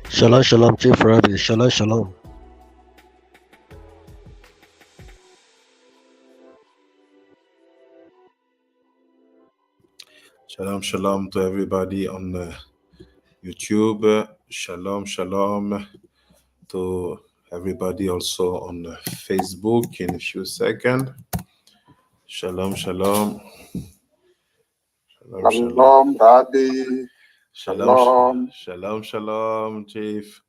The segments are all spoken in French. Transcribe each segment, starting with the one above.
Shalom, shalom, Chief Rabbi. Shalom, shalom. Shalom, shalom to everybody on YouTube. Shalom, shalom to everybody also on Facebook in a few seconds. Shalom, shalom. Shalom, Shalom, Daddy. shalom, shalom, shalom, Chief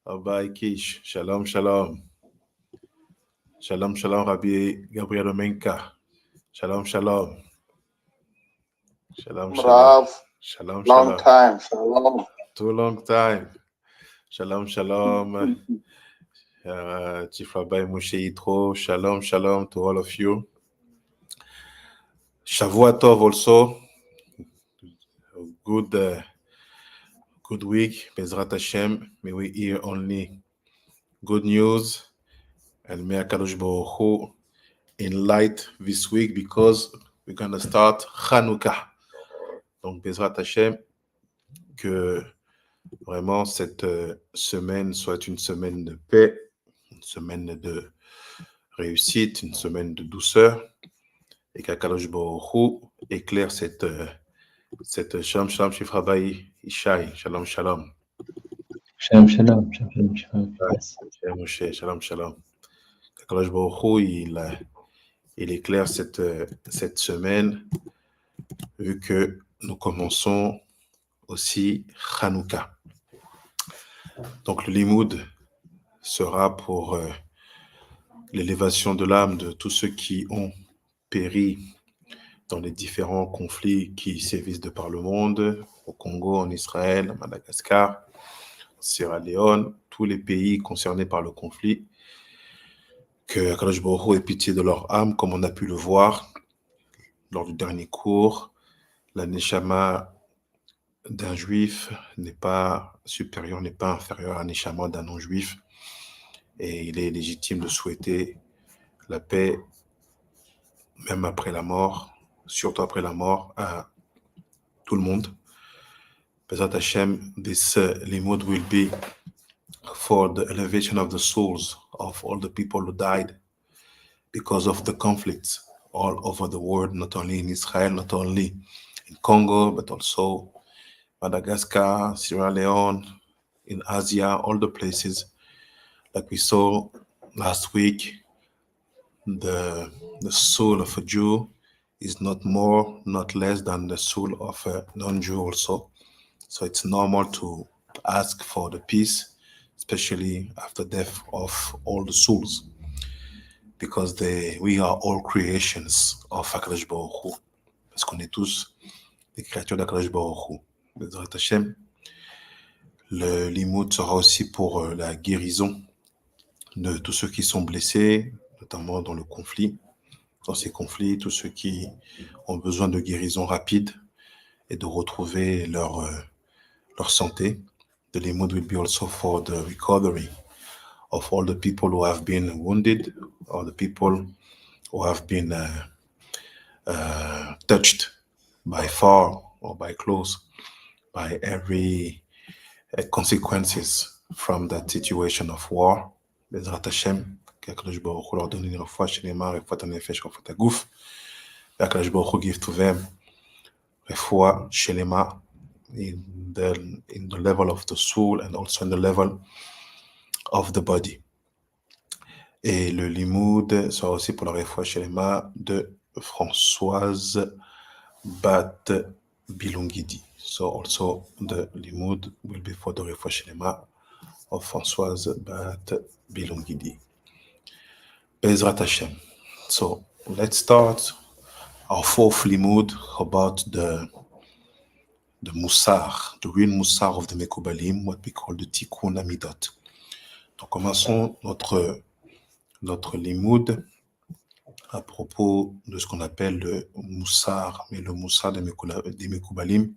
Rabbi Kish. Shalom, shalom. Shalom, shalom, Rabbi Gabriel Menka. Shalom, shalom. Shalom, shalom. Rav, Shalom, long shalom. time. Shalom. Too long time. Shalom, shalom. Chief Rabbi Moshe Yitro. Shalom, shalom to all of you. Shavua Tov also. Good week. Bezrat Hashem. May we hear only good news. And may HaKadosh Baruch Hu enlight this week because we're going to start Hannuca. Donc, Bezrat Hashem, que vraiment cette semaine soit une semaine de paix, une semaine de réussite, une semaine de douceur, et qu'Akadosh Baruch Hu éclaire cette Shalom, shalom, Chief Rabbi Ishai, shalom, shalom. Shalom, shalom, shalom, shalom. Cher Moshe, shalom, shalom. Qu'Akadosh Baruch Hu, il éclaire cette semaine, vu que nous commençons aussi Hanouka. Donc le limoud sera pour l'élévation de l'âme de tous ceux qui ont péri dans les différents conflits qui sévissent de par le monde, au Congo, en Israël, à Madagascar, Sierra Leone, tous les pays concernés par le conflit, que Akadosh Baruch Hu ait pitié de leur âme, comme on a pu le voir lors du dernier cours. La neshama d'un juif n'est pas supérieur, n'est pas inférieur à la neshama d'un non-juif, et il est légitime de souhaiter la paix, même après la mort, surtout après la mort, à tout le monde. Bezat Hashem, this limud will be for the elevation of the souls of all the people who died because of the conflicts all over the world, not only in Israel, not only in Congo, but also Madagascar, Sierra Leone, in Asia, all the places. Like we saw last week, the soul of a Jew is not more, not less than the soul of a non-Jew also. So it's normal to ask for the peace, especially after death of all the souls, because we are all creations of HaKadosh Baruch Hu, parce qu'on est tous des créatures d'HaKadosh Baruch Hu. Bezrat Hashem, le limoud sera aussi pour la guérison de tous ceux qui sont blessés, notamment dans le conflit, dans ces conflits, tous ceux qui ont besoin de guérison rapide et de retrouver leur santé. The limud will be also for the recovery of all the people who have been wounded, or the people who have been touched by far or by close by every consequences from that situation of war. Bezrat Hashem, qu'Akadosh Baruch Hu leur donne une refouach shelema, refouat hanefesh, refouat haguf. Qu'Akadosh Baruch Hu give to them refouach shelema in the level of the soul and also in the level of the body. Et le limoud sera aussi pour la refouach shelema de Françoise Beth Bilungidi. So also the limud will be for the refouach shelema of Françoise Beth Bilungidi. Bezrat Hashem. So let's start our fourth limud about the Musar, the real Musar of the Mekubalim, what we call the Tikoun HaMidot. Donc commençons notre limoud à propos de ce qu'on appelle le Musar, mais le Musar des Mekubalim,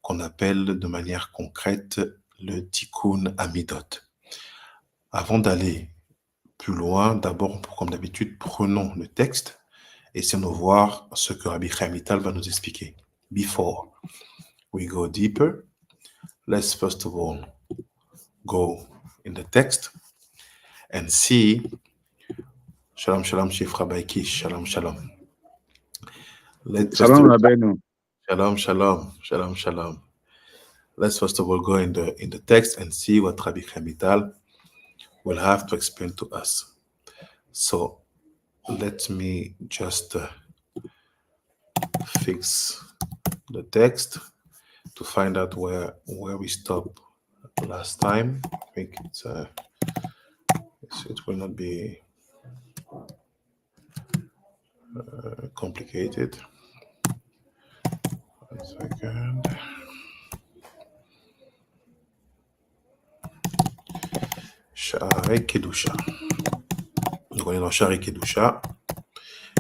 qu'on appelle de manière concrète le Tikoun HaMidot. Avant d'aller plus loin, d'abord, comme d'habitude, prenons le texte et essayons de voir ce que Rabbi Chaim Vital va nous expliquer. Before we go deeper, let's first of all go in the text and see. Shalom, shalom, Chief Rabbi Kish. Shalom, shalom. Shalom, Rabbeinu. Shalom, shalom, shalom, shalom. Let's first of all go in the text and see what Rabbi Chaim Vital will have to explain to us. So let me just fix the text to find out where we stopped last time. I think it will not be complicated. 1 second. Shaarei Kedousha. Donc on est dans Shaarei Kedousha.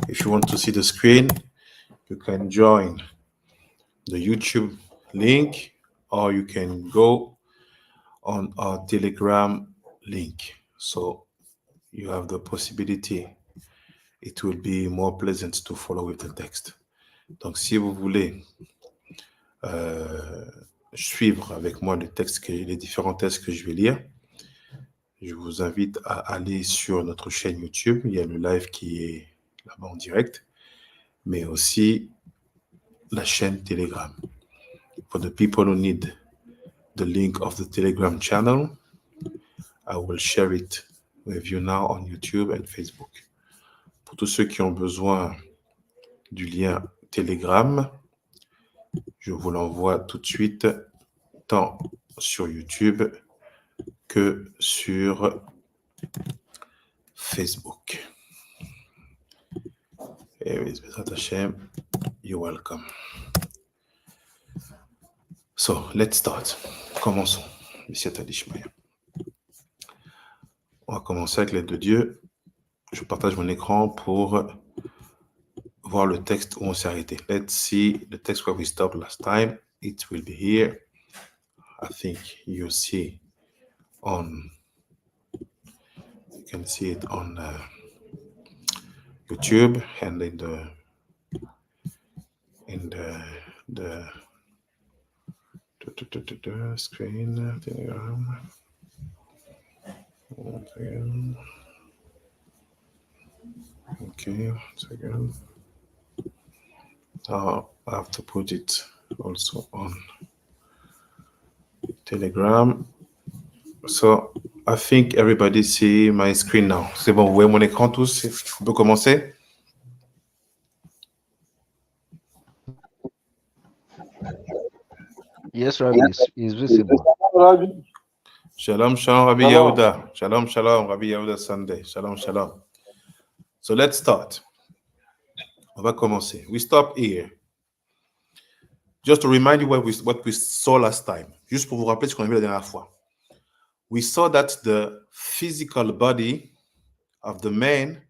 If you want to see the screen, you can join the YouTube link or you can go on our Telegram link. So you have the possibility. It will be more pleasant to follow with the text. Donc si vous voulez suivre avec moi les différents textes que je vais lire, je vous invite à aller sur notre chaîne YouTube. Il y a le live qui est là-bas en direct, mais aussi la chaîne Telegram. For the people who need the link of the Telegram channel, I will share it with you now on YouTube and Facebook. Pour tous ceux qui ont besoin du lien Telegram, je vous l'envoie tout de suite, tant sur YouTube que sur Facebook. Et oui, Bezrat Hashem, You're welcome. So, let's start. Commençons. On va commencer avec l'aide de Dieu. Je partage mon écran pour voir le texte où on s'est arrêté. Let's see the text where we stopped last time. It will be here. I think you see on, you can see it on YouTube and in the screen, Telegram. One second. Okay, one second. Now I have to put it also on Telegram. So I think everybody see my screen now. C'est bon, vous voyez mon écran tous? On peut commencer? Yes, Rabbi, is visible. Shalom, shalom, Rabbi Shalom. Yehuda. Shalom, shalom, Rabbi Yehuda Sunday. Shalom, shalom. So let's start. On va commencer. We stop here. Just to remind you what we saw last time. Juste pour vous rappeler ce qu'on a vu la dernière fois. We saw that the physical body of the man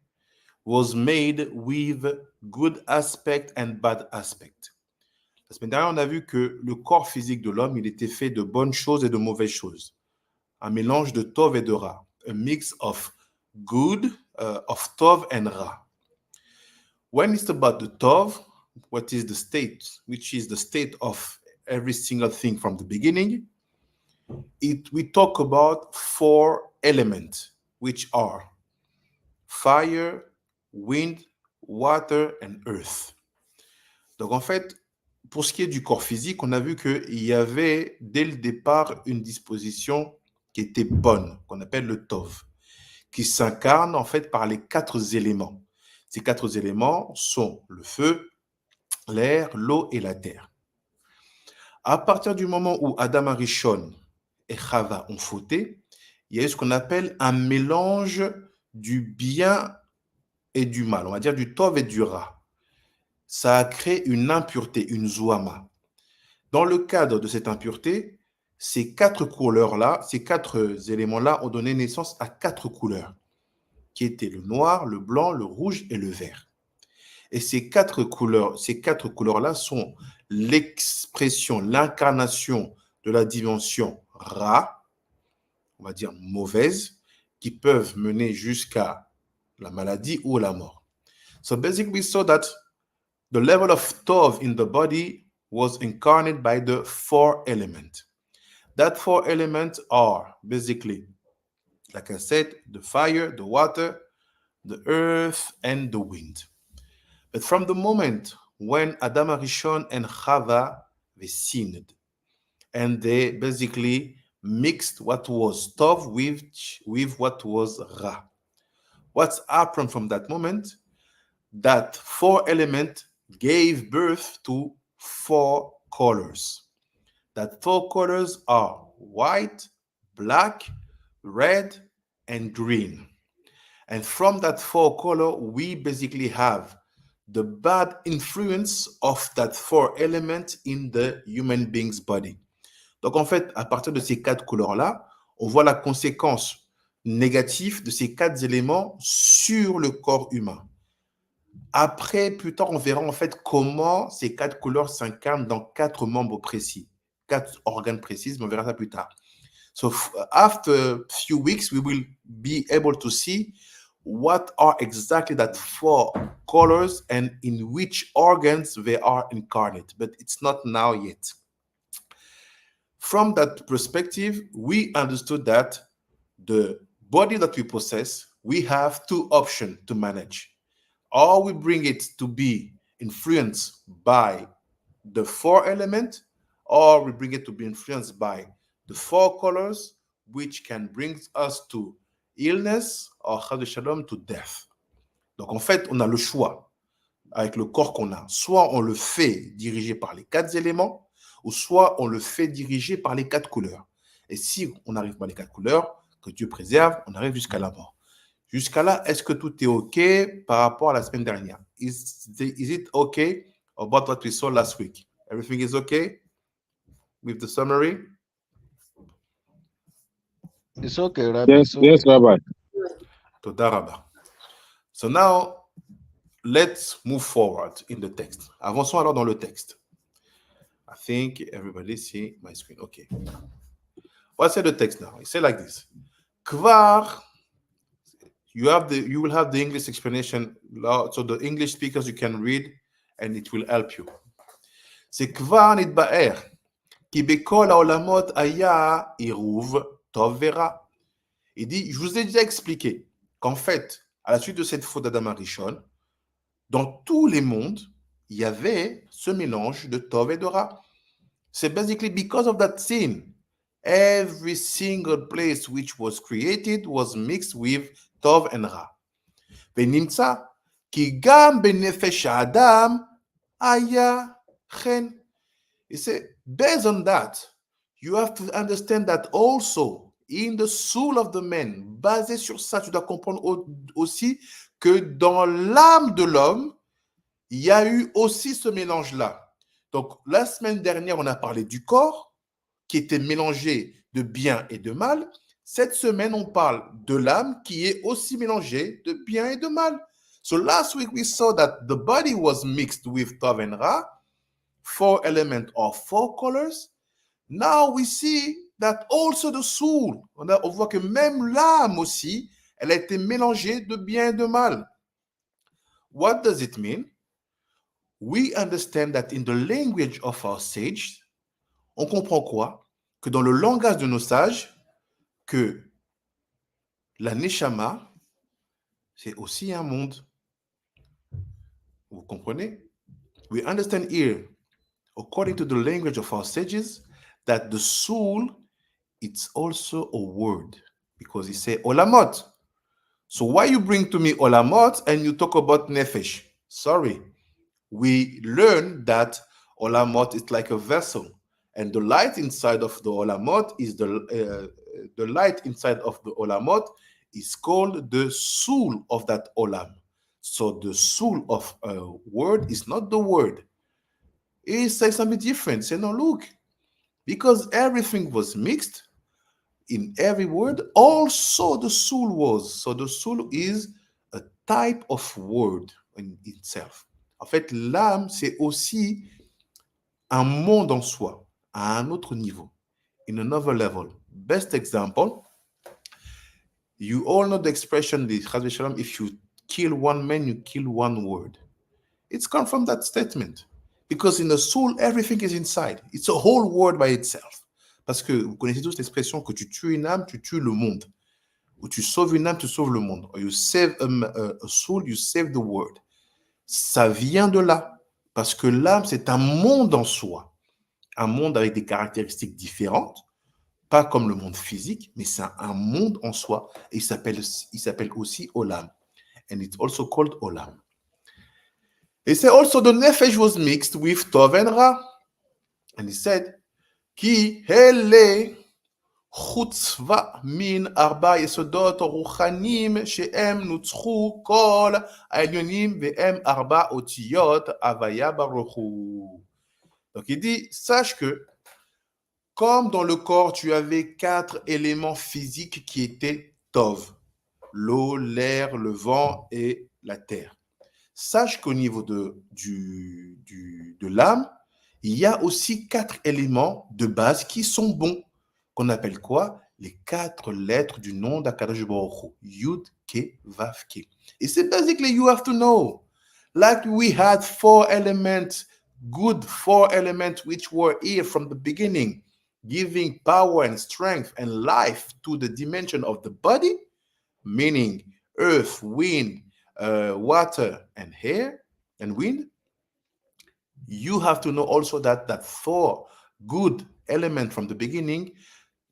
was made with good aspect and bad aspect. La semaine dernière, on a vu que le corps physique de l'homme, il était fait de bonnes choses et de mauvaises choses. Un mélange de tov et de ra. A mix of good, of tov and ra. When it's about the tov, what is the state, which is the state of every single thing from the beginning, we talk about 4 elements, which are fire, wind, water, and earth. Donc en fait, pour ce qui est du corps physique, on a vu qu'il y avait dès le départ une disposition qui était bonne, qu'on appelle le tov, qui s'incarne en fait par les 4 éléments. Ces 4 éléments sont le feu, l'air, l'eau et la terre. À partir du moment où Adam Arishon et Chava ont fauté, il y a eu ce qu'on appelle un mélange du bien et du mal, on va dire du tov et du ra. Ça a créé une impureté, une zouama. Dans le cadre de cette impureté, ces 4 couleurs-là, ces 4 éléments-là ont donné naissance à 4 couleurs, qui étaient le noir, le blanc, le rouge et le vert. Et ces 4 couleurs-là sont l'expression, l'incarnation de la dimension Ra, on va dire mauvaise, qui peuvent mener jusqu'à la maladie ou la mort. So basically we saw that the level of Tov in the body was incarnated by the 4 elements. That 4 elements are basically, like I said, the fire, the water, the earth, and the wind. But from the moment when Adam Arishon and Chava, they sinned, and they basically mixed what was Tov with what was Ra. What's happened from that moment? That 4 elements gave birth to 4 colors. That 4 colors are white, black, red, and green. And from that 4 color, we basically have the bad influence of that 4 elements in the human being's body. Donc en fait, à partir de ces 4 couleurs-là, on voit la conséquence négative de ces 4 éléments sur le corps humain. Après, plus tard, on verra en fait comment ces 4 couleurs s'incarnent dans 4 membres précis, 4 organes précis, mais on verra ça plus tard. So after a few weeks, we will be able to see what are exactly that 4 colors and in which organs they are incarnate, but it's not now yet. From that perspective, we understood that the body that we possess, we have 2 options to manage. Or we bring it to be influenced by the 4 elements, or we bring it to be influenced by the 4 colors, which can bring us to illness or shalom to death. Donc en fait, on a le choix avec le corps qu'on a. Soit on le fait diriger par les 4 éléments, ou soit on le fait diriger par les 4 couleurs. Et si on arrive par les 4 couleurs, que Dieu préserve, on arrive jusqu'à la mort. Jusqu'à là, est-ce que tout est OK par rapport à la semaine dernière? Is it OK about what we saw last week. Everything is okay with the summary? It's okay, Rabbi. Yes, It's okay. yes, Rabbi. Toda rabba. So now, let's move forward in the text. Avançons alors dans le texte. I think everybody see my screen. Okay. What's the text now? It says like this. Kvar, you will have the English explanation. So the English speakers you can read and it will help you. C'est כבר נתבאר, כי בכל העולמות היה עירוב טוב ורע. Il dit, je vous ai déjà expliqué qu'en fait, à la suite de cette faute d'Adam Arishon, dans tous les mondes, il y avait ce mélange de Tov et de Ra. C'est basically because of that sin. Every single place which was created was mixed with Tov and Ra. ונמצא כי גם בנפש האדם היה חן. He said, based on that, you have to understand that also in the soul of the man, basé sur ça, tu dois comprendre aussi que dans l'âme de l'homme, il y a eu aussi ce mélange-là. Donc, la semaine dernière, on a parlé du corps qui était mélangé de bien et de mal. Cette semaine, on parle de l'âme qui est aussi mélangée de bien et de mal. So last week, we saw that the body was mixed with Tov and Ra, 4 elements or 4 colors. Now we see that also the soul, on voit que même l'âme aussi, elle a été mélangée de bien et de mal. What does it mean? We understand that in the language of our sages, on comprend quoi? Que dans le langage de nos sages, que la Neshama, c'est aussi un monde. Vous comprenez? We understand here, according to the language of our sages, that the soul, it's also a word. Because he said, Olamot. So why you bring to me Olamot and you talk about Nefesh? Sorry. We learn that Olamot is like a vessel. And the light inside of the Olamot is the light inside of the Olamot is called the soul of that Olam. So the soul of a word is not the word. It says something different. Say, no, look, because everything was mixed in every word, also the soul was. So the soul is a type of word in itself. En fait, l'âme, c'est aussi un monde en soi, à un autre niveau, in another level. Best example, you all know the expression, if you kill one man, you kill one word. It's come from that statement. Because in the soul, everything is inside. It's a whole word by itself. Parce que vous connaissez tous l'expression que tu tues une âme, tu tues le monde. Ou tu sauves une âme, tu sauves le monde. Or you save a soul, you save the world. Ça vient de là. Parce que l'âme, c'est un monde en soi. Un monde avec des caractéristiques différentes. Pas comme le monde physique, mais c'est un monde en soi. Et il s'appelle aussi Olam. And it's also called Olam. He said also the Nefesh was mixed with Tov and Ra. And he said, Ki hele chutzva min arba yesodot ruchanim she'em nutzchu kol ha'elyonim ve'em arba otiyot avaya baruchu. Donc il dit, sache que comme dans le corps, tu avais 4 éléments physiques qui étaient Tov, l'eau, l'air, le vent et la terre. Sache qu'au niveau de l'âme, il y a aussi 4 éléments de base qui sont bons, qu'on appelle quoi? Les 4 lettres du nom d'Akadosh Baruch Hu. Yud, Ke, Vav, Ke. Et c'est basically you have to know. Like we had 4 elements, good 4 elements which were here from the beginning, giving power and strength and life to the dimension of the body, meaning earth, wind, water, and air, and wind. You have to know also that 4 good elements from the beginning,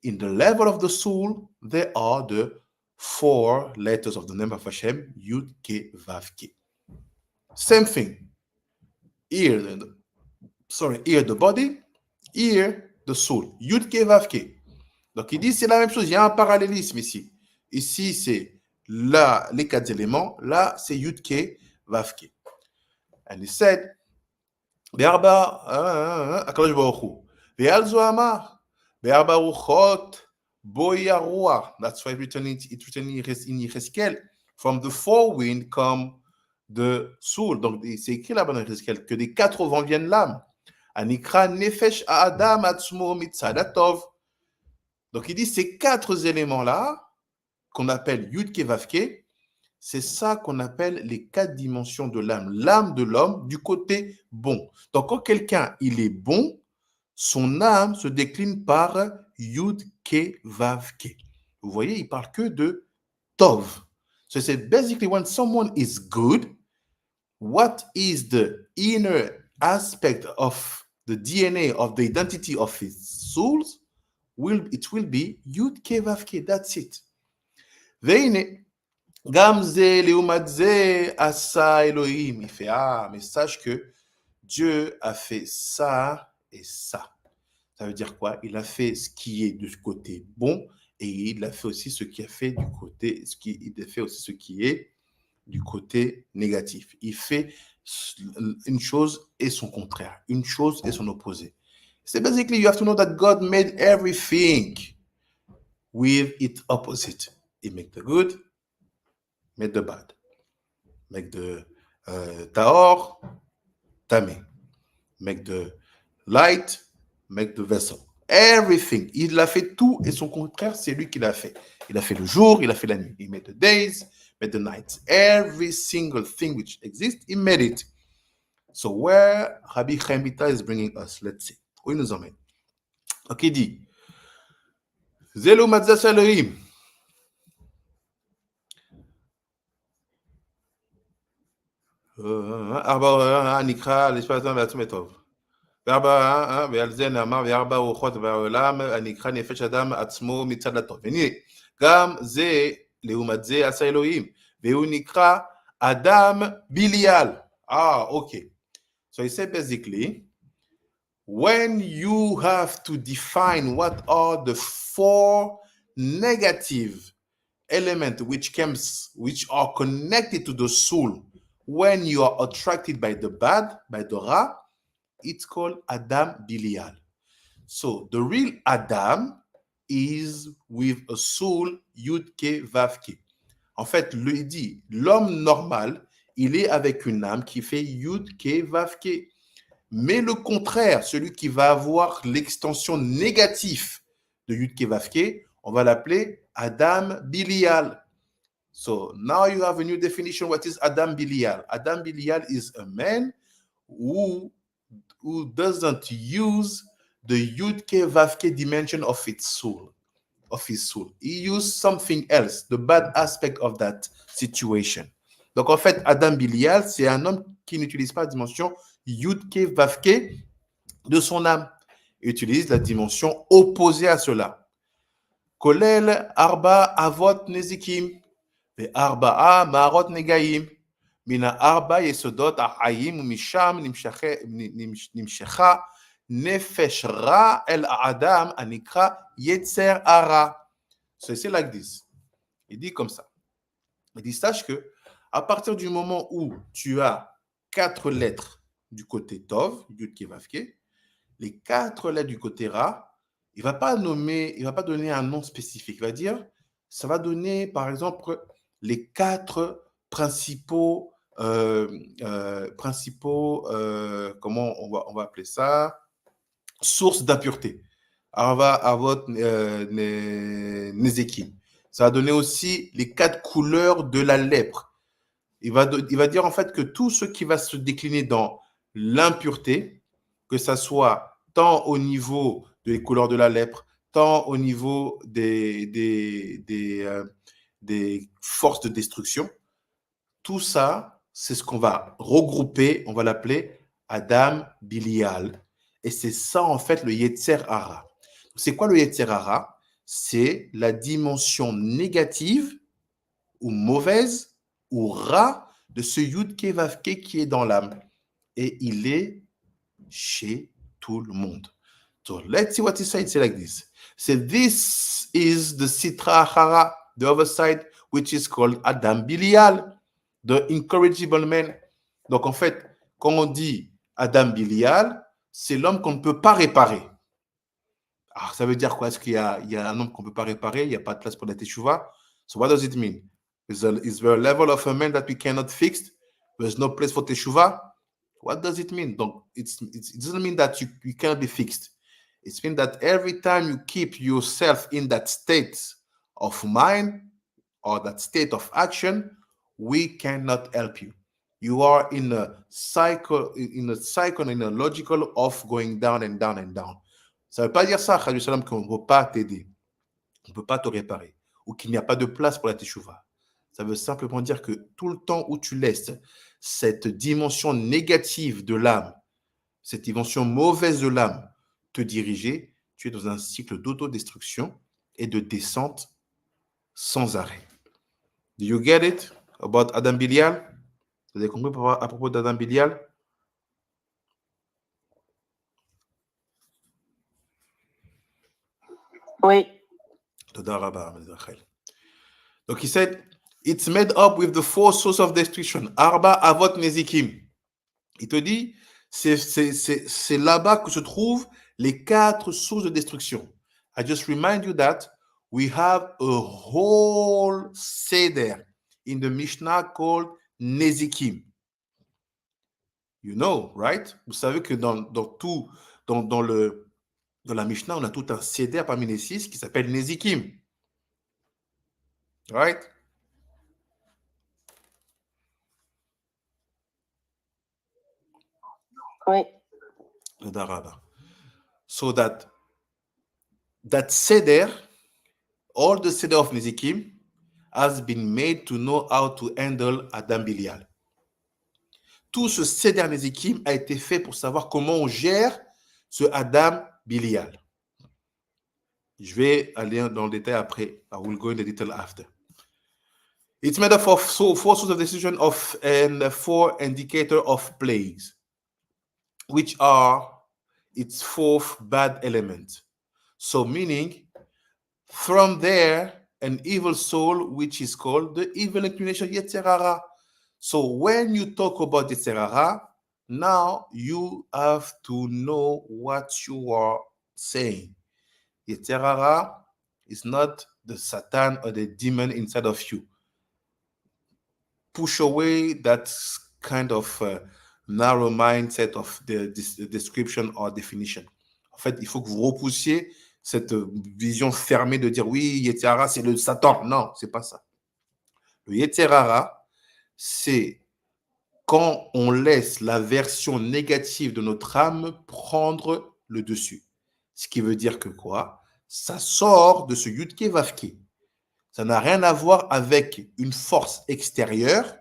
in the level of the soul, they are the 4 letters of the name of Hashem, Yud, Ke, Vav, Ke. Same thing. Here the body, here the soul. Yud, Ke, Vav, Ke. Donc il dit c'est la même chose, il y a un parallélisme ici. Ici c'est là les 4 éléments, là c'est Yud, Ke, Vav, Ke. And he said, Be'arba, HaKadosh Baruch Hu. Ve'al zo amar. Be'arba ruchot bo yarua. That's why it's written in Yechezkel. From the four winds come the soul. Donc, c'est écrit là-bas dans Yechezkel que des quatre vents viennent l'âme. Anikra nefesh adam atzmo mitzadatov. Donc, il dit ces quatre éléments-là, qu'on appelle Yud Kevavke, c'est ça qu'on appelle les quatre dimensions de l'âme. L'âme de l'homme du côté bon. Donc, quand quelqu'un, il est bon, son âme se décline par Yud Kevavke. Vous voyez, il parle que de Tov. So it's basically when someone is good, what is the inner aspect of the DNA, of the identity of his souls? It will be Yud Kevavke. That's it. Veine, Gamze Leumadze Asa Elohim. Il fait mais sache que Dieu a fait ça et ça. Ça veut dire quoi? Il a fait ce qui est du côté bon et il a fait aussi ce qui a fait du côté, il a fait aussi ce qui est du côté négatif. Il fait une chose et son contraire, une chose et son opposé. So basically, you have to know that God made everything with its opposite. He made the good, made the bad. Make the taor, tamé. Make the light, make the vessel. Everything. Il a fait tout et son contraire, c'est lui qui l'a fait. Il a fait le jour, il a fait la nuit. He made the days, made the nights. Every single thing which exists, he made it. So where Rabbi HaMidot is bringing us, let's see. Où il nous emmène? Donc il dit, Zelo Matzas Elohim. Anikra, l'espace d'un bâtiment Tov. Verba, ועל זה נאמר, וארבע רוחות בעולם, הנקרא נפש אדם עצמו מצד הטוב. והנה, גם זה, לעומת זה עשה אלוהים, והוא נקרא אדם בליעל. Okay. So he said basically, when you have to define what are the four negative elements which are connected to the soul when you are attracted by the bad, by the ra, it's called Adam Bilial. So the real Adam is with a soul Yud Ke Vav Ke. En fait, il dit, l'homme normal, il est avec une âme qui fait Yud Ke Vav Ke. Mais le contraire, celui qui va avoir l'extension négative de Yud Ke Vav Ke, on va l'appeler Adam Bilial. So now you have a new definition. What is Adam Bilial? Adam Bilial is a man who doesn't use the Yud Ke Vav Ke dimension of his soul. He used something else, the bad aspect of that situation. Donc en fait, Adam Bilial, c'est un homme qui n'utilise pas la dimension Yud Ke Vav Ke de son âme. Il utilise la dimension opposée à cela. Kolel Arba Avot Nezikim, ve Arba'a Ma'arot Negaim. Mina arba yesodot ha'ayim umisham nimshecha nefesh ra el adam anikra yetzer hara. So c'est like this. Il dit comme ça. Il dit, sache que à partir du moment où tu as 4 lettres du côté Tov, Yud Ke Vav Ke, les 4 lettres du côté Ra, il va pas donner un nom spécifique. Il va dire, ça va donner par exemple les 4 principaux comment on va appeler ça, sources d'impureté. Arva, Avot, Nezekim. Ça va donner aussi les 4 couleurs de la lèpre. Il va dire en fait que tout ce qui va se décliner dans l'impureté, que ça soit tant au niveau des couleurs de la lèpre, tant au niveau des forces de destruction, tout ça, c'est ce qu'on va regrouper, on va l'appeler Adam Bilial. Et c'est ça, en fait, le Yetzer Hara. C'est quoi le Yetzer Hara? C'est la dimension négative ou mauvaise ou ra de ce Yud Ke Vav Ke qui est dans l'âme. Et il est chez tout le monde. So let's see what he said. It's like this. So this is the Sitra Hara, the other side, which is called Adam Bilial. The incorrigible man. Donc, en fait, quand on dit Adam Bilial, c'est l'homme qu'on ne peut pas réparer. Alors, ça veut dire quoi? Est-ce qu'il y a un homme qu'on ne peut pas réparer? Il n'y a pas de place pour la teshuva? So what does it mean? Is there a level of a man that we cannot fix? There's no place for teshuva? What does it mean? Donc, it doesn't mean that you cannot be fixed. It means that every time you keep yourself in that state of mind or that state of action, we cannot help you. You are in a logical of going down and down and down. Ça ne veut pas dire ça, Khadija Salam, qu'on ne peut pas t'aider, qu'on ne peut pas te réparer, ou qu'il n'y a pas de place pour la teshuva. Ça veut simplement dire que tout le temps où tu laisses cette dimension négative de l'âme, cette dimension mauvaise de l'âme te diriger, tu es dans un cycle d'autodestruction et de descente sans arrêt. Do you get it about Adam Bilial? Vous avez compris à propos d'Adam Bilial? Oui. Donc, he said, it's made up with the four sources of destruction. Arba, Avot, Nezikim. Il te dit, c'est là-bas que se trouvent les 4 sources de destruction. I just remind you that we have a whole seder in the Mishnah called Nezikim. You know, right? Vous savez que dans la Mishnah, on a tout un seder parmi les 6 qui s'appelle Nezikim. Right? Oui. So that seder, all the seder of Nezikim, has been made to know how to handle Adam Bilial. Tout ce seder Nezikim a été fait pour savoir comment on gère ce Adam Bilial. Je vais aller dans le détail après. I will go in the detail after. It's made up of 4 sources of decision and 4 indicators of plagues, which are its 4th bad element. So meaning, from there, an evil soul, which is called the evil inclination Yetzer Hara. So when you talk about Yetzer Hara, now you have to know what you are saying. Yetzer Hara is not the Satan or the demon inside of you. Push away that kind of narrow mindset of the description or definition. En fait, il faut que vous repoussiez cette vision fermée de dire oui, Yetzer Hara, c'est le Satan. Non, c'est pas ça. Le Yetzer Hara, c'est quand on laisse la version négative de notre âme prendre le dessus. Ce qui veut dire que quoi? Ça sort de ce Yudke Vavke. Ça n'a rien à voir avec une force extérieure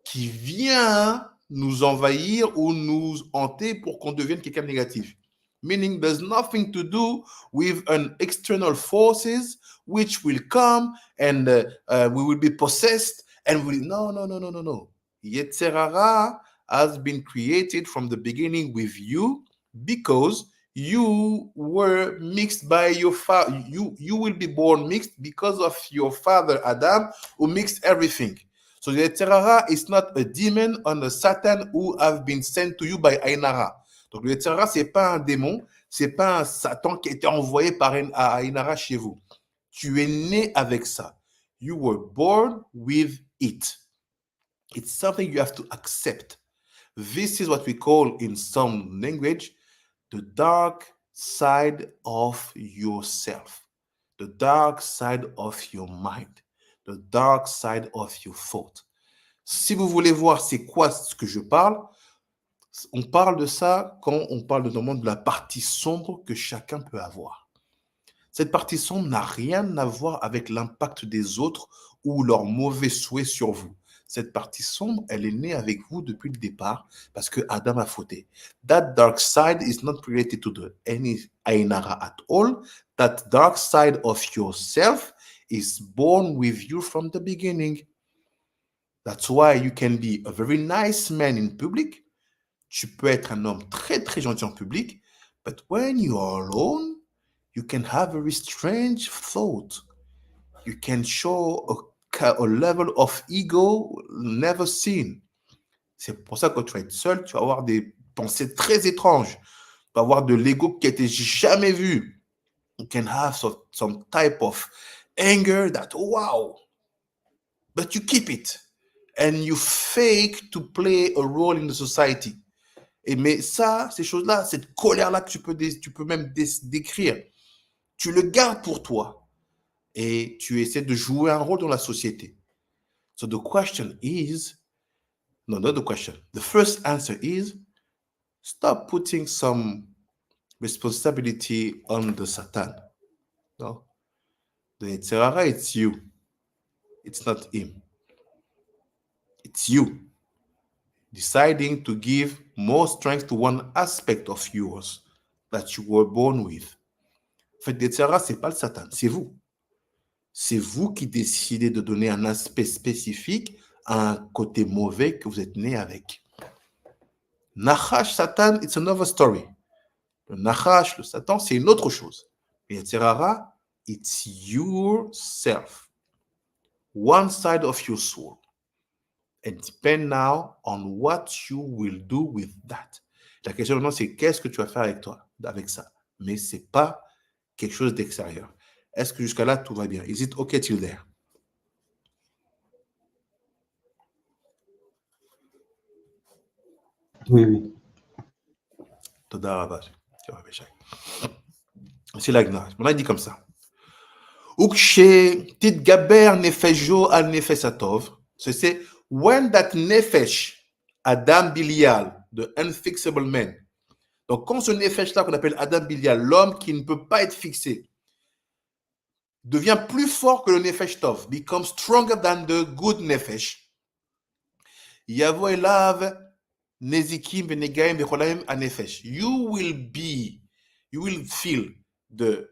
qui vient nous envahir ou nous hanter pour qu'on devienne quelqu'un de négatif. Meaning there's nothing to do with an external forces which will come and we will be possessed and we no. Yetzer Hara has been created from the beginning with you because you were mixed by your father. You will be born mixed because of your father Adam who mixed everything. So the Yetzer Hara is not a demon or a Satan who have been sent to you by Ayin Hara. Donc le Yetzer Hara, c'est pas un démon, c'est pas un Satan qui a été envoyé par Ayin Hara chez vous. Tu es né avec ça. You were born with it. It's something you have to accept. This is what we call in some language the dark side of yourself, the dark side of your mind, the dark side of your thought. Si vous voulez voir c'est quoi ce que je parle, on parle de ça quand on parle notamment de la partie sombre que chacun peut avoir. Cette partie sombre n'a rien à voir avec l'impact des autres ou leurs mauvais souhaits sur vous. Cette partie sombre, elle est née avec vous depuis le départ parce que Adam a fauté. That dark side is not related to any Ayin Hara at all. That dark side of yourself is born with you from the beginning. That's why you can be a very nice man in public. Tu peux être un homme très très gentil en public, but when you are alone, you can have a very strange thought. You can show a level of ego never seen. C'est pour ça que quand tu vas être seul, tu vas avoir des pensées très étranges. Tu peux avoir de l'ego qui a été jamais vu. You can have some type of anger that, wow, but you keep it. And you fake to play a role in the society. Et mais ça, ces choses-là, cette colère-là que tu peux même décrire, tu le gardes pour toi et tu essaies de jouer un rôle dans la société. So the question is, no, not the question. The first answer is, stop putting some responsibility on the Satan. No? The Yetzirah, it's you. It's not him. It's you. Deciding to give more strength to one aspect of yours that you were born with. En fait, Yetzirah, c'est pas le Satan, c'est vous. C'est vous qui décidez de donner un aspect spécifique à un côté mauvais que vous êtes né avec. Nachash, Satan, it's another story. Le Nachash, le Satan, c'est une autre chose. Et Yetzirah, it's yourself. One side of your soul. And depend now on what you will do with that. La question maintenant, c'est qu'est-ce que tu vas faire avec toi, avec ça. Mais ce n'est pas quelque chose d'extérieur. Est-ce que jusqu'à là, tout va bien? Is it okay till there? Oui, oui. Toda Rabba. C'est l'agna. On a dit comme ça. Ukshe tit gaber nefejo al nefesatov. C'est when that nefesh, Adam Bilial, the unfixable man. Donc, quand ce nefesh-là qu'on appelle Adam Bilial, l'homme qui ne peut pas être fixé, devient plus fort que le nefesh tov, becomes stronger than the good nefesh. Yavo elav nezikim venegaim vecholaim anefesh. You will feel the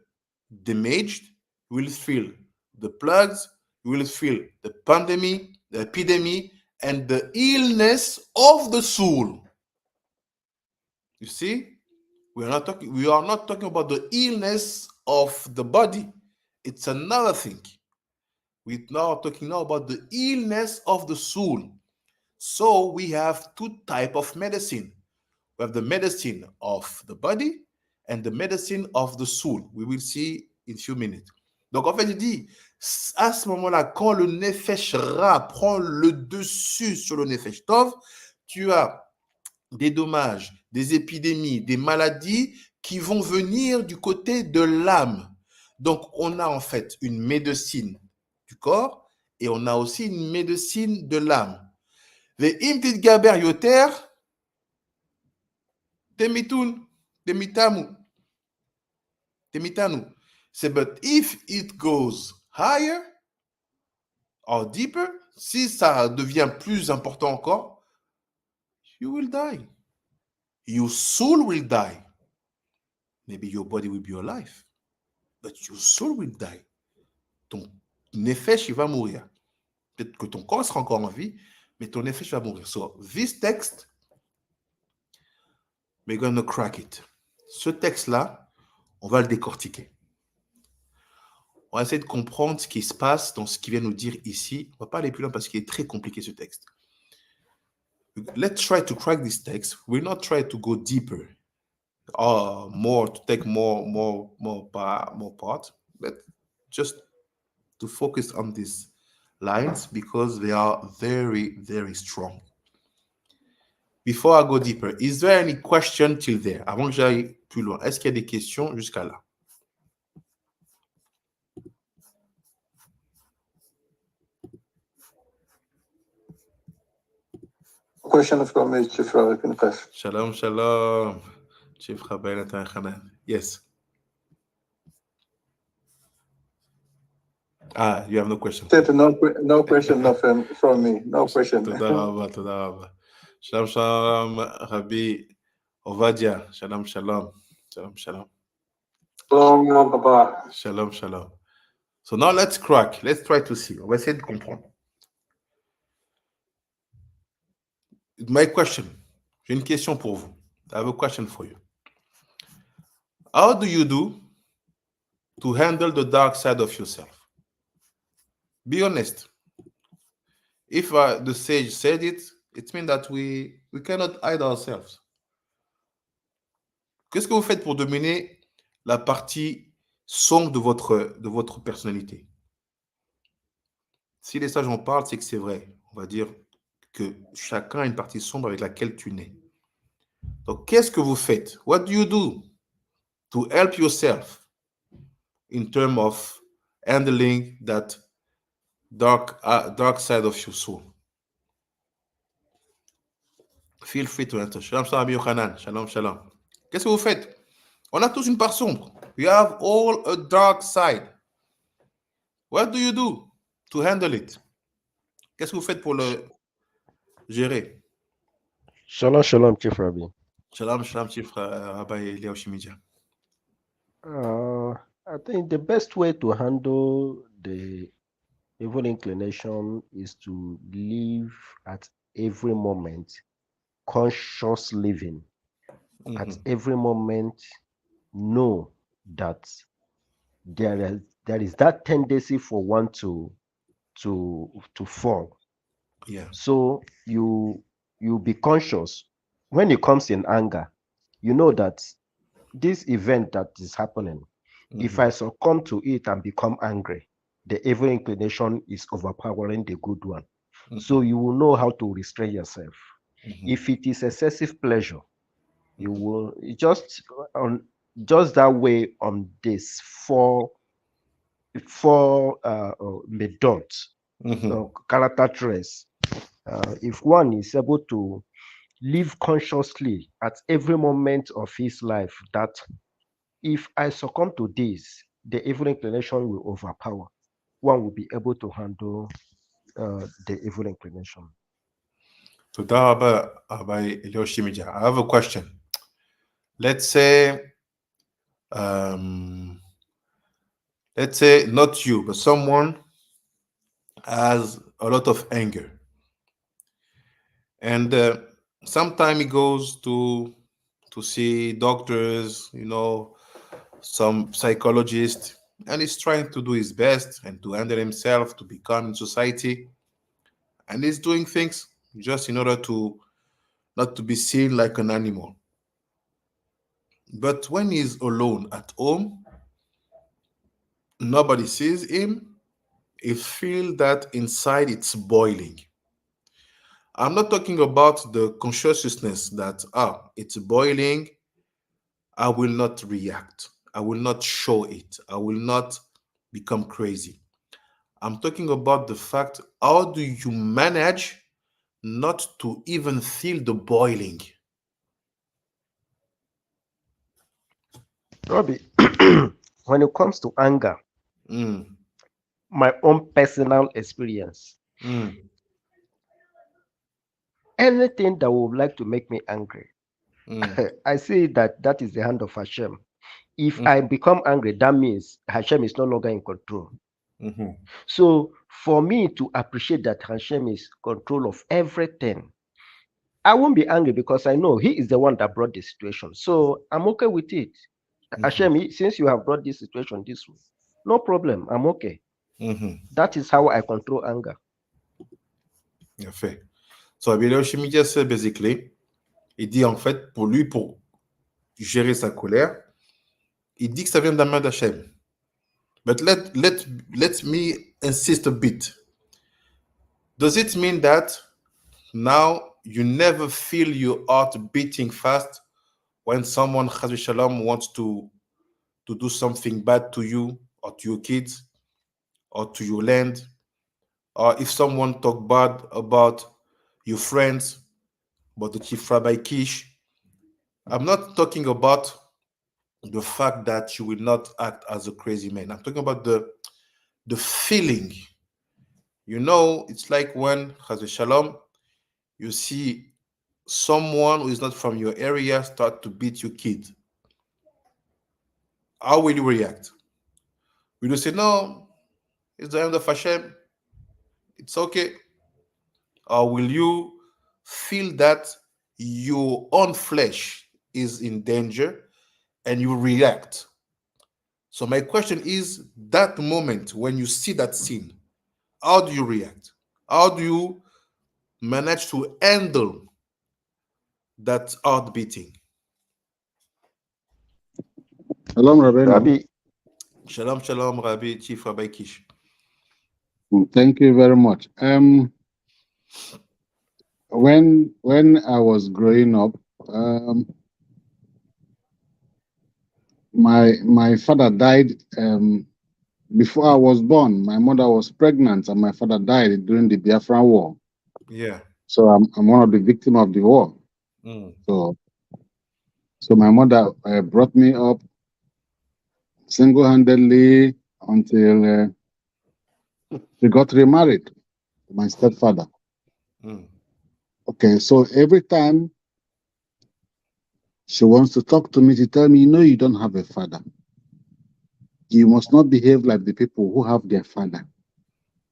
damaged, you will feel the plugs, you will feel the pandemic, the epidemic, and the illness of the soul. You see, we are not talking about the illness of the body. It's another thing. We're now talking about the illness of the soul. So we have two types of medicine. We have the medicine of the body and the medicine of the soul. We will see in a few minutes. Donc en fait, il dit, à ce moment-là, quand le nefesh ra prend le dessus sur le nefesh tov, tu as des dommages, des épidémies, des maladies qui vont venir du côté de l'âme. Donc, on a en fait une médecine du corps et on a aussi une médecine de l'âme. Ve'im titgaber yoter, temitun, temitanu. C'est but if it goes higher or deeper, si ça devient plus important encore, you will die. Your soul will die. Maybe your body will be alive, but your soul will die. Ton nefesh, il va mourir. Peut-être que ton corps sera encore en vie, mais ton nefesh va mourir. So, this text, we're going to crack it. Ce texte-là, on va le décortiquer. On va essayer de comprendre ce qui se passe dans ce qu'il vient nous dire ici. On ne va pas aller plus loin parce qu'il est très compliqué, ce texte. Let's try to crack this text. We'll not try to go deeper. More to take more part, but just to focus on these lines because they are very, very strong. Before I go deeper, is there any question till there? Avant que j'aille plus loin, est-ce qu'il y a des questions jusqu'à là? Question from me, Chief Rabbi Pinchas. Shalom, shalom. Chief Rabbi Nathan Hanan. Yes. You have no question. No question, nothing from me. No question. Toda Rabba. Shalom, shalom, Rabbi Ovadia. Shalom, shalom. Shalom, shalom. Shalom, Papa. Shalom, shalom. So now let's crack. Let's try to see. On va essayer de comprendre. My question. J'ai une question pour vous. I have a question for you. How do you do to handle the dark side of yourself? Be honest. If the sage said it, it means that we cannot hide ourselves. Qu'est-ce que vous faites pour dominer la partie sombre de votre personnalité? Si les sages en parlent, c'est que c'est vrai. On va dire que chacun a une partie sombre avec laquelle tu nais. Donc, qu'est-ce que vous faites? What do you do to help yourself in terms of handling that dark side of your soul? Feel free to answer. Shalom, shalom, Rabbi Yochanan. Shalom, shalom. Qu'est-ce que vous faites? On a tous une part sombre. We have all a dark side. What do you do to handle it? Qu'est-ce que vous faites pour le gérer? Shalom, shalom, Chief Rabbi. Shalom, shalom, chief Rabbi Eliyahu Shimija. I think the best way to handle the evil inclination is to live at every moment, conscious living. At every moment, know that there is that tendency for one to fall. Yeah. So you be conscious when it comes in anger. You know that this event that is happening, if I succumb to it and become angry, the evil inclination is overpowering the good one. So you will know how to restrain yourself. If it is excessive pleasure, you will just that way on this four Midot, character traits. If one is able to live consciously at every moment of his life, that if I succumb to this, the evil inclination will overpower. One will be able to handle the evil inclination. So, Rabbi Eliyahu Shimija, I have a question. Let's say not you, but someone has a lot of anger, and sometimes he goes to see doctors, some psychologists, and he's trying to do his best and to handle himself, to become in society, and he's doing things just in order to not to be seen like an animal. But when he's alone at home, nobody sees him, he feels that inside it's boiling. I'm not talking about the consciousness that it's boiling, I will not react, I will not show it, I will not become crazy. I'm talking about the fact, how do you manage not to even feel the boiling? Robbie, when it comes to anger, Mm, my own personal experience, mm, anything that would like to make me angry, mm, I see that is the hand of Hashem. If mm, I become angry, that means Hashem is no longer in control. mhm. So for me to appreciate that Hashem is control of everything, I won't be angry because I know He is the one that brought the situation. So I'm okay with it. Hashem, since you have brought this situation this way, no problem. I'm okay. That is how I control anger. Bien fait. So, Abel Shemidia, c'est basically, il dit en fait, pour lui, pour gérer sa colère, il dit que ça vient de la main d'Hachem. But let me insist a bit. Does it mean that now you never feel your heart beating fast when someone, Chaz Shalom, wants to do something bad to you or to your kids or to your land? Or if someone talk bad about your friends, about the Chief Rabbi Kish, I'm not talking about the fact that you will not act as a crazy man. I'm talking about the feeling. It's like when, Chaz Shalom, you see someone who is not from your area start to beat your kid. How will you react? Will you say, no, it's the end of Hashem, it's okay? Or will you feel that your own flesh is in danger and you react? So my question is, that moment when you see that scene, how do you react? How do you manage to handle that heart beating? Shalom, Rabbi. Rabbi, Shalom, shalom, Rabbi, Chief Rabbi Kish. Thank you very much. When I was growing up, my father died before I was born. My mother was pregnant, and my father died during the Biafran War. Yeah. So I'm one of the victims of the war. So my mother brought me up single-handedly until she got remarried to my stepfather. Okay, so every time she wants to talk to me, she tell me, you don't have a father. You must not behave like the people who have their father.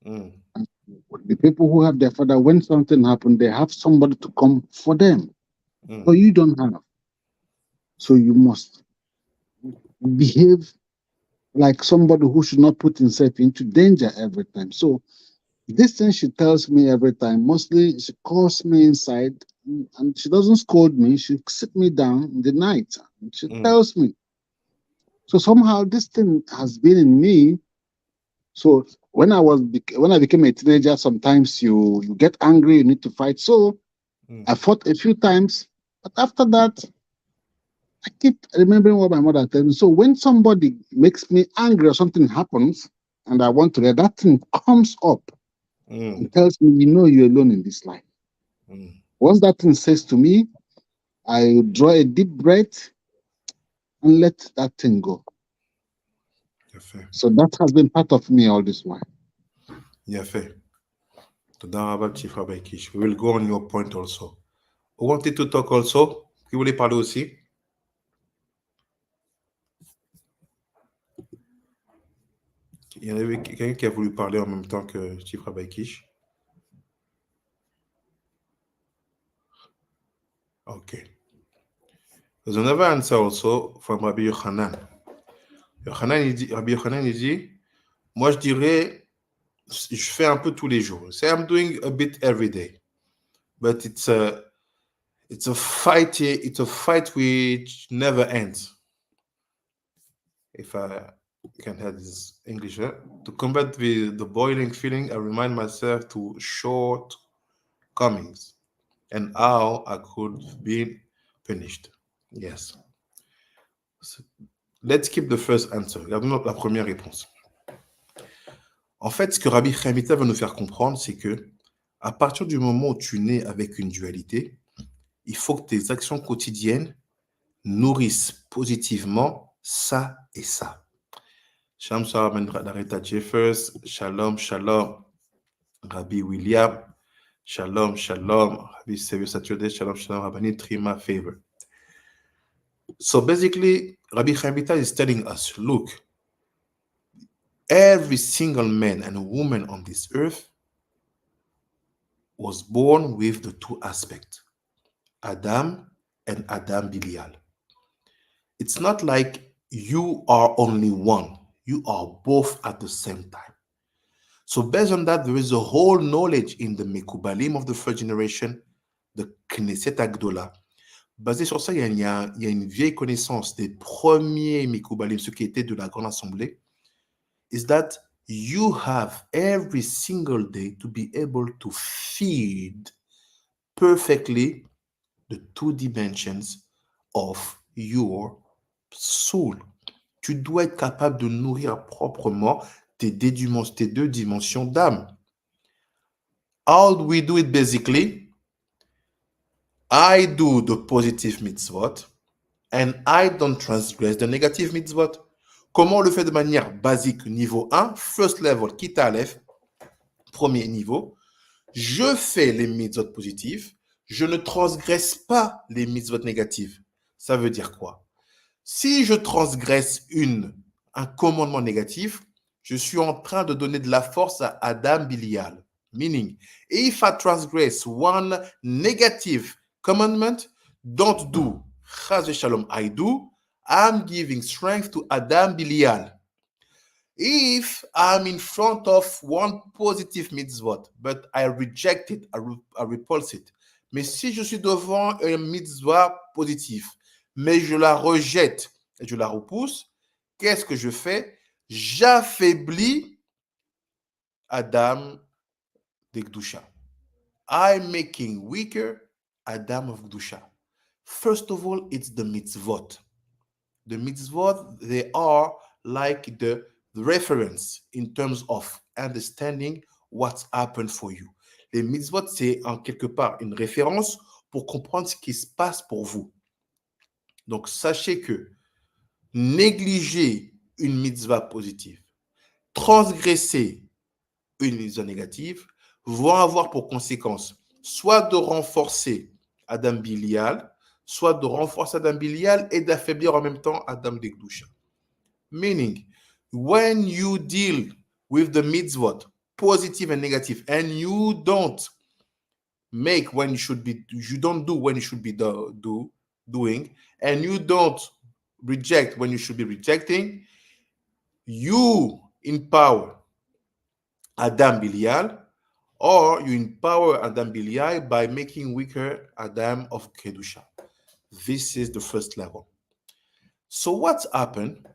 The people who have their father, when something happens, they have somebody to come for them. But you don't have. So you must behave like somebody who should not put himself into danger every time. So this thing she tells me every time, mostly she calls me inside and she doesn't scold me. She sit me down in the night and she tells me. So somehow this thing has been in me. So when I became a teenager, sometimes you get angry, you need to fight. So I fought a few times, but after that, I keep remembering what my mother told me. So when somebody makes me angry or something happens and I want to let that thing comes up and tells me, you're alone in this life. Once that thing says to me, I draw a deep breath and let that thing go. So that has been part of me all this while. Yafé. Toda Rabbi Chief Rabbi Kish. We will go on your point also. Who wanted to talk also? Qui voulait parler aussi? Il y en avait quelqu'un qui a voulu parler en même temps que Chief Rabbi Kish. Okay. There's another answer also from Rabbi Yochanan. Rabbi Yochanan, il dit, moi je dirais, je fais un peu tous les jours. Say I'm doing a bit every day. But it's a fight which never ends. If I can add this English, to combat the boiling feeling, I remind myself to shortcomings and how I could be punished. Yes. So, let's keep the first answer. Regardons la première réponse. En fait, ce que Rabbi Chaimita veut nous faire comprendre, c'est que à partir du moment où tu nais avec une dualité, il faut que tes actions quotidiennes nourrissent positivement ça et ça. Shalom, shalom, Narita Jeffers. Shalom, shalom, Rabbi William. Shalom, shalom, Rabbi Sevier Saturday. Shalom, shalom, Rabbi Trima Favor. So basically, Rabbi Chaimita is telling us, look, every single man and woman on this earth was born with the two aspects, Adam and Adam Bilial. It's not like you are only one. You are both at the same time. So based on that, there is a whole knowledge in the Mekubalim of the first generation, the Knesset Agdola. Basé sur ça, il y a une vieille connaissance des premiers Mekubalim, ceux qui étaient de la Grande Assemblée, is that you have every single day to be able to feed perfectly the two dimensions of your soul. Tu dois être capable de nourrir proprement tes deux dimensions d'âme. How do we do it basically? I do the positive mitzvot and I don't transgress the negative mitzvot. Comment on le fait de manière basique, niveau 1, first level, Kita Aleph, premier niveau. Je fais les mitzvot positifs, je ne transgresse pas les mitzvot négatives. Ça veut dire quoi? Si je transgresse un commandement négatif, je suis en train de donner de la force à Adam Bilial. Meaning, if I transgress one negative commandment, don't do, Chaz Shalom, I do, I'm giving strength to Adam Bilial. If I'm in front of one positive mitzvot, but I reject it, I repulse it. Mais si je suis devant un mitzvah positif, mais je la rejette et je la repousse, qu'est-ce que je fais? J'affaiblis Adam de Kedusha. I'm making weaker Adam of Kedusha. First of all, it's the mitzvot. The mitzvot, they are like the reference in terms of understanding what's happened for you. Les mitzvot, c'est en quelque part une référence pour comprendre ce qui se passe pour vous. Donc, sachez que négliger une mitzvah positive, transgresser une mitzvah négative, vont avoir pour conséquence soit de renforcer Adam Bilial, soit de renforcer Adam Bilial et d'affaiblir en même temps Adam de Kedusha. Meaning, when you deal with the mitzvot, positive and negative, and you don't make when you should be, you don't do when you should be doing, and you don't reject when you should be rejecting, you empower Adam Bilial, or you empower Adam Bilial by making weaker Adam of Kedusha. This is the first level. So what's happened?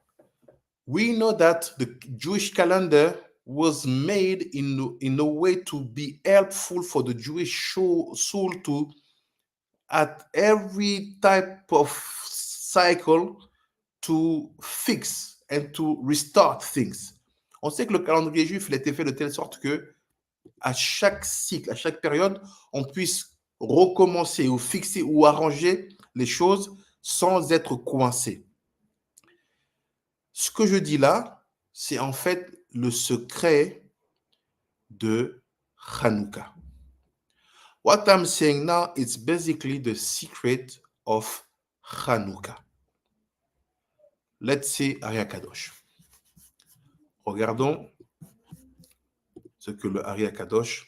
We know that the Jewish calendar was made in a way to be helpful for the Jewish soul to, at every type of cycle, to fix and to restart things. On sait que le calendrier juif il a été fait de telle sorte que à chaque cycle, à chaque période, on puisse recommencer ou fixer ou arranger les choses sans être coincé. Ce que je dis là, c'est en fait le secret de Hanouka. What I'm saying now is basically the secret of Hanouka. Let's see Ari Kadosh. Regardons ce que le Ari Kadosh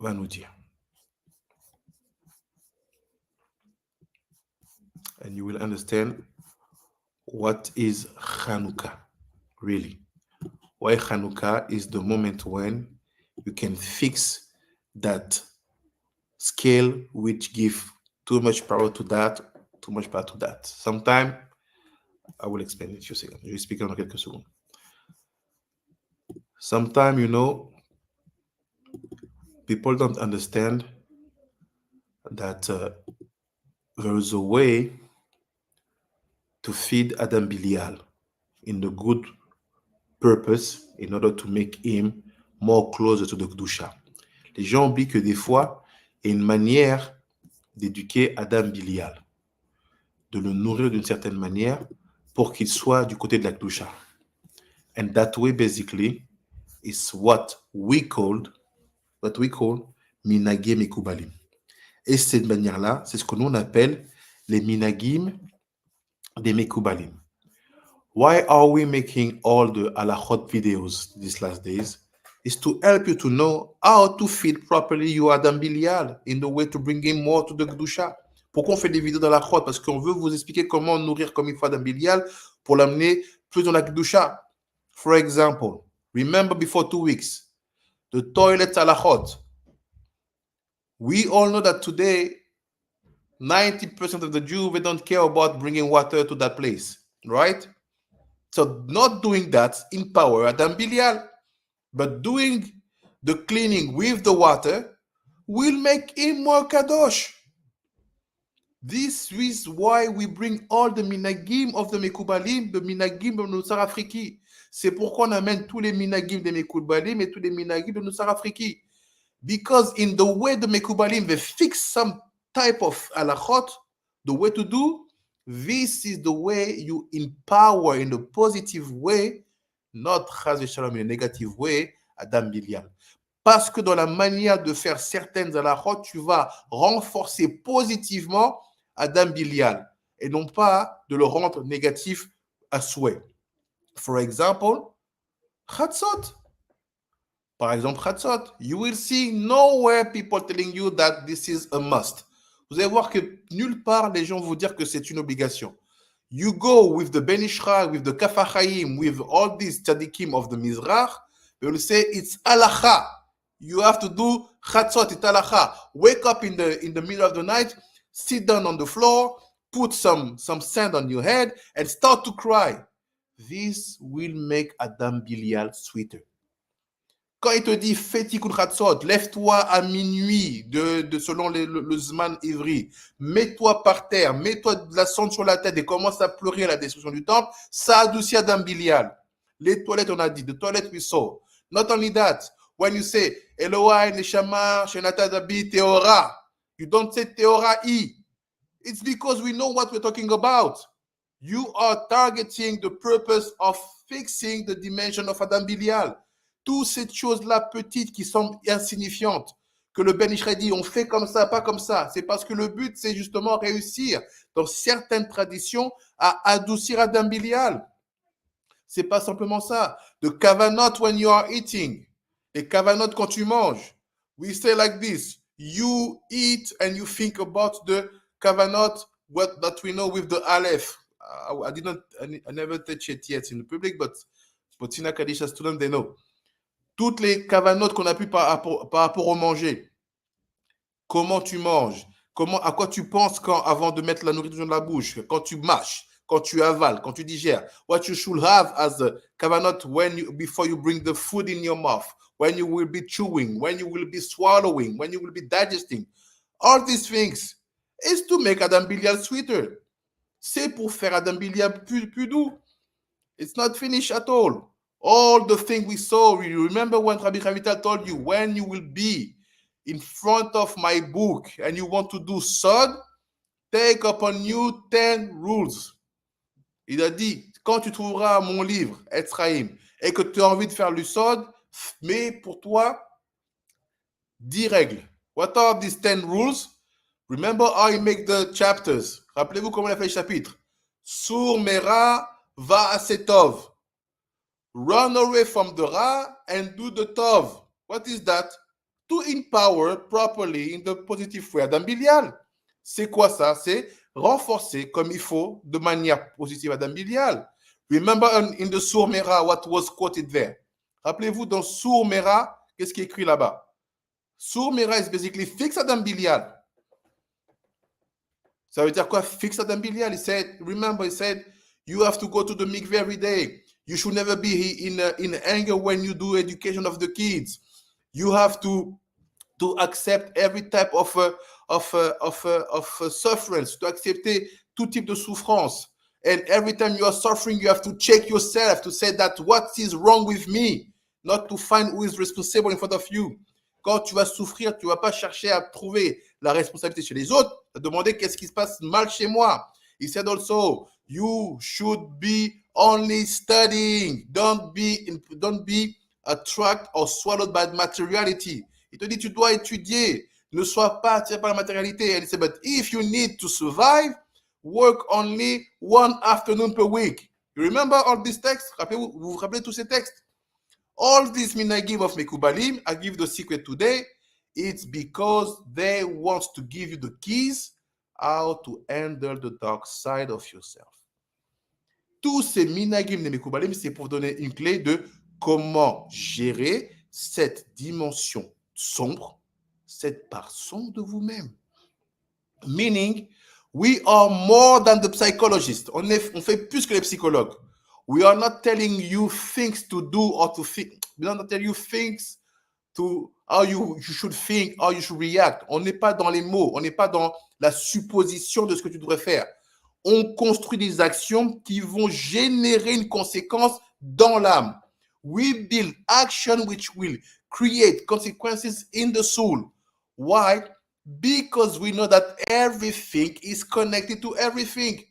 va nous dire. And you will understand what is Hanouka, really. Why Hanouka is the moment when you can fix that scale which give too much power to that, too much power to that. Sometime, I will explain it in a few seconds. Je vais expliquer dans quelques secondes. Sometimes, you know, people don't understand that there is a way to feed Adam Bilial in the good purpose in order to make him more closer to the Kedusha. Les gens oublient que des fois, il y a une manière d'éduquer Adam Bilial, de le nourrir d'une certaine manière pour qu'il soit du côté de la Kedusha. And that way, basically, is what we call minagim et kubalim. Et cette manière-là, c'est ce que nous on appelle les minagim des mekubalim. Why are we making all the halachot videos these last days? Is to help you to know how to feed properly your Adam Bilial in the way to bring him more to the Kedusha. Pourquoi on fait des vidéos dans la chot? Parce qu'on veut vous expliquer comment nourrir comme il faut Adam Bilial pour l'amener plus dans la Kedusha. For example, remember before 2 weeks, the toilets halachot. We all know that today, 90% of the Jews, they don't care about bringing water to that place, right? So not doing that empower Adam Bilial, but doing the cleaning with the water will make him more kadosh. This is why we bring all the minagim of the Mekubalim, the minagim of Nussar Afriki. C'est pourquoi on amène tous les minagim des Mekubalim et tous les minagim de Nussar Afriki. Because in the way the Mekubalim, they fix some type of halachot, the way to do, this is the way you empower in a positive way, not chas v'shalom in a negative way, Adam Bilial. Parce que dans la manière de faire certaines halachot, tu vas renforcer positivement Adam Bilial et non pas de le rendre négatif à souhait. For example, chatzot. Par exemple, chatzot. You will see nowhere people telling you that this is a must. Vous allez voir que nulle part les gens vont dire que c'est une obligation. You go with the Ben Ishra, with the Kaf HaChaim, with all these tzaddikim of the Mizrach, they will say it's halacha. You have to do chatzot, it's halacha. Wake up in the middle of the night, sit down on the floor, put some sand on your head and start to cry. This will make Adam Bilial sweeter. Quand il te dit fais Tikoun HaMidot, lève-toi à minuit selon le Zman Ivri, mets-toi par terre, mets-toi de la cendre sur la tête et commence à pleurer à la destruction du temple, ça adoucit Adam Bilial. Les toilettes, on a dit, the toilet we saw. Not only that, when you say Elohai Neshama Shenata Dabi Teora, you don't say Teora I. It's because we know what we're talking about. You are targeting the purpose of fixing the dimension of Adam Bilial. Toutes ces choses-là petites qui semblent insignifiantes, que le Ben Ishraï dit, on fait comme ça, pas comme ça. C'est parce que le but, c'est justement réussir, dans certaines traditions, à adoucir Adam Bilial. C'est pas simplement ça. The kavanot when you are eating. Les kavanot quand tu manges. We say like this. You eat and you think about the kavanot that we know with the aleph. I never touch it yet in the public, but Tina Kadisha students, they know. Toutes les kavanotes qu'on a pu par rapport au manger. Comment tu manges? À quoi tu penses avant de mettre la nourriture dans la bouche? Quand tu mâches, quand tu avales, quand tu digères. What you should have as a kavanot before you bring the food in your mouth. When you will be chewing, when you will be swallowing, when you will be digesting. All these things is to make Adam Bilial sweeter. C'est pour faire Adam Bilial plus doux. It's not finished at all. All the things we saw, you remember when Rabbi Chavital told you, when you will be in front of my book and you want to do Sod, take upon you 10 rules. Il a dit, quand tu trouveras mon livre, Etzraïm, et que tu as envie de faire le Sod, mais pour toi, 10 règles. What are these 10 rules? Remember how he make the chapters. Rappelez-vous comment il a fait les chapitres. Sur Mera va à Setov. Run away from the Ra and do the Tov. What is that? To empower properly in the positive way. Adam Bilial. C'est quoi ça? C'est renforcer comme il faut de manière positive Adam Bilial. Remember in the Sur Mera what was quoted there. Rappelez-vous dans Sur Mera, qu'est-ce qui est écrit là-bas? Sur Mera is basically fix Adam Bilial. Ça veut dire quoi? Fix Adam Bilial. He said, you have to go to the mikveh every day. You should never be in anger when you do education of the kids. You have to accept every type of sufferance, to accepter tout type de souffrance. And every time you are suffering, you have to check yourself to say that what is wrong with me, not to find who is responsible in front of you. Quand tu vas souffrir, tu ne vas pas chercher à trouver la responsabilité chez les autres, tu vas demander qu'est-ce qui se passe mal chez moi. He said also, you should be only studying. Don't be attracted or swallowed by materiality. Il te dit, tu dois étudier. Ne sois pas attiré par la matérialité. And he said, but if you need to survive, work only one afternoon per week. You remember all these texts? Vous vous rappelez tous ces textes? All these minagim of Mekubalim, I give the secret today. It's because they want to give you the keys how to handle the dark side of yourself. Tous ces minagim de Mekubalim, c'est pour donner une clé de comment gérer cette dimension sombre, cette part sombre de vous-même. Meaning, we are more than the psychologist. On fait plus que les psychologues. We are not telling you things to do or to think. We are not telling you things to how you should think, how you should react. On n'est pas dans les mots, on n'est pas dans la supposition de ce que tu devrais faire. On construit des actions qui vont générer une conséquence dans l'âme. We build action which will create consequences in the soul. Why? Because we know that everything is connected to everything.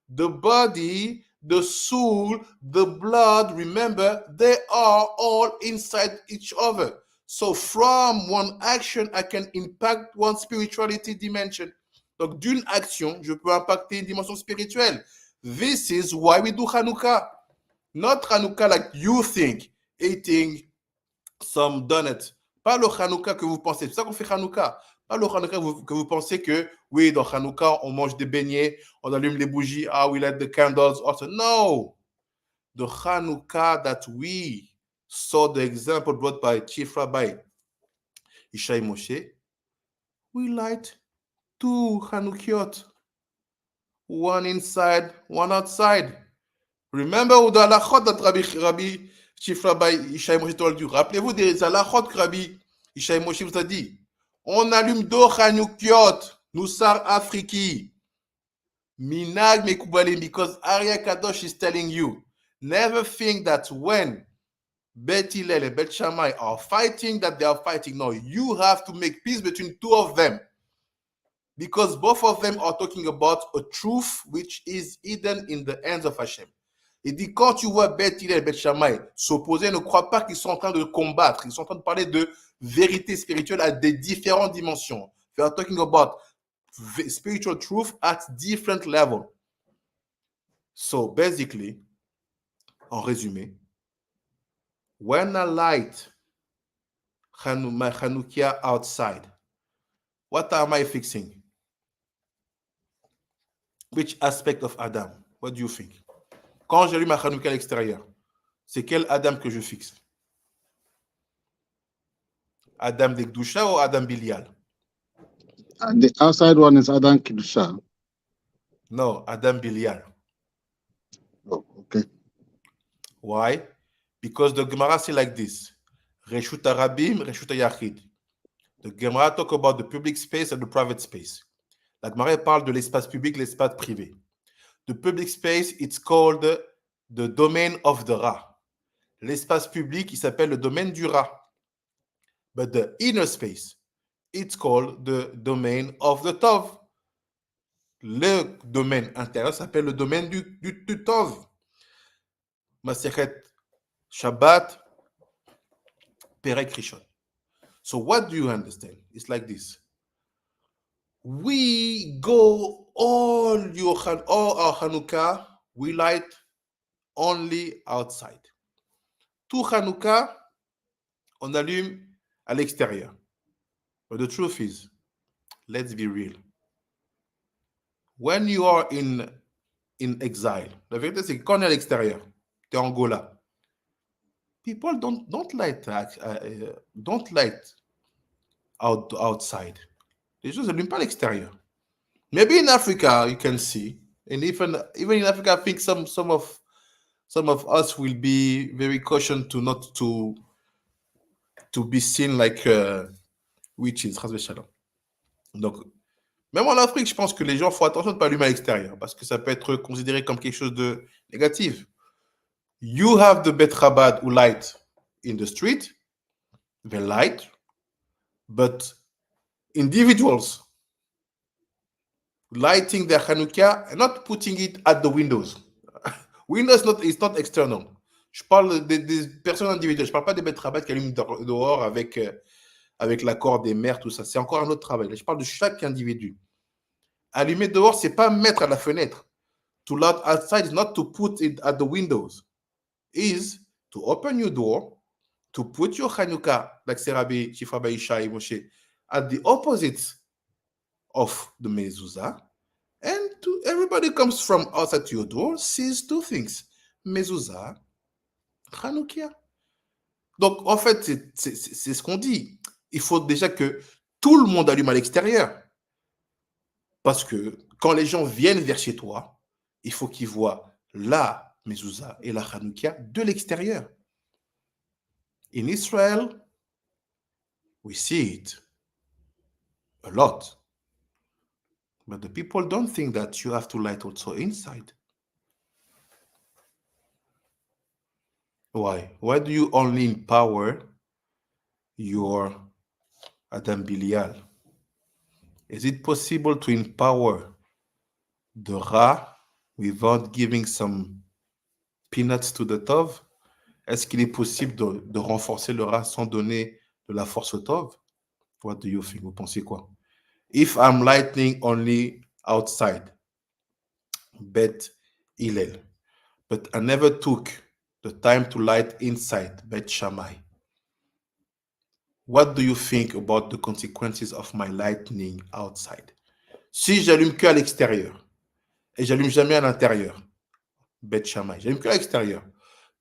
The body, the soul, the blood, remember, they are all inside each other. So from one action, I can impact one spirituality dimension. Donc d'une action, je peux impacter une dimension spirituelle. This is why we do Hanouka. Not Hanouka like you think, eating some donuts. Pas le Hanouka que vous pensez. C'est ça qu'on fait Hanouka. Pas le Hanouka que vous pensez que, oui, dans Hanouka, on mange des beignets, on allume les bougies, we light the candles also. No. The Hanouka that we saw the example brought by Chief Rabbi Ishai Moshe, we light 2 Hanoukiot. one inside, one outside. Remember the halachot that Rabbi Chief Rabbi Ishai Moshe told you. Rappelez-vous des halachot que Rabbi Ishai Moshe vous a dit. On allume deux Hanoukiot, Nusar Afriki. Minag Mekubalim, because Shaarei Kedousha is telling you, never think that when Beth Hillel and Beth Shamaï are fighting, that they are fighting. No, you have to make peace between two of them. Because both of them are talking about a truth which is hidden in the hands of Hashem. Il dit, quand tu vois Beth Hillel et Beth Shamaï s'opposer, ne crois pas qu'ils sont en train de combattre. Ils sont en train de parler de vérité spirituelle à des différentes dimensions. They are talking about spiritual truth at different levels. So basically, en résumé, when I light my Hanouka outside, what am I fixing? Which aspect of Adam? What do you think? Quand j'allume ma Hanouka à l'extérieur, c'est quel Adam que je fixe? Adam de Kedousha ou Adam Bilial? The outside one is Adam Kedousha. No, Adam Bilial. Oh, okay. Why? Because the Gemara say like this: Reshut Arabim, Reshut Yachid. The Gemara talk about the public space and the private space. La Gemara parle de l'espace public, l'espace privé. The public space, it's called the domain of the Ra. L'espace public, il s'appelle le domaine du Ra. But the inner space, it's called the domain of the Tov. Le domaine intérieur s'appelle le domaine du Tov. Masechet Shabbat, Perek Rishon. So what do you understand? It's like this. We go all our Hanouka, we light only outside. Tout Hanouka, on allume à l'extérieur. But the truth is, let's be real. When you are in exile, la vérité c'est que quand on est à l'extérieur, tu es en Angola, people don't light outside. Les gens n'allument pas à l'extérieur. Maybe in Africa you can see, and even in Africa, I think some of us will be very cautious to not to be seen like witches. Donc, même en Afrique, je pense que les gens font attention de ne pas allumer à l'extérieur parce que ça peut être considéré comme quelque chose de négatif. You have the Bet Chabad who light in the street, they light, but individuals lighting their Hanouka and not putting it at the windows. Windows is not external. Je parle des personnes individuelles. Je ne parle pas des Bet Chabad qui allument dehors avec l'accord des maires, tout ça. C'est encore un autre travail. Là, je parle de chaque individu. Allumer dehors, c'est pas mettre à la fenêtre. To light outside is not to put it at the windows. Is to open your door, to put your Hanouka, like Rabbi Chief Rabbi Ishai Moshe, at the opposite of the mezuzah, and everybody comes from outside to your door, sees two things: mezuzah, Hanouka. Donc, en fait, c'est ce qu'on dit. Il faut déjà que tout le monde allume à l'extérieur. Parce que quand les gens viennent vers chez toi, il faut qu'ils voient la mezuzah et la Hanouka de l'extérieur. In Israel, we see it a lot. But the people don't think that you have to light also inside. Why? Why do you only empower your Adam Bilial? Is it possible to empower the Ra without giving some peanuts to the Tov? Est-ce qu'il est possible de renforcer le Ra sans donner de la force au Tov? What do you think? Vous pensez quoi? If I'm lighting only outside, Beth Hillel, but I never took the time to light inside, Beth Shamaï, what do you think about the consequences of my lightning outside? Si j'allume que à l'extérieur et j'allume jamais à l'intérieur, Beth Shamaï, j'allume que à l'extérieur,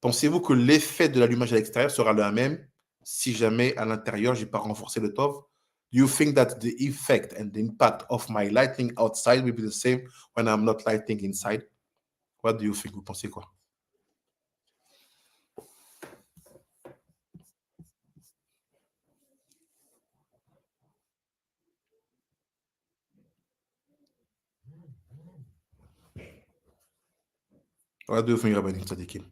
pensez-vous que l'effet de l'allumage à l'extérieur sera le même si jamais à l'intérieur, je n'ai pas renforcé le Tov? Do you think that the effect and the impact of my lighting outside will be the same when I'm not lighting inside? What do you think? Vous pensez quoi? What do you think, Rabbi Tzadikim?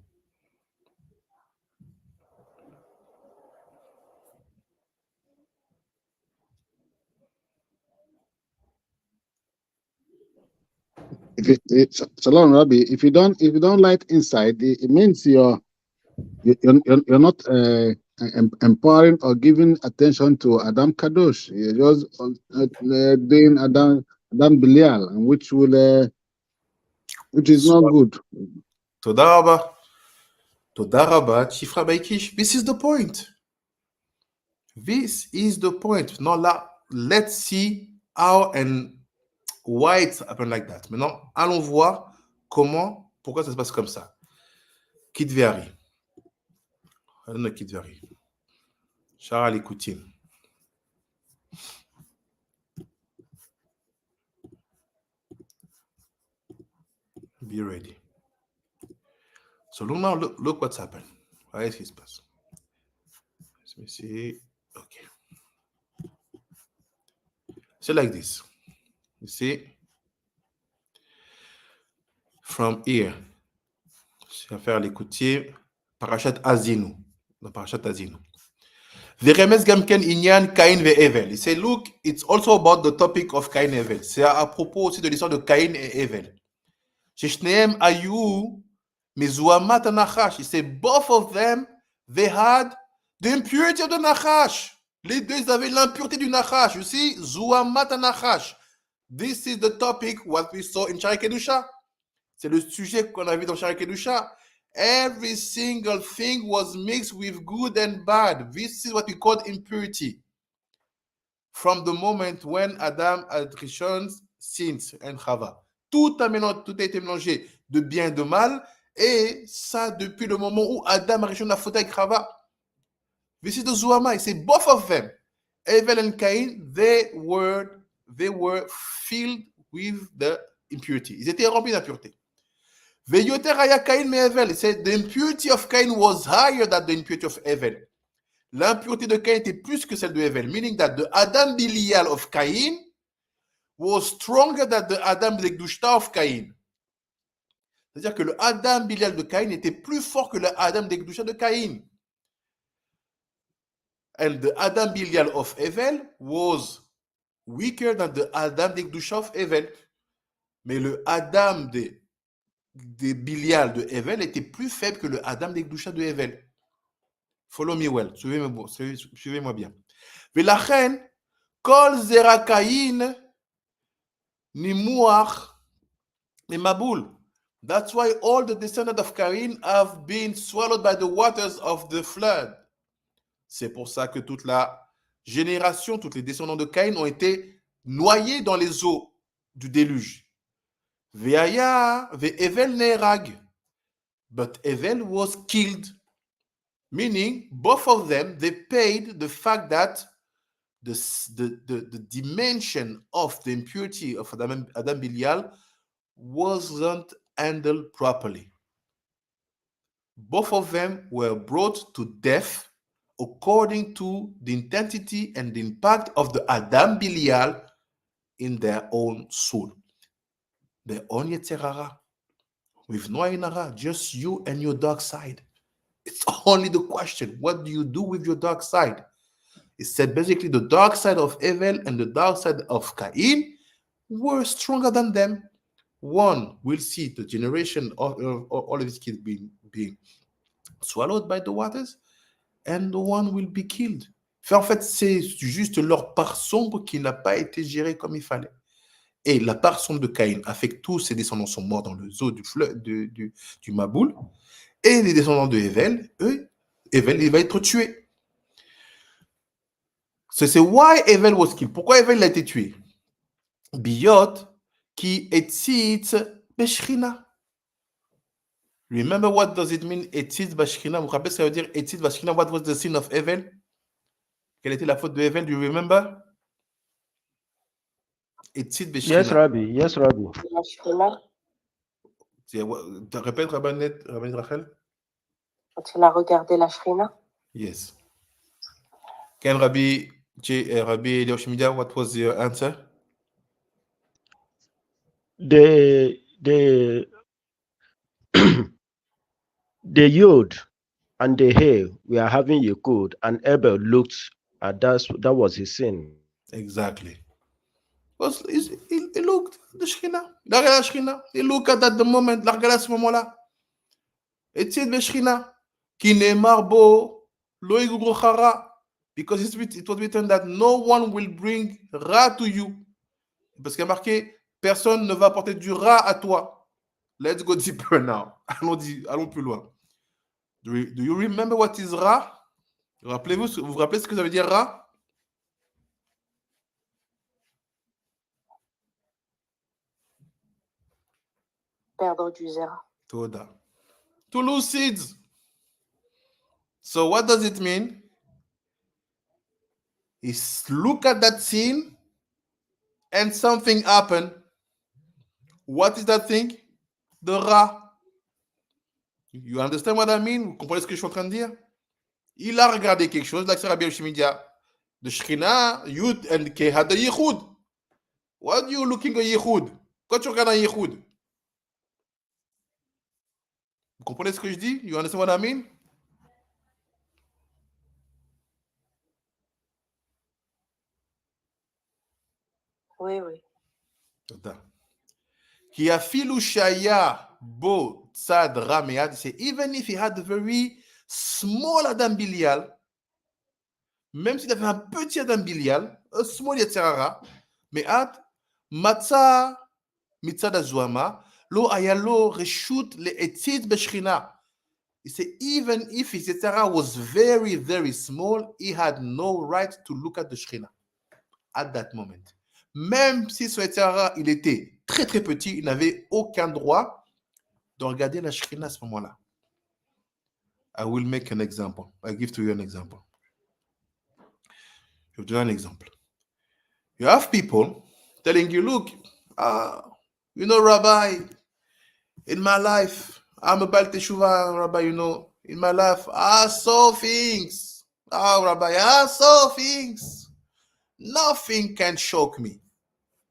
Shalom, Rabbi. If you don't light inside, it means you're not empowering or giving attention to Adam Kadosh. You're just doing Adam Belial, which is not good. Toda Rabba, Chief Rabbi Kish. This is the point. This is the point. Now, let's see how and why it's happened like that. Maintenant, allons voir pourquoi ça se passe comme ça. Kid Vari. I don't know Kid Vari. Shaarei Kedousha. Be ready. So now look what's happened. Why is his pass? Let me see. Okay. So like this. You see? From here. Shaarei Kedousha. Parashat Azinu. The Parashat Azinu. Veremes gamken inyan Cain ve Evel. He said, look, it's also about the topic of Cain et Evel. C'est à propos aussi de l'histoire de Cain et Evel. Sheshneem ayu mizuamat nachash. He said, both of them, they had the impurity of the nachash. Les deux, ils avaient l'impureté du nachash. You see, zuamat nachash. This is the topic what we saw in Shaarei Kedousha. C'est le sujet qu'on a vu dans Shaarei Kedousha. Every single thing was mixed with good and bad. This is what we call impurity. From the moment when Adam had Rishon sinned and Chava. Tout a été mélangé de bien et de mal. Et ça, depuis le moment où Adam a Rishon a fauté avec Chava. This is the Zuama. C'est both of them. Evel and Cain, they were filled with the impurity. Ils étaient remplis d'impureté. He said the impurity of Cain was higher than the impurity of Evel. L'impureté de Cain était plus que celle de Evel, meaning that the Adam Bilial of Cain was stronger than the Adam Kedousha of Cain. C'est-à-dire que le Adam Bilial de Cain était plus fort que le Adam Kedousha de Cain. And the Adam Bilial of Evel was weaker than the Adam Kedousha of Evel. Mais le Adam des Bilial de Evel était plus faible que le Adam des Kedousha de Evel. Follow me well. Suivez-moi bien. Velachen, kol zera Cain nimuach mabul. That's why all the descendants of Cain have been swallowed by the waters of the flood. C'est pour ça que toute la génération, tous les descendants de Cain ont été noyés dans les eaux du déluge. Ve'aya ve'evel ne'erag. But Evel was killed. Meaning, both of them, they paid the fact that the dimension of the impurity of Adam Bilial wasn't handled properly. Both of them were brought to death according to the intensity and the impact of the Adam Bilial in their own soul. Their own Yetzirah, with no Ainara, just you and your dark side. It's only the question, what do you do with your dark side? It said basically the dark side of Evel and the dark side of Cain were stronger than them. One will see the generation of all of his kids being swallowed by the waters, and the one will be killed. En fait, c'est juste leur part sombre qui n'a pas été gérée comme il fallait. Et la part sombre de Caïn a fait que tous ses descendants sont morts dans le zoo du Maboul. Et les descendants de Evel, Evel, il va être tué. C'est why Evel was killed. Pourquoi Evel a été tué? Biyot ki etzitz b'shchina. Remember what does it mean, etzitz b'shchina? Vous vous rappelez ce que ça veut dire etzitz b'shchina? What was the sin of Evel? Quelle était la faute de Evel? Do you remember? Etzid Yes, Beshchina. Rabbi. Yes, Rabbi. La Shrina, Répète, Rabbanet Rachel? quand il a regardé la Shrina, Yes. Can Rabbi Eliyahu Shemidia, what was your answer? The the Yod and the Hey we are having a code, and Abel looked at that was his sin. Exactly. Il looked the Shekhinah. Il a regardé la Shekhinah. Il look at that the moment. Il a regardé à ce moment-là. Etzid Beshchina. Ki ne'emar bo lo yigugro chara. Because it was written that no one will bring ra to you. Parce qu'il y a marqué, personne ne va apporter du ra à toi. Let's go deeper now. Allons plus loin. Do you remember what is ra? Vous vous rappelez ce que ça veut dire ra? perdre du zéra. Toda. To lose seeds. So what does it mean? Is look at that scene and something happened. What is that thing? The ra. You understand what I mean? Vous comprenez ce que je suis en train de dire? Il a regardé quelque chose, là, c'est Rabbi Shemidia. The Shekhinah, Yud and K had the Yichud. What are you looking at Yichud? Quand tu regardes un Yichud, vous comprenez ce que je dis? You understand what I mean? Oui, oui. Ki afilu shaya bo tzad ra me'ad. Say even if he had a very small adam bilial, même s'il avait un petit adam bilial, a small yetzerara, me'ad matza mitzad azuama lo ayalo reshut le'etzid b'shchina. He said, even if his yetzerara was very, very small, he had no right to look at the Shekhinah at that moment. Même si son yetzerara, il était très, très petit, il n'avait aucun droit de regarder la Shekhinah à ce moment-là. I will make an example. I give to you an example. Je vais vous donner un exemple. You have people telling you, look, you know, Rabbi, in my life, I'm a Baal Teshuvah, Rabbi, you know, in my life, I saw things. Oh, Rabbi, I saw things. Nothing can shock me.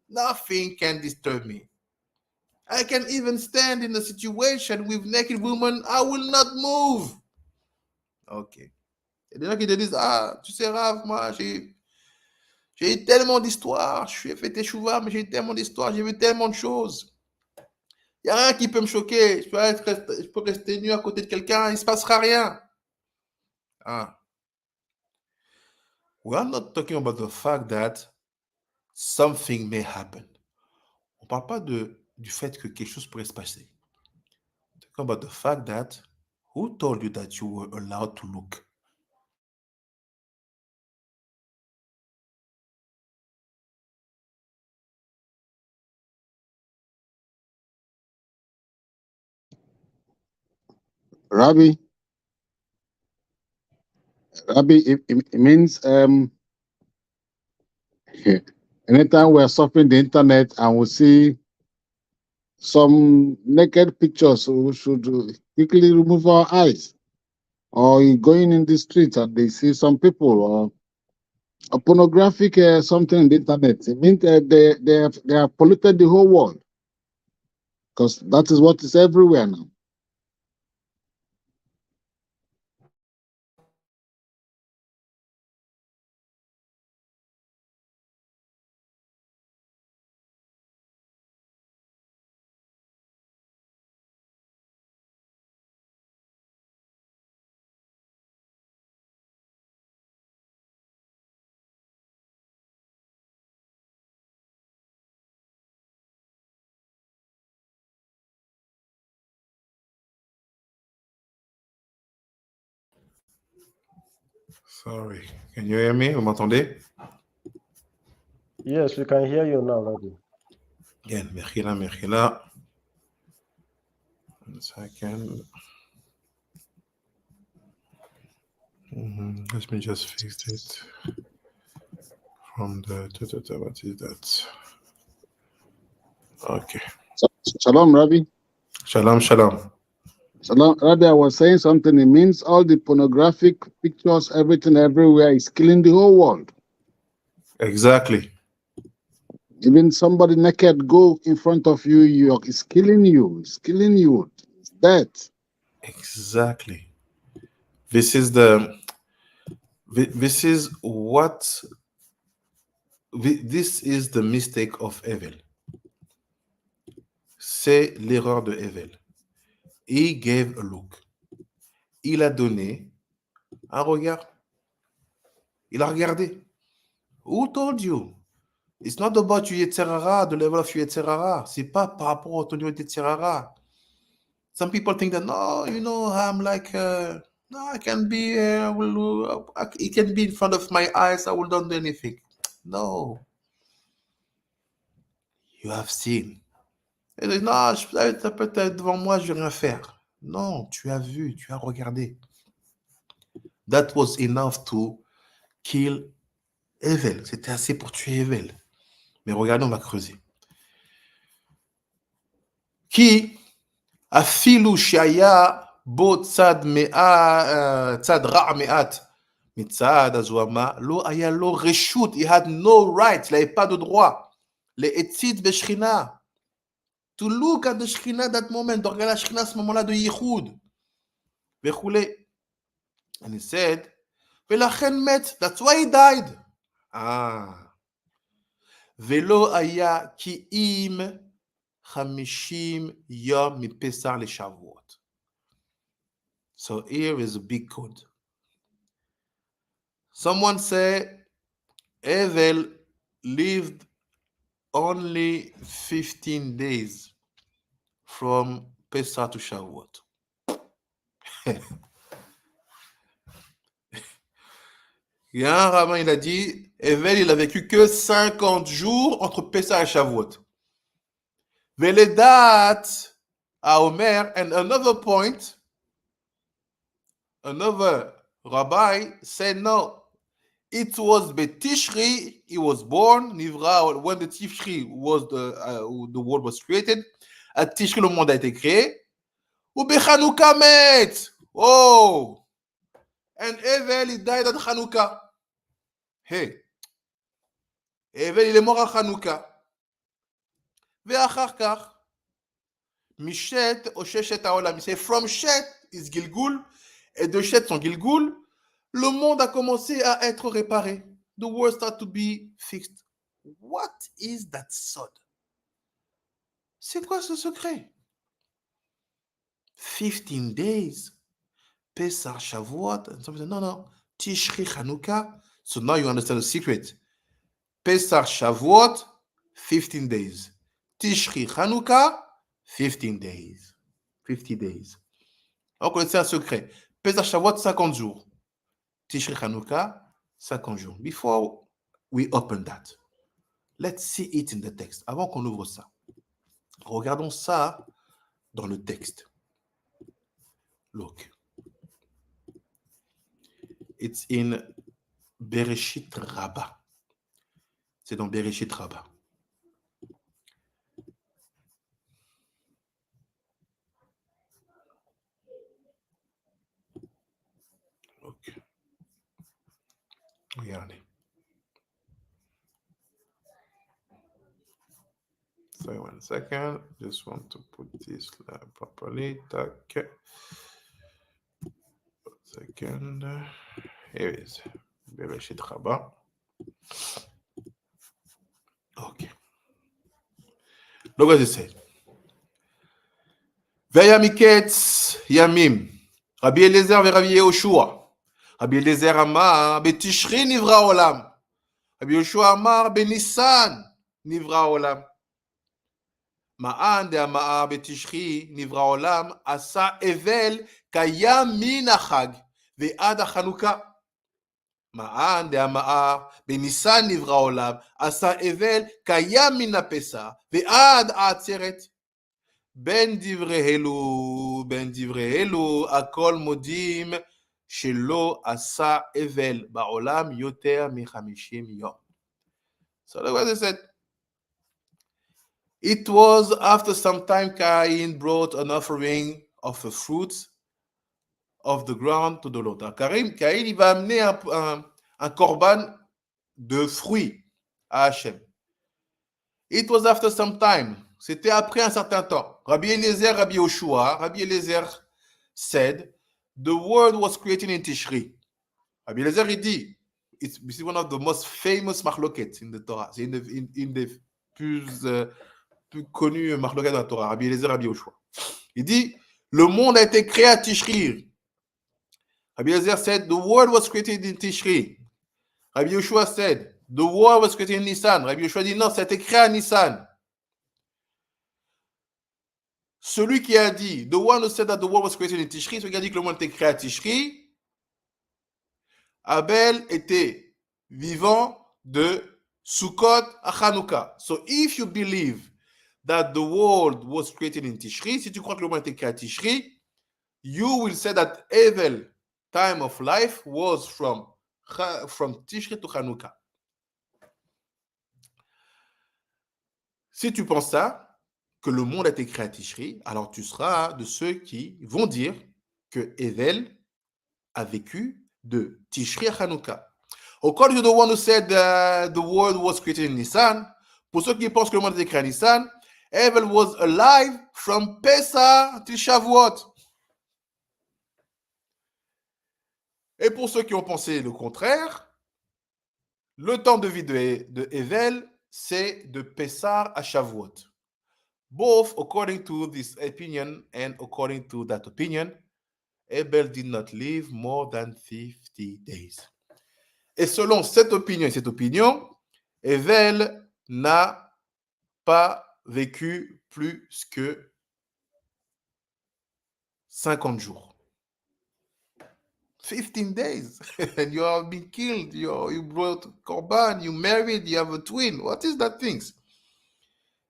Nothing can disturb me. I can even stand in a situation with naked women. I will not move. Ok. Il y a des gens qui te disent, tu sais, Rav, moi, j'ai eu tellement d'histoires. Je suis fait Teshuvah, mais j'ai eu tellement d'histoires. J'ai vu tellement de choses. Il n'y a rien qui peut me choquer. Je peux rester nu à côté de quelqu'un, il ne se passera rien. We are not talking about the fact that something may happen. On ne parle pas du fait que quelque chose pourrait se passer. We're talking about the fact that who told you that you were allowed to look? Rabbi, it means anytime we're surfing the internet and we see some naked pictures, we should quickly remove our eyes. Or going in the street and they see some people or a pornographic something on the internet. It means they have polluted the whole world, because that is what is everywhere now. Sorry. Can you hear me? Vous m'entendez? Yes, we can hear you now, Rabbi. Again, Mechila. 1 second. Let me just fix it. From the, what is that? Okay. Shalom, Rabbi. Shalom, shalom. Shalom, Rabbi. I was saying something. It means all the pornographic pictures, everything, everywhere is killing the whole world. Exactly. Even somebody naked go in front of you, it's killing you. It's killing you. It's death. Exactly. This is the mistake of evil. C'est l'erreur de evil. He gave a look. Il a donné un regard. Il a regardé. Who told you? It's not about your Yetzirara, the level of your Yetzirara. C'est pas par rapport au ton niveau de Yetzirara. Some people think that, no, I'm like, no, I can be, it can be in front of my eyes, I will not do anything. No. You have seen. Et dit, non, ça peut être devant moi, je vais rien faire. Non, tu as vu, tu as regardé. That was enough to kill evil. C'était assez pour tuer evil. Mais regardez, on va creuser. Qui אפילו שהיה בו צד רע מעט מצד, אז הוא אמר, לא היה לו רשות, he had no right, il n'avait pas de droit, להצית בשכינה, to look at the שכינה that moment, de regarder la שכינה à ce moment-là de ייחוד, וכולי. And he said, ולכן מת, that's why he died. ולא היה כי אם 50 יום מפסח לשבועות. So here is a big code. Someone said Evel lived only 15 days from Pesach to Shavuot. Il y a un rabbin, il a dit, Evel, il a vécu que 50 jours entre Pesach et Shavuot. Veledat à Omer, and another point, another rabbi said no. It was Betishri, he was born, Nivra, when the Tishri was the world was created. At Tishri, le monde a été créé. Ou Bechanouka met. Oh! And Evel, he died at Hanouka. Hey! Evel, il est mort à Hanouka. ואחר כך, משת או ששת העולם. Il say, from Shet is Gilgul, et de Shet son Gilgul, le monde a commencé à être réparé. The world started to be fixed. What is that Sod? C'est quoi ce secret? 15 days. Pesach, Shavuot. And some say, no. Tishri, Hanouka. So now you understand the secret. Pesach, Shavuot, 15 days. Tishri, Hanouka, 15 days. 50 days. On connaît un secret. Pesach, Shavuot, 50 jours. Tishri, Hanouka, 50 jours. Before we open that, let's see it in the text. Avant qu'on ouvre ça, regardons ça dans le texte. Look. It's in Bereshit Rabbah. C'est dans Bereshit Rabbah. Look. Regardez. So 1 second. Just want to put this properly. Tac. 1 second. Here it is. Bereshit Rabbah. Okay. Look what it says. Vayamiketz Yamim. Rabbi Eliezer et Rabbi Yehoshua. Rabbi Eliezer amar betishri nivra olam. Rabbi Yehoshua amar benissan nivra olam. Ma'an de amar betishri nivra olam asa evel kayam min achag ve'ad Hanouka. Ma'an de amar benissan nivra olam asa evel kayam min apesa ve'ad atzeret. Ben divrei אלו, הכל מודים שלא עשה אבל בעולם יותר מ50 יום. So look what they said. It was after some time Cain brought an offering of the fruits of the ground to the Lord. Cain, il va amener un korban de fruits à Hachem. It was after some time. C'était après un certain temps. Rabbi Eliezer, Rabbi Yoshua, Rabbi Eliezer said, the world was created in Tishri. Rabbi Eliezer, il dit, this is one of the most famous marloquettes in the Torah. C'est une des plus connues marloquettes dans la Torah. Rabbi Eliezer, Rabbi Yoshua. Il dit, le monde a été créé à Tishri. Rabbi Eliezer said, the world was created in Tishri. Rabbi Yoshua said, the world was created in Nissan. Rabbi Yoshua dit, non, ça a été créé à Nissan. Celui qui a dit, the one who said that the world was created in Tishri, celui qui a dit que le monde était créé à Tishri, Abel était vivant de Sukkot à Hanouka. So if you believe that the world was created in Tishri, si tu crois que le monde était créé à Tishri, you will say that Abel time of life was from Tishri to Hanouka. Si tu penses ça, que le monde a été créé à Tishri, alors tu seras de ceux qui vont dire que Hillel a vécu de Tishri à Hanouka. According to the one who said the world was created in Nissan, pour ceux qui pensent que le monde a été créé à Nissan, Hillel was alive from Pesach till Shavuot. Et pour ceux qui ont pensé le contraire, le temps de vie de Hillel, c'est de Pesach à Shavuot. Both according to this opinion and according to that opinion, Abel did not live more than 50 days. Et selon cette opinion et cette opinion, Abel n'a pas vécu plus que 50 jours. 15 days. And you have been killed. You brought korban, you married, you have a twin. What is that thing?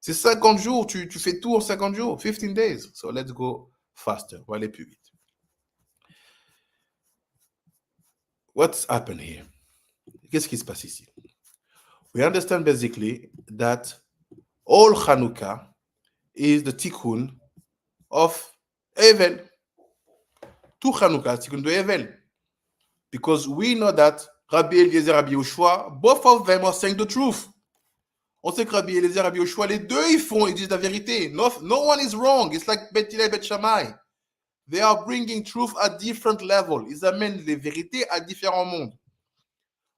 C'est 50 jours, tu fais tout en 50 jours, 15 days. So let's go faster, on va aller plus vite. What's happened here? Qu'est-ce qui se passe ici? We understand basically that all Hanouka is the Tikoun of Hevel. Tout Hanouka is Tikoun de Hevel. Because we know that Rabbi Eliezer, Rabbi Yoshua, both of them are saying the truth. On sait que Rabbi Eliezer et Rabbi Yoshua, les deux, ils disent la vérité. No one is wrong. It's like Beth, Hillel, Beth, Shamaï. They are bringing truth at different levels. Ils amènent les vérités à différents mondes.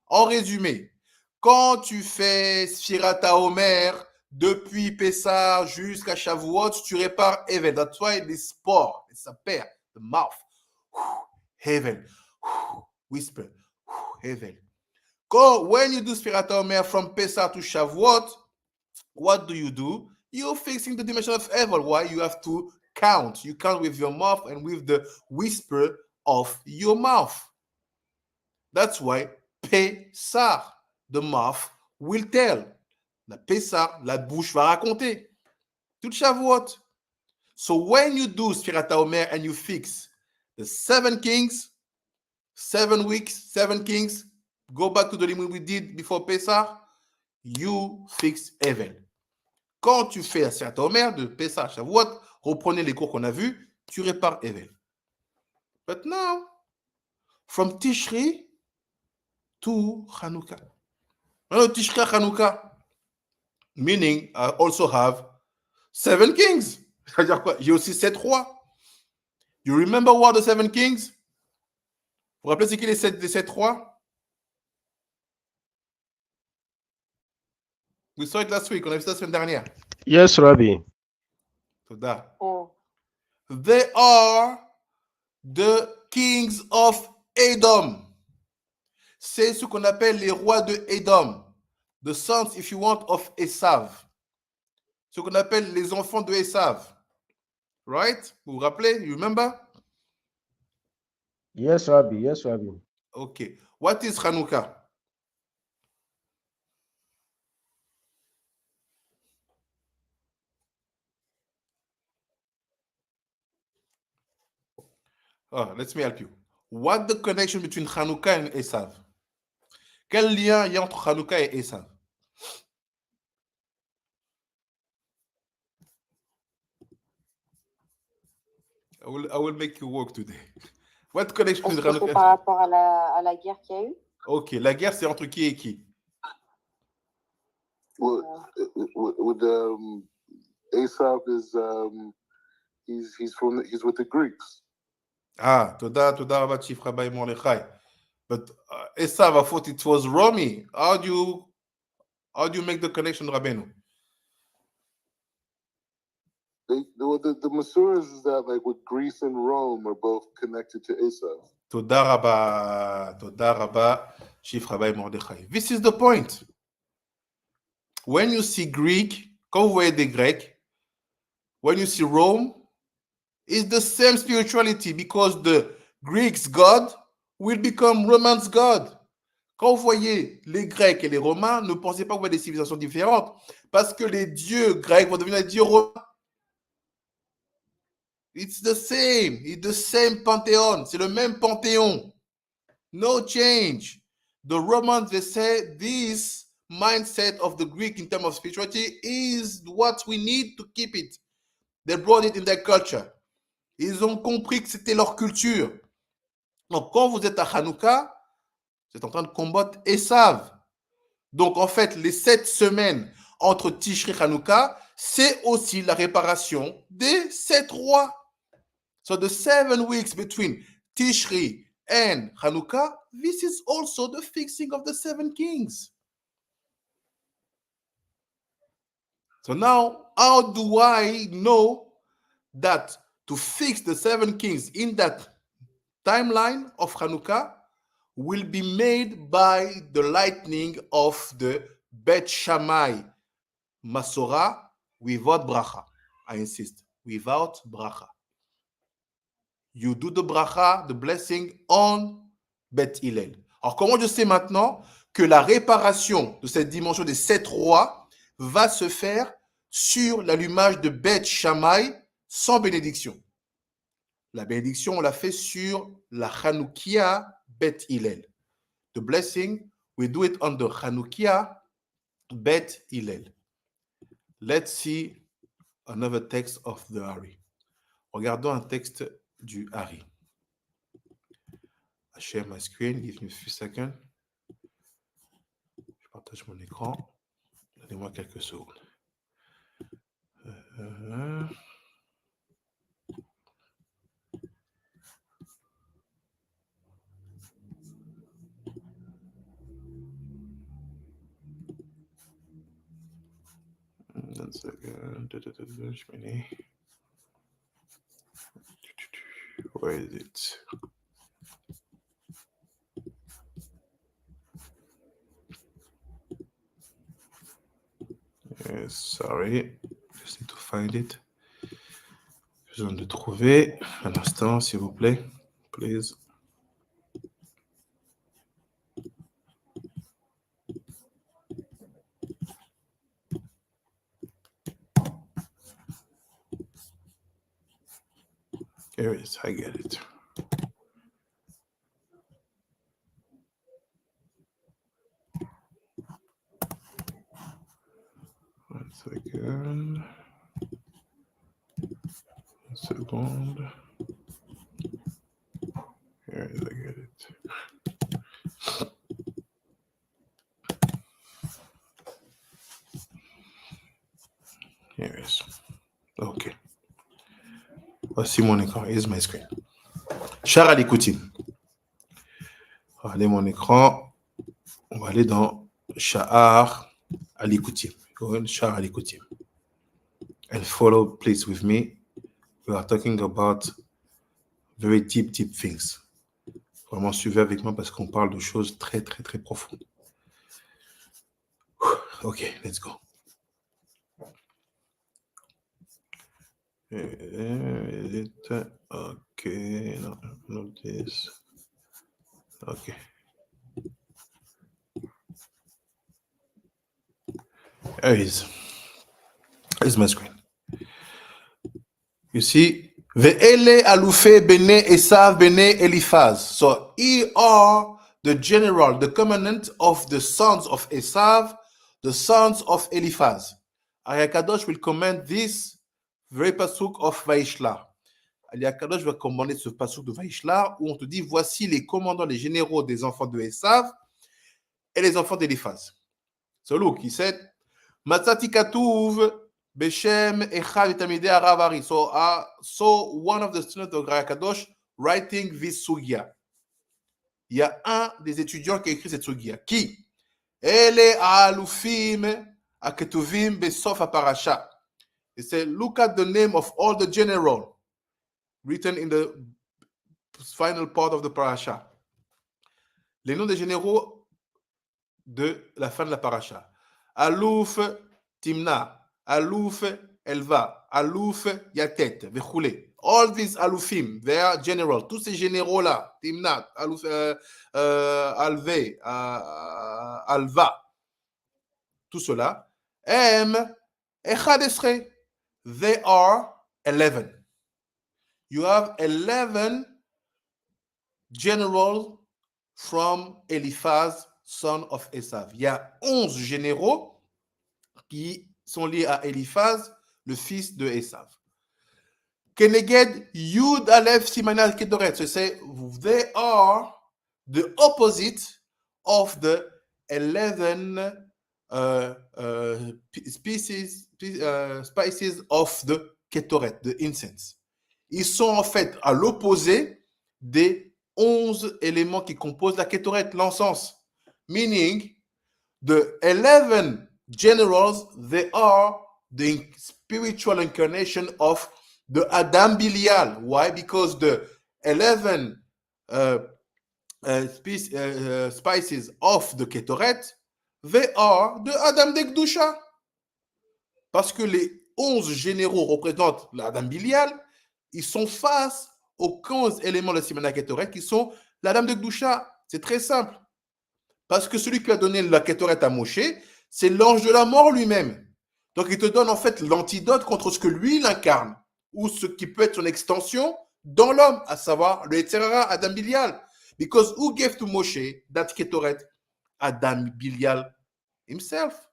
En résumé, quand tu fais Sfirat HaOmer, depuis Pessah jusqu'à Shavuot, tu répares Hevel. That's why the spores, ça perd, the mouth. Hevel. Whisper. Hevel. When you do Sfirat HaOmer from Pessah to Shavuot, what do? You're fixing the dimension of Hevel. Why? You have to count. You count with your mouth and with the whisper of your mouth. That's why Pessah, the mouth will tell. La Pessah, la bouche va raconter. Tout Shavuot. So when you do Sfirat HaOmer and you fix the 7 kings, 7 weeks, 7 kings, go back to the limit we did before Pessah, you fix Hevel. Quand tu fais un Sfirat HaOmer de Pessah à Shavuot, reprenez les cours qu'on a vus, tu répares Hevel. But now, from Tishri to Hanouka. No, Tishri Hanouka. Meaning, I also have 7 kings. C'est-à-dire quoi? J'ai aussi 7 rois. You remember what the 7 kings? Vous vous rappelez c'est qui les 7 rois? We saw it last week. On a vu ça la semaine dernière. Yes, Rabbi. They are the kings of Edom. C'est ce qu'on appelle les rois de Edom. The sons, if you want, of Esav. Ce qu'on appelle les enfants de Esav. Right? Vous vous rappelez? You remember? Yes, Rabbi. Yes, Rabbi. Okay. What is Hanouka? Let me help you. What's the connection between Hanouka and Esav? Quel lien il y a entre Hanouka et Esav? I will make you work today. What connection Est-ce with que c'est Hanouka? par rapport à la guerre qu'il y a eu? Ok, la guerre, c'est entre qui et qui? With Esav he's with the Greeks. Ah, Toda Rabba Chief Rabbi Mordechai. But Esav, I thought it was Romy. How do you make the connection, Rabbeinu? The Masuras is that like with Greece and Rome are both connected to Esav. Toda Rabba Chief Rabbi Mordechai. This is the point. When you see Greek, quand vous voyez des Grecs, when you see Rome, it's the same spirituality because the Greeks' God will become Romans' God. Quand vous voyez les Grecs et les Romains, ne pensez pas que vous voyez des civilisations différentes parce que les dieux grecs vont devenir les dieux romains. It's the same panthéon, c'est le même panthéon. No change. The Romans, they say this mindset of the Greek in terms of spirituality is what we need to keep it. They brought it in their culture. Ils ont compris que c'était leur culture. Donc, quand vous êtes à Hanouka, vous êtes en train de combattre Esav. Donc, en fait, les 7 semaines entre Tishri et Hanouka, c'est aussi la réparation des 7 rois. So, the 7 weeks between Tishri and Hanouka, this is also the fixing of the 7 kings. So now, how do I know that to fix the 7 kings in that timeline of Hanouka will be made by the lightning of the Bet Shamaï Masorah without bracha? I insist, without bracha. You do the bracha, the blessing on Bet Hillel. Alors, comment je sais maintenant que la réparation de cette dimension des 7 rois va se faire sur l'allumage de Bet Shamaï sans bénédiction? La bénédiction, on l'a fait sur la Hanoukia Bet Hillel. The blessing, we do it on the Hanoukia Bet Hillel. Let's see another text of the Hari. Regardons un texte du Hari. I share my screen, give me a few seconds. Je partage mon écran. Donnez-moi quelques secondes. One second. Where is it? Sorry, just need to find it. J'ai besoin de trouver. Un instant, s'il vous plaît. Please. Here it is. I get it. One second. One second. Here it is. I get it. Here it is. Okay. Voici mon écran. Here's my screen. Shaarei Kedousha. Regardez mon écran. On va aller dans Shaarei Kedousha. Go in Shaarei Kedousha. And follow, please, with me. We are talking about very deep things. Vraiment, suivez avec moi parce qu'on parle de choses très profondes. Okay, let's go. Is it? Okay, no, not this. Okay. There it is. Here's my screen. You see, Ve'ele alufe bene Esav bene Eliphaz. So, here are the general, the commandant of the sons of Esav, the sons of Eliphaz. HaKadosh will command this very pasuk of Vaishla. Kadosh va commander ce passage de Vaishlar où on te dit voici les commandants, les généraux des enfants de Esav et les enfants d'Éliphaz. So look, he said, Matzati Katuv Beshem Echad Tamidei Aravari. So one of the students of Kadosh writing this sugya. Il y a un des étudiants qui a écrit cette sugya. Qui? Ele Alufim Aketuvim Besof Parasha. He said, look at the name of all the general written in the final part of the parasha. Les noms des généraux de la fin de la parasha. Alouf Timna, Alouf Elva, Alouf Yatet, Vechoule. All these Aloufim, they are general. Tous ces généraux-là, Timna, Alouf, Alve, Alva, tout cela, Echadesre, they are 11. You have 11 generals from Eliphaz, son of Esav. Il y a 11 généraux qui sont liés à Eliphaz, le fils de Esav. Keneged Yud Aleph Simanal Kedoret. So say they are the opposite of the 11 spices of the Ketoret, the incense. Ils sont en fait à l'opposé des 11 éléments qui composent la Ketoret, l'encens. Meaning, the 11 generals, they are the spiritual incarnation of the Adam Bilial. Why? Because the 11 spices of the Ketoret, they are the Adam de Kedousha. Parce que les 11 généraux représentent l'Adam Bilial, ils sont face aux 15 éléments de Simana Ketoret qui sont la Dame de Kedousha. C'est très simple. Parce que celui qui a donné la Ketoret à Moshe, c'est l'ange de la mort lui-même. Donc il te donne en fait l'antidote contre ce que lui il incarne, ou ce qui peut être son extension dans l'homme, à savoir le Yetzirah, Adam Bilial. Because who gave to Moshe that Ketoret? Adam Bilial himself.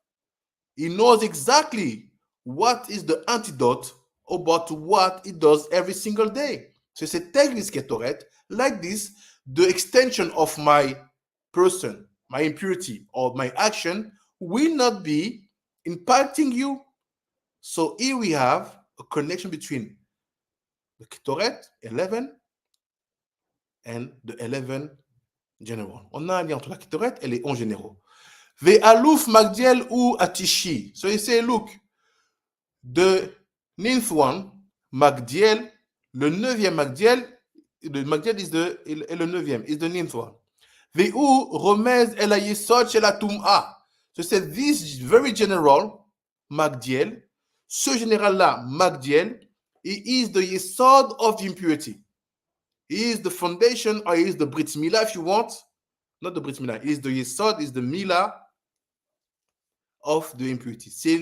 He knows exactly what is the antidote about what it does every single day. So he said, take this Ketoret, like this, the extension of my person, my impurity, or my action will not be impacting you. So here we have a connection between the Ketoret, 11, and the 11 general. On a un lien entre la Ketoret et les 11 généraux. Ve Alouf Magdiel ou Atishi. So he say, look, the ninth one, Magdiel, le 9e Magdiel, the Magdiel is the, et le 9e is the ninth one. Ve ou Romez el Yesod shel Tum'a. So he said, this very general, Magdiel, ce général-là, Magdiel, he is the Yesod of the impurity. He is the foundation, or he is the Brit Milah, if you want. Not the Brit Milah. He is the Yesod, is the Milah of the impurity. C'est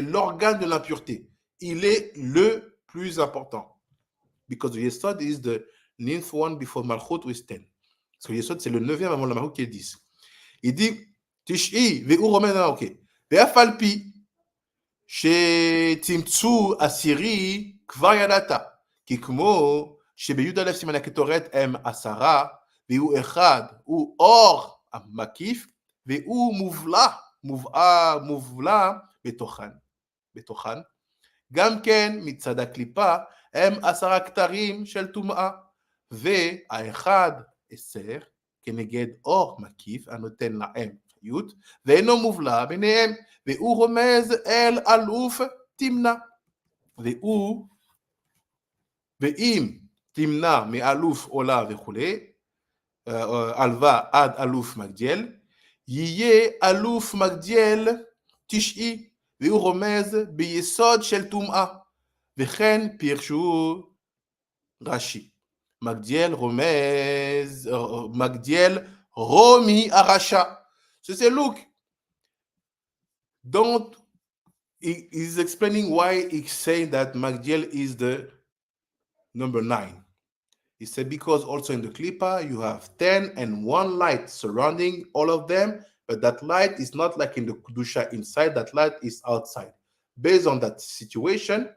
l'organe de l'impureté. Il est le plus important. Because the Yesod is the ninth one before Malchut with 10. So Yesod, c'est le 9e avant la Malchut qui est 10. Il dit, Tish'i, ve'u romen, ok. Ve'afalpi, שתמצאו עשירי כבר ידעת, כי כמו שבי"א סימן הקטורת הם 10, והוא אחד, הוא אור מקיף, והוא מובלע בתוכן. גם כן מצד הקליפה הם 10 כתרים של טומאה, והאחד 10 כנגד אור מקיף הנותן להם חיות, ואינו מובלע ביניהם, והוא רומז אל אלוף תמנע. ואם תמנע מאלוף עולה וכולי, אלווה עד אלוף מגדיאל, יהיה אלוף מגדיאל 90, והוא רומז ביסוד של טומאה. וכן פירשו רש"י. מגדיאל רומז, מגדיאל רומי הרשע. זה look. He's explaining why he's saying that Magdiel is the number 9. He said because also in the Klippa you have 10 and 1 light surrounding all of them, but that light is not like in the Kedusha inside, that light is outside. Based on that situation,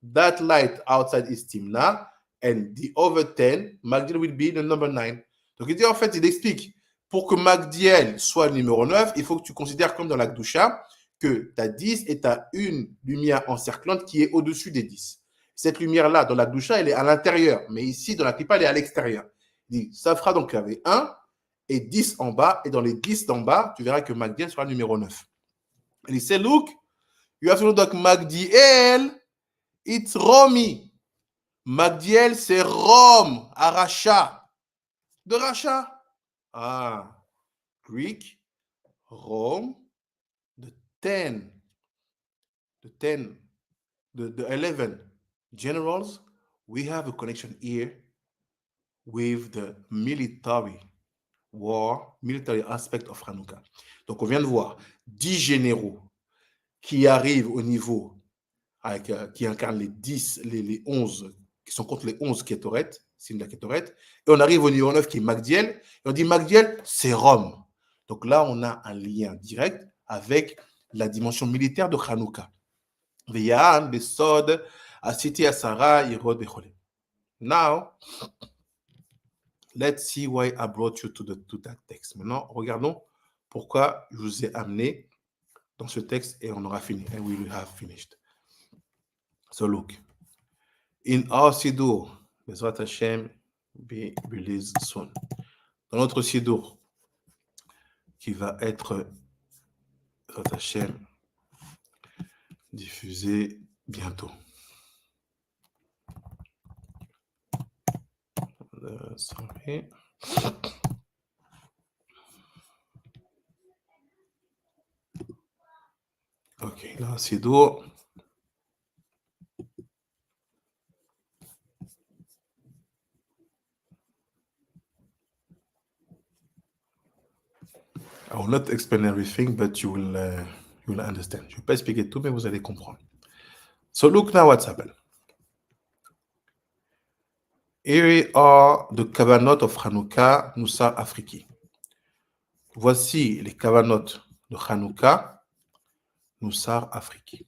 that light outside is Timna, and the other 10, Magdiel will be the number 9. Donc il dit en fait, il explique, pour que Magdiel soit le numéro 9, il faut que tu considères comme dans la Kedusha que tu as 10 et tu as une lumière encerclante qui est au-dessus des 10. Cette lumière-là, dans la Kedusha, elle est à l'intérieur, mais ici, dans la Klippa, elle est à l'extérieur. Il dit, ça fera donc qu'il y avait 1 et 10 en bas, et dans les 10 d'en bas, tu verras que Magdiel sera le numéro 9. Il dit, c'est look, you have to know that Magdiel, it's Romi. Magdiel, c'est Rome, à Racha. De Racha. Ah, Greek, Rome, the 11 generals. We have a connection here with the military aspect of Hanouka. Donc, on vient de voir 10 généraux qui arrivent au niveau, qui incarnent les 10, les 11, qui sont contre les 11 Kétoret, signe de la Kétoret, et on arrive au niveau 9 qui est Magdiel, et on dit Magdiel, c'est Rome. Donc là, on a un lien direct avec la dimension militaire de Hanouka. Ve'yan, Sod, Asiti, Asara, Yerod, Bechole. Now, let's see why I brought you to that text. Maintenant, regardons pourquoi je vous ai amené dans ce texte et on aura fini. And we will have finished. So look, in our Sidur, Bezrat Hashem be released soon. Dans notre Sidur, qui va être Bezrat Hashem diffusé bientôt. Sorry. Ok, là, Sidur. I will not explain everything, but you will understand. Je ne vais pas expliquer tout, mais vous allez comprendre. So look now what's happened. Here are the Kavanot of Hanouka, Musar Afriki. Voici les Kavanot de Hanouka, Musar Afriki.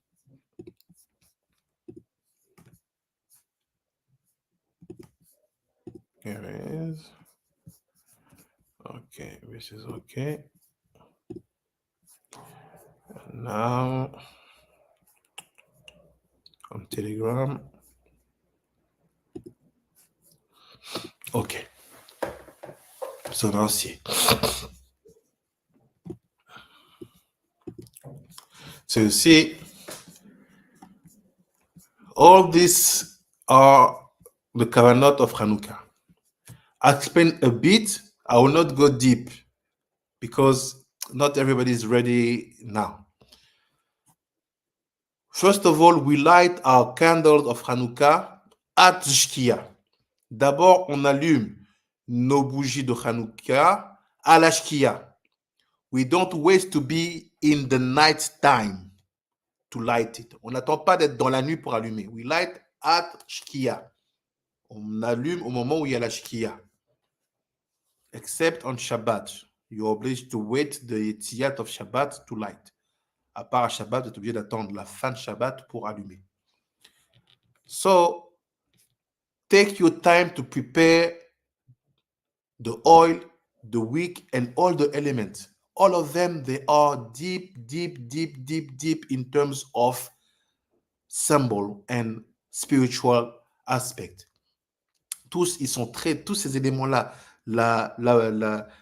Here it is. Okay, this is okay. And now on Telegram. Okay. So now see. So you see, all these are the Kavanot of Hanouka. I'll explain a bit. I will not go deep because not everybody is ready now. First of all, we light our candles of Hanouka at Shkia. D'abord, on allume nos bougies de Hanouka à la Shkia. We don't wait to be in the night time to light it. On n'attend pas d'être dans la nuit pour allumer. We light at Shkia. On allume au moment où il y a la Shkia. Except on Shabbat. You're obliged to wait the Yitziyat of Shabbat to light. À part à Shabbat, vous êtes obligé d'attendre la fin de Shabbat pour allumer. So, take your time to prepare the oil, the wick, and all the elements. All of them, they are deep in terms of symbol and spiritual aspect. Tous, ils sont tous ces éléments-là,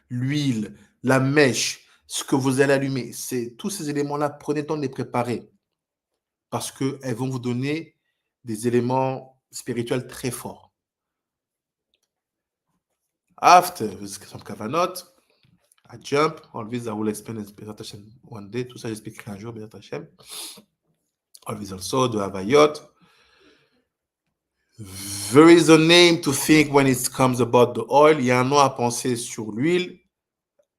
l'huile, la mèche, ce que vous allez allumer, tous ces éléments-là, prenez le temps de les préparer parce qu'elles vont vous donner des éléments spirituels très forts. After some kavanot, I jump. All this I will explain in Bezrat Hashem one day. Tout ça, j'expliquerai un jour, Bezrat Hashem. All this also, the Havayot. There is a name to think when it comes about the oil. Il y a un nom à penser sur l'huile.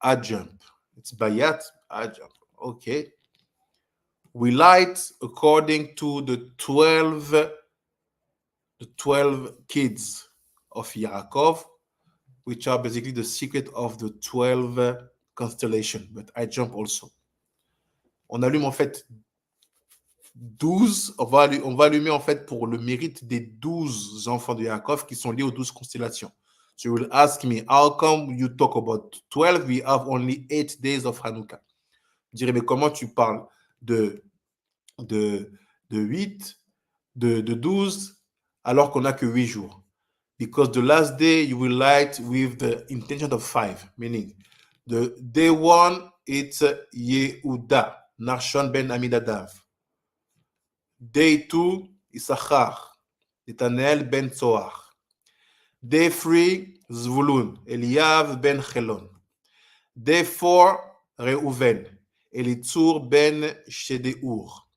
I jump. It's Bayat. I jump. Okay. We light according to the 12 kids of Yaakov, which are basically the secret of the 12 constellations. But I jump also. On allume en fait 12, on va allumer en fait pour le mérite des 12 enfants de Yaakov qui sont liés aux 12 constellations. So you will ask me, how come you talk about 12? We have only 8 days of Hanouka. Je dirais, mais comment tu parles de 8, de 12, alors qu'on n'a que 8 jours? Because the last day you will light with the intention of 5, meaning the day 1, it's Yehuda, Nachshon ben Amminadav. Day 2, Issachar, Netanel ben Tzohar. Day 3, Zvulun, Eliav ben Chelon. Day 4, Reuven, Elitzur ben Shedeur.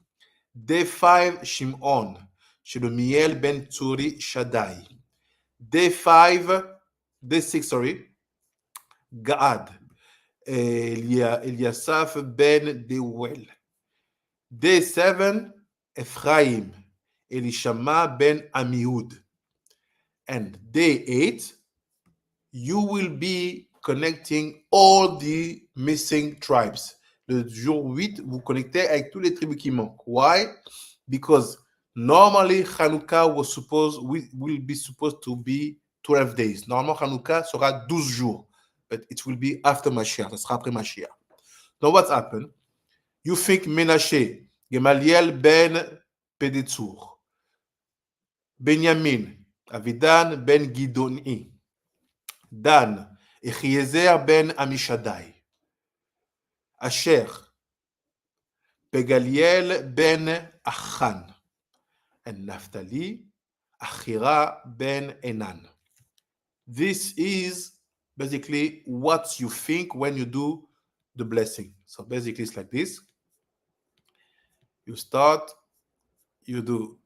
Day 5, Shimon, Shelomiel ben Tsuri Shaddai. Day 6, Gad, Eliasaph ben Deuel. Day 7, Ephraim, Elishama ben Amihud. And day 8, you will be connecting all the missing tribes. Le jour 8, vous connectez avec toutes les tribus qui manquent. Why? Because normally Hanouka will be supposed to be 12 days. Normalement, Hanouka sera 12 jours. But it will be after Mashiach. Ça sera après Mashiach. Now what's happened? You think Menashe, Gemaliel ben Pedetsur, Benjamin, Avidan ben Gidoni, Dan, Echiezer ben Amishadai, Asher, Pegaliel ben Achan, and Naphtali, Achira ben Enan. This is basically what you think when you do the blessing. So basically it's like this. You start, you do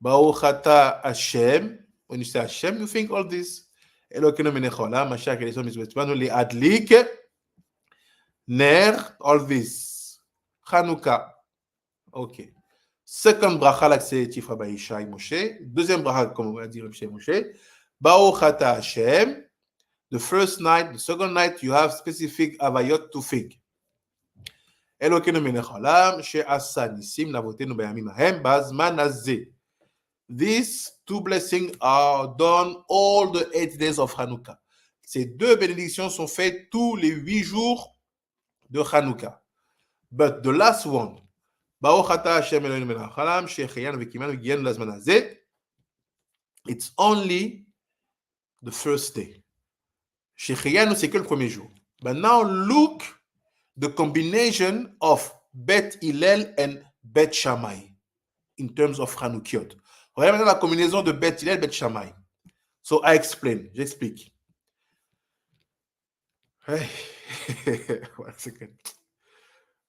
Baruch Ata Hashem. When you say Hashem, you think all this. Elokeinu melech haolam, Mashiach Yisrael mitzvah li adlik ner, all this. Hanouka. Okay. Second bracha, like c'est Tifra Baishai Moshe. Deuxième bracha, comme on va dire chez Moshe. Baruch Ata Hashem. The first night, the second night, you have specific avayot to think. Elokeinu melech haolam, she'asa nisim lavotenu bayamim hahem bazman hazeh. These two blessings are done all the 8 days of Hanouka. Ces deux bénédictions sont faites tous les 8 jours de Hanouka. But the last one, Baruch Ata Hashem Eloheinu melech haolam, she'echeyanu v'kimanu v'giyanu lazman hazeh, it's only the first day. She'echeyanu, c'est que le premier jour. But now look the combination of Beth Hillel and Beth Shamaï in terms of Hanoukiot. Regardez maintenant la combinaison de Beth Hillel et Beth Shamaï. So I explain, j'explique. Hey. One second.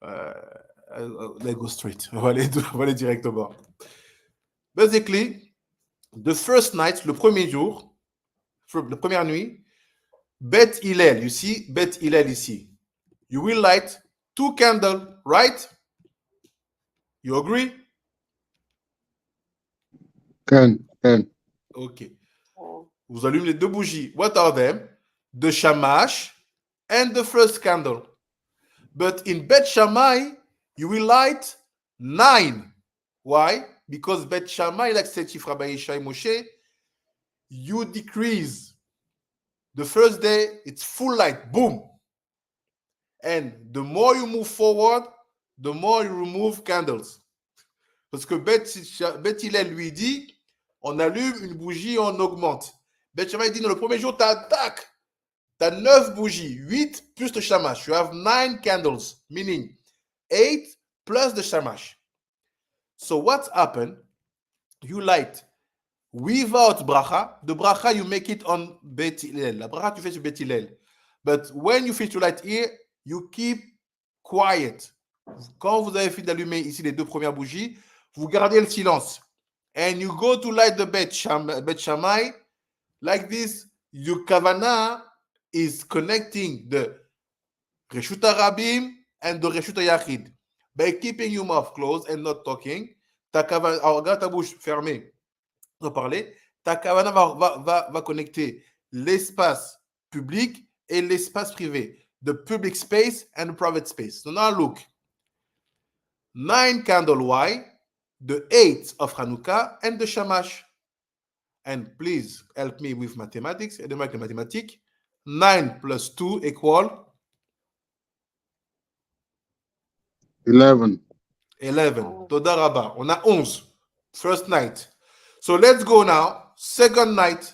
Let's go straight. On va aller directement. Basically, the first night, le premier jour, la première nuit, Beth Hillel, you see Beth Hillel ici. You will light 2 candles, right? You agree? Can. Okay. Vous allumez les 2 bougies. What are them? The shamash and the first candle. But in Beth Shammai, you will light 9. Why? Because Beth Shammai, like said Chief Rabbi Yishai Moshe, you decrease. The first day, it's full light. Boom. And the more you move forward, the more you remove candles. Parce que Beth Hillel lui dit, on allume une bougie, on augmente. Beth Shammai dit, dans le premier jour, tu attaques. Tu as 9 bougies, 8 plus le shamash. You have 9 candles, meaning 8 plus the shamash. So what happened? You light without bracha. The bracha, you make it on Beth Hillel. La bracha, tu fais sur Beth Hillel. But when you finish to light here, you keep quiet. Quand vous avez fini d'allumer ici les 2 premières bougies, vous gardez le silence. And you go to light the Beth Shammai. Like this, your kavanah is connecting the Reshut HaRabim and the Reshut HaYachid. By keeping your mouth closed and not talking, ta kavanah, regarde ta bouche fermée, sans parler, ta kavanah va connecter l'espace public et l'espace privé. The public space and the private space. So now look. 9 candle. Why? The 8th of Hanouka and the Shamash. And please help me with mathematics. Aidez-moi avec les mathématiques. 9 plus 2 equal 11. 11. Toda Rabba. On a 11. First night. So let's go now. Second night.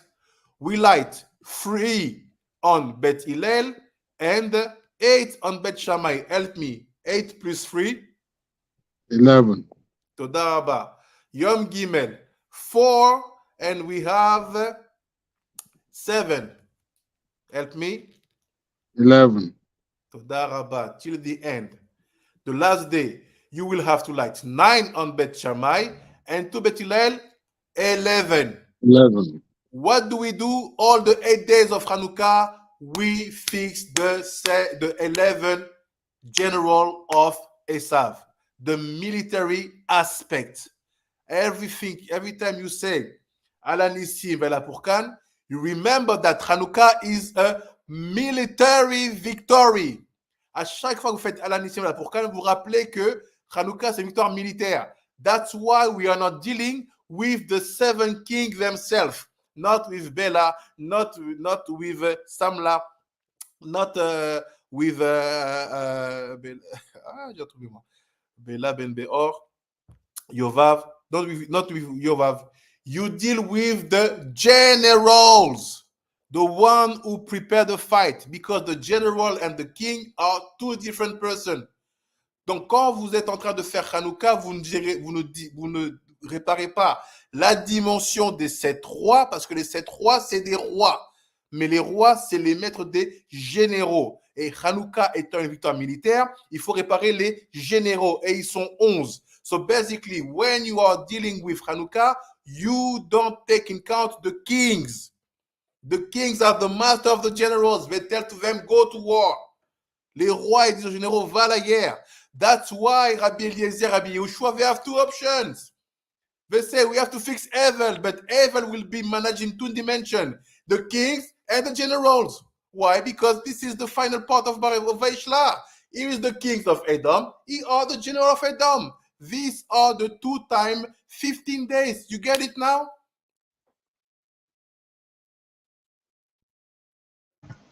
We light 3 on Beth Hillel and 8 on Beth Shamaï. Help me. 8 plus 3. 11. Toda Rabba. Yom Gimel. 4 and we have 7. Help me. 11. Toda Rabba. Till the end. The last day, you will have to light 9 on Beth Shammai and to Beth Hillel, 11. 11. What do we do? All the 8 days of Hanukkah, we fix the 11 general of Esav, the military aspect. Everything, every time you say Ala Nissim Vela Purkan, you remember that Hanukkah is a military victory. À chaque fois que vous faites Ala Nissim Vela Purkan, vous rappelez que Hanukkah c'est une victoire militaire. That's why we are not dealing with the 7 kings themselves, not with Bela, not with Samla, not with j'ai trouvé moi. Bela Ben Beor, Yovav, not with Yovav. You deal with the generals, the one who prepare the fight, because the general and the king are 2 different persons. Donc, quand vous êtes en train de faire Hanouka, vous ne réparez pas la dimension des 7 rois, parce que les 7 rois, c'est des rois. Mais les rois, c'est les maîtres des généraux. Et Hanouka étant une victoire militaire, il faut réparer les généraux. Et ils sont 11. So basically, when you are dealing with Hanouka, you don't take in count the kings. The kings are the master of the generals. They tell to them, go to war. Les rois et les généraux vont à la guerre. That's why Rabbi Eliezer, Rabbi Yehoshua, they have 2 options. They say we have to fix evil, but evil will be managed in 2 dimensions, the kings and the generals. Why? Because this is the final part of Vaishla. Here is the kings of Edom. Here are the general of Edom. These are the 2 times 15 days. You get it now?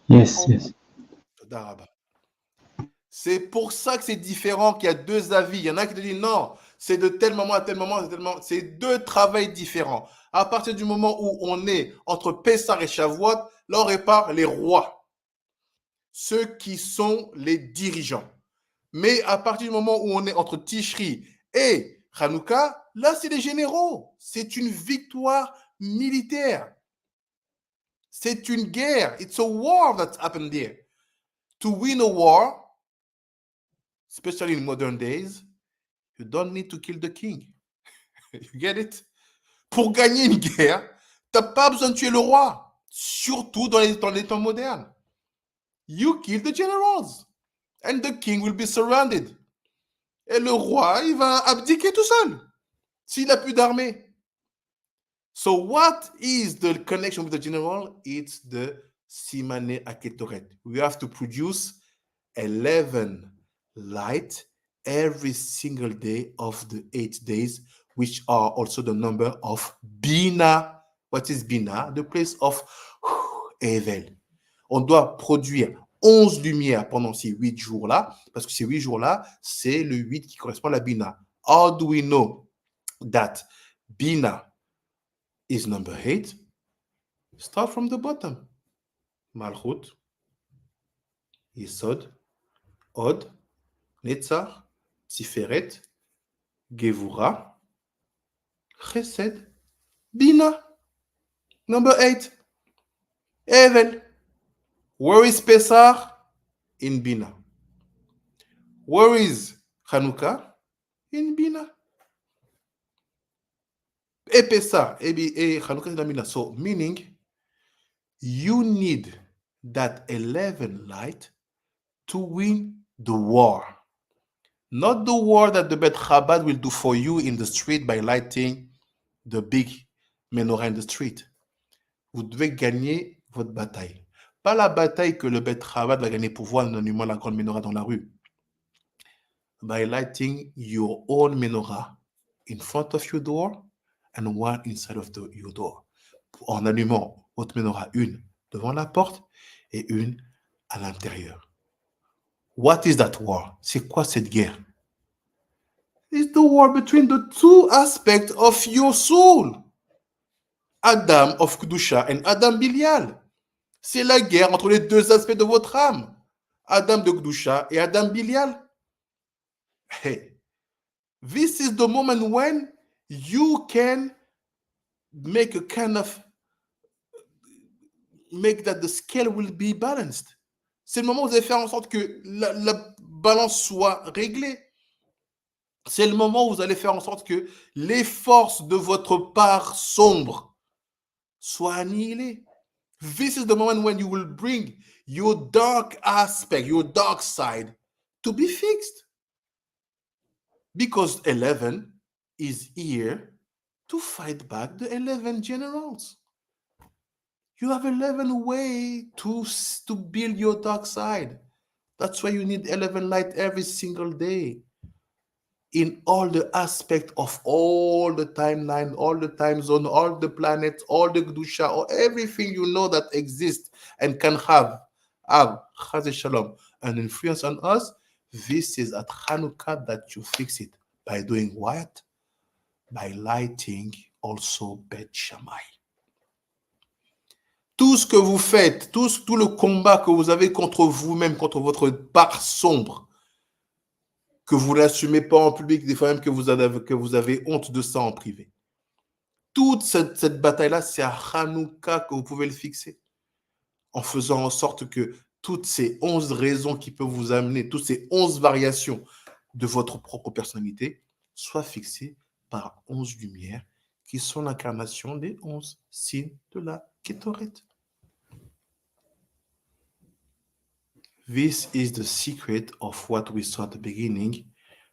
Yes, yes. C'est pour ça que c'est différent, qu'il y a 2 avis. Il y en a qui te disent non, c'est de tel moment à tel moment, c'est 2 travails différents. À partir du moment où on est entre Pessah et Shavuot, là on répare les rois, ceux qui sont les dirigeants. Mais à partir du moment où on est entre Tishri et Hanouka, là c'est les généraux. C'est une victoire militaire. C'est une guerre. It's a war that's happened there. To win a war, especially in modern days, you don't need to kill the king. You get it? Pour gagner une guerre, tu n'as pas besoin de tuer le roi, surtout dans les temps modernes. You kill the generals, and the king will be surrounded. Et le roi, il va abdiquer tout seul, s'il n'a plus d'armée. So what is the connection with the general? It's the Simane Aketoret. We have to produce 11 light every single day of the 8 days, which are also the number of Bina. What is Bina? The place of Evel. On doit produire 11 lumières pendant ces 8 jours-là, parce que ces 8 jours-là, c'est le 8 qui correspond à la Bina. How do we know that Bina is number 8? Start from the bottom. Malchut, Yesod, Od, Netzach, Tiferet, Gevura, Chesed, Bina. Number 8. Evel. Where is Pesach? In Bina. Where is Chanukah? In Bina. Et Pesach et Chanukah is in Bina. So meaning you need that 11 light to win the war. Not the war that the Bet Chabad will do for you in the street by lighting the big menorah in the street. Vous devez gagner votre bataille. Pas la bataille que le Bet Chabad va gagner pour vous en allumant la grande menorah dans la rue. by lighting your own menorah in front of your door and one inside of your door. En allumant votre menorah, une devant la porte et une à l'intérieur. What is that war? C'est quoi cette guerre? It's the war between the two aspects of your soul. Adam of Kedusha and Adam Bilial. C'est la guerre entre les deux aspects de votre âme. Adam de Kedusha et Adam Bilial. Hey, this is the moment when you can make a kind of make that the scale will be balanced. C'est le moment où vous allez faire en sorte que la balance soit réglée. C'est le moment où vous allez faire en sorte que les forces de votre part sombre soient annihilées. This is the moment when you will bring your dark aspect, your dark side, to be fixed. Because 11 is here to fight back the 11 generals. You have 11 ways to build your dark side. That's why you need 11 light every single day. In all the aspects of all the timeline, all the time zone, all the planets, all the Kedusha, or everything you know that exists and can have Chaz Shalom, an influence on us, this is at Hanukkah that you fix it. By doing what? By lighting also Beth Shamaï. Tout ce que vous faites, tout le combat que vous avez contre vous-même, contre votre part sombre, que vous l'assumez pas en public, des fois même que vous avez honte de ça en privé. Toute cette bataille-là, c'est à Hanouka que vous pouvez le fixer. En faisant en sorte que toutes ces 11 raisons qui peuvent vous amener, toutes ces 11 variations de votre propre personnalité, soient fixées par 11 lumières qui sont l'incarnation des 11 signes de la Kétoret. This is the secret of what we saw at the beginning,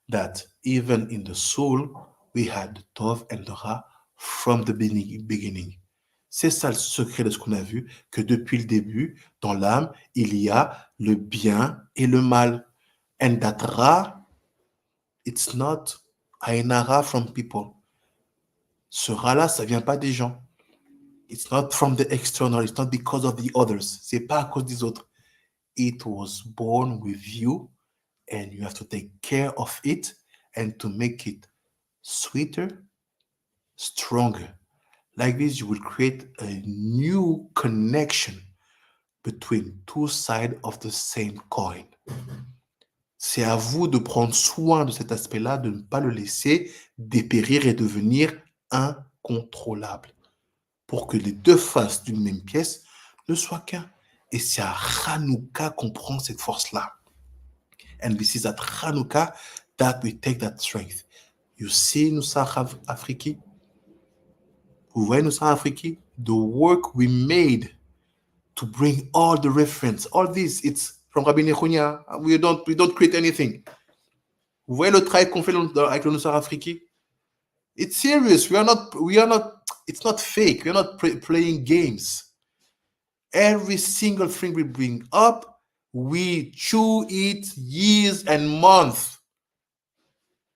that even in the soul, we had the Tov and the Ra from the beginning. C'est ça le secret de ce qu'on a vu, que depuis le début, dans l'âme, il y a le bien et le mal. And that Ra, it's not Ainara from people. Ce Ra-là, ça vient pas des gens. It's not from the external, it's not because of the others. C'est pas à cause des autres. It was born with you, and you have to take care of it and to make it sweeter, stronger. Like this, you will create a new connection between two sides of the same coin. C'est à vous de prendre soin de cet aspect-là, de ne pas le laisser dépérir et devenir incontrôlable, pour que les deux faces d'une même pièce ne soient qu'un. Et c'est à Hanouka qu'on prend cette force-là. And this is at Hanouka that we take that strength. You see, Nusa Afriki? Vous voyez Nusa Afriki? The work we made to bring all the reference, all this, it's from Rabbi Nechunya. We don't create anything. Vous voyez le travail qu'on fait avec le Nusa Afriki? It's serious. We are not, it's not fake. We are not playing games. Every single thing we bring up, we chew it years and months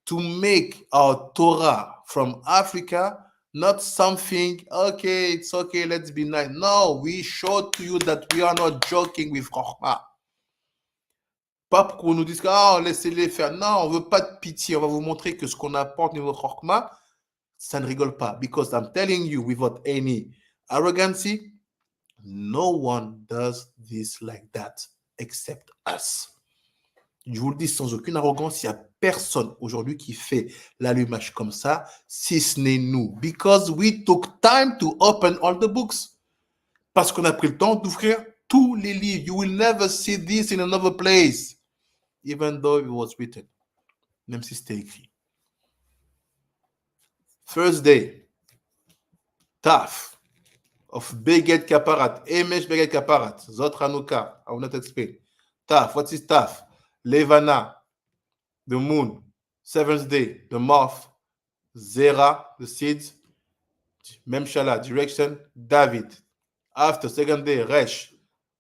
to make our Torah from Africa not something, okay, it's okay, let's be nice. No, we show to you that we are not joking with Chokhmah. Pas pour qu'on nous dise, laissez-les faire. Non, on ne veut pas de pitié. On va vous montrer que ce qu'on apporte au niveau Chokhmah, ça ne rigole pas. Because I'm telling you, without any arrogancy, no one does this like that except us. Je vous le dis sans aucune arrogance, il n'y a personne aujourd'hui qui fait l'allumage comme ça, si ce n'est nous. Because we took time to open all the books. Parce qu'on a pris le temps d'ouvrir tous les livres. You will never see this in another place. Even though it was written. Même si c'était écrit. First day. Taf. Of Beget Kaparat, Emesh Beget Kaparat, Zot Hanouka, I will not explain. Taf, what is Taf? Levana, the moon. Seventh day, the moth. Zera, the seeds. Memshala, direction. David. After, second day, Resh.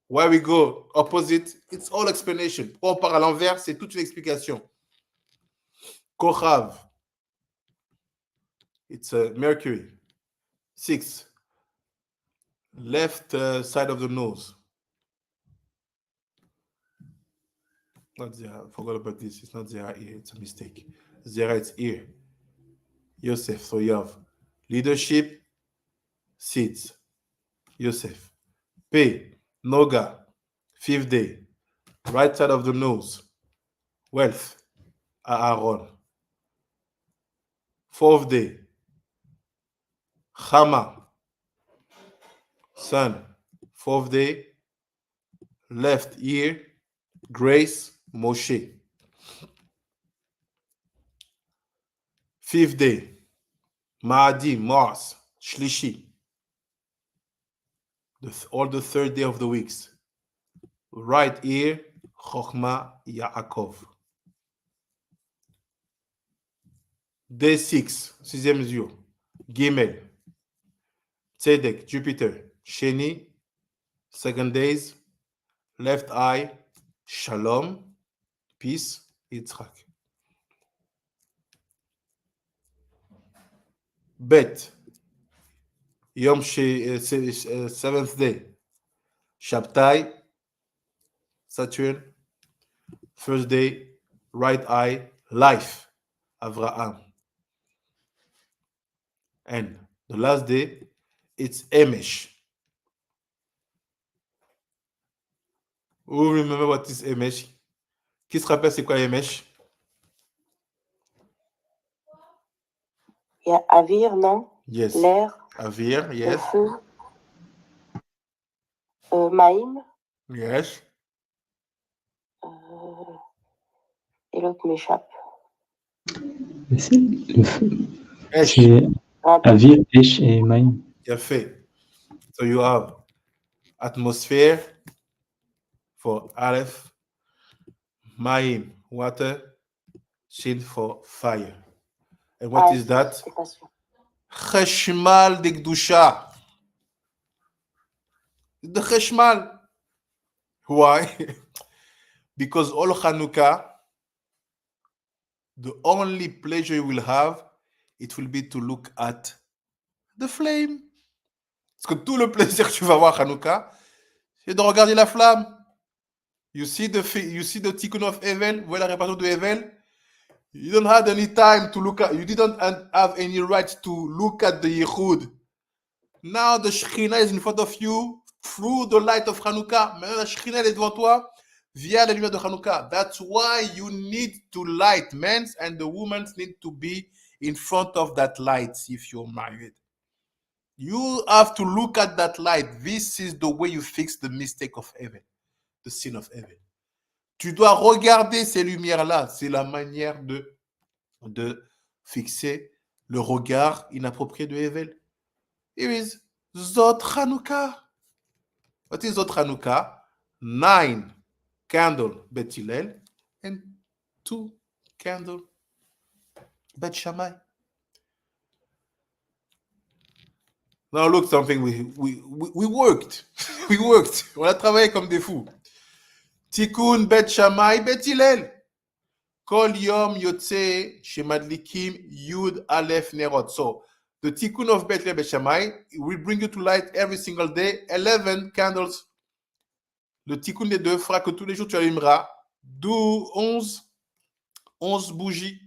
Where we go, opposite, it's all explanation. Pourquoi on part à l'envers, c'est toute une explication. Kochav. It's Mercury. 6. Left side of the nose. Not Zera. I forgot about this. It's not Zera ear. It's a mistake. Zera, it's ear. Yosef. So you have leadership, seeds. Yosef. P. Noga. 5th day. Right side of the nose. Wealth. Aaron. 4th day. Chama. Son. 4th day. Left ear. Grace. Moshe. 5th day. Maadi. Mars. Shlishi. All the 3rd day of the weeks. Right ear. Chochma. Yaakov. Day 6. 6e jour. Gimel. Tzedek. Jupiter. Sheni. 2nd days. Left eye. Shalom. Peace. Yitzchak. Bet. Yom 7th day. Shabtai. Saturn. 1st day. Right eye. Life. Avraham. And the last day, it's Emesh. Who remember what is Emesh? Qui se rappelle c'est quoi Emesh? Il y a Avir, non? Yes. L'air, Avir, le yes. feu. Maïm. Yes. Et l'autre m'échappe. Mais c'est le feu. Esh. C'est Avir, Esh et Maïm. Yeah, fait. So you have atmosphere for Aleph, Maim, water, Shin for fire. And what is that? C'est pas sûr. Cheshmal de Kedusha. The Cheshmal. Why? Because all Hanouka, the only pleasure you will have, it will be to look at the flame. Parce que tout le plaisir que tu vas avoir Hanouka, c'est de regarder la flamme. You see the Tikoun of Hillel, vous voyez la réparation de Hillel? You don't have any time to look at, you didn't have any right to look at the Yichud. Now the Shekhinah is in front of you through the light of Hanouka. Maintenant la Shekhinah est devant toi via la lumière de Hanouka. That's why you need to light. Men and the women need to be in front of that light if you're married. You have to look at that light. This is the way you fix the mistake of heaven, the sin of heaven. Tu dois regarder ces lumières-là. C'est la manière de fixer le regard inapproprié de Hevel. Here is Sod of Hannuca. What is Sod of Hannuca? 9 candle Beth Hillel and 2 candle Beth Shamaï. Now look, something we worked. We worked. On a travaillé comme des fous. Tikoun Beth Shamaï Beth Hillel. Kol Yom Yotze Shemadlikim Yud Aleph Nerot. So the Tikoun of Beth Hillel Beth Shamaï will bring you to light every single day 11 candles. Le Tikoun des deux fera que tous les jours tu allumeras 11 bougies.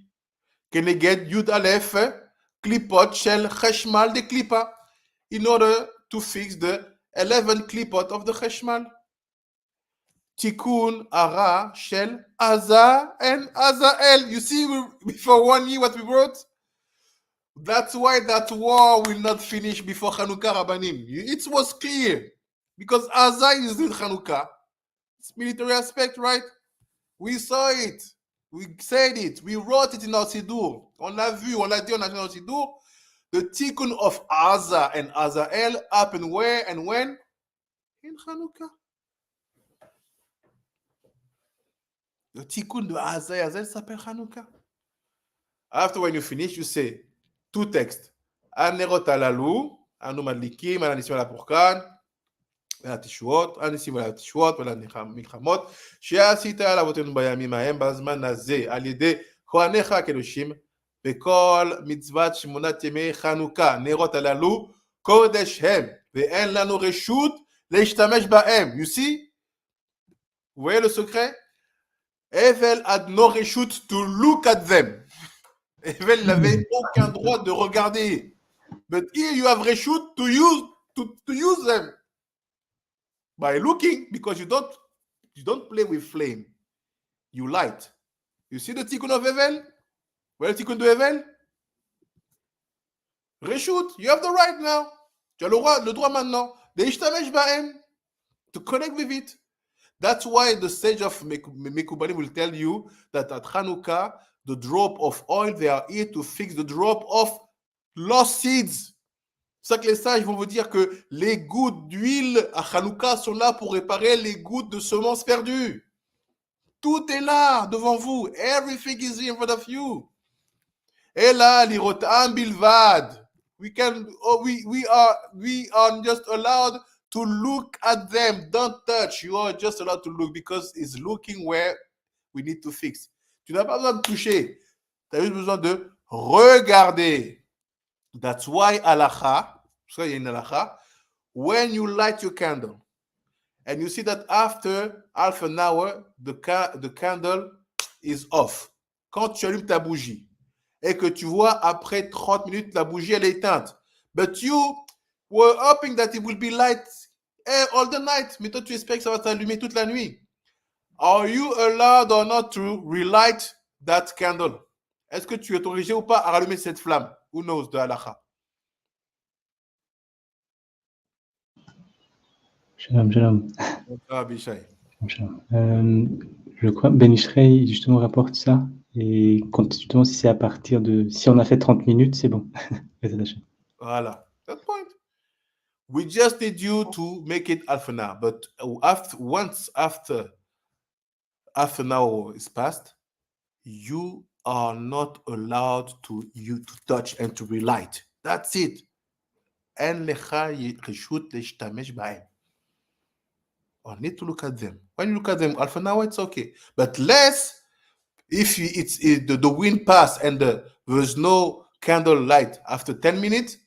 Keneged Yud Aleph Klipot Shel Cheshmal de Klipa. In order to fix the 11 klipot of the Cheshmal. Tikoun Ara Shel Aza and Azael. You see, before 1 year what we wrote? That's why that war will not finish before Hanouka Rabbanim. It was clear. Because Aza is in Hanouka. It's military aspect, right? We saw it. We said it. We wrote it in our Sidur. On l'a vu, on l'a dit, on a dit dans our Sidur. The Tikkun of Aza and Azael happened where and when? In Hanouka. The Tikkun de Aza and Azael s'appelle Hanouka. After when you finish, you say 2 textes. Anerot alalu, anu madlikim, ananissim ala purkan, ala tishuot, ananissim ala tishuot, ala milchamot, שעשית על אבותינו בימים ההם בזמן הזה, על ידי כהניך הקדושים, וכל מצוות שמונת ימי חנוכה, נרות הללו, קודש הם, ואין לנו רשות להשתמש בהם. You see? Vous voyez le secret? Evel had no reshut to look at them. Evel n'avait aucun droit de regarder. But here you have reshut to use them by looking, because you don't play with flame. You light. You see the Tikoun of Evel? Where the Tikoun de Evel? Reshut. You have the right now. Tu as le droit maintenant. D'ishtamesh ba'em. To connect with it. That's why the sage of Mekubali will tell you that at Hanouka, the drop of oil, they are here to fix the drop of lost seeds. C'est ça que les sages vont vous dire que les gouttes d'huile à Hanouka sont là pour réparer les gouttes de semences perdues. Tout est là devant vous. Everything is here in front of you. Et là, l'irotam bilvad. We are just allowed to look at them. Don't touch. You are just allowed to look, because it's looking where we need to fix. Tu n'as pas besoin de toucher. Tu as juste besoin de regarder. That's why halacha, so il y a une halacha, when you light your candle and you see that after half an hour, the candle is off. Quand tu allumes ta bougie et que tu vois après 30 minutes la bougie elle est éteinte, but you were hoping that it will be light all the night, mais toi tu espères que ça va t'allumer toute la nuit. Are you allowed or not to relight that candle? Est-ce que tu es autorisé ou pas à rallumer cette flamme? Who knows de halacha? Shalom, shalom. Ah, Bishai. Shalom. Je crois Ben Ishrei justement rapporte ça, et justement si c'est à partir de, si on a fait 30 minutes, c'est bon. Voilà, that's the point. We just need you to make it half an hour, but after an hour is passed, you are not allowed to touch and to relight. That's it. En lecha reshut leishtamesh b'hem. I need to look at them. When you look at them, half an hour, it's okay. But less, if the wind passed and there's no candle light after 10 minutes,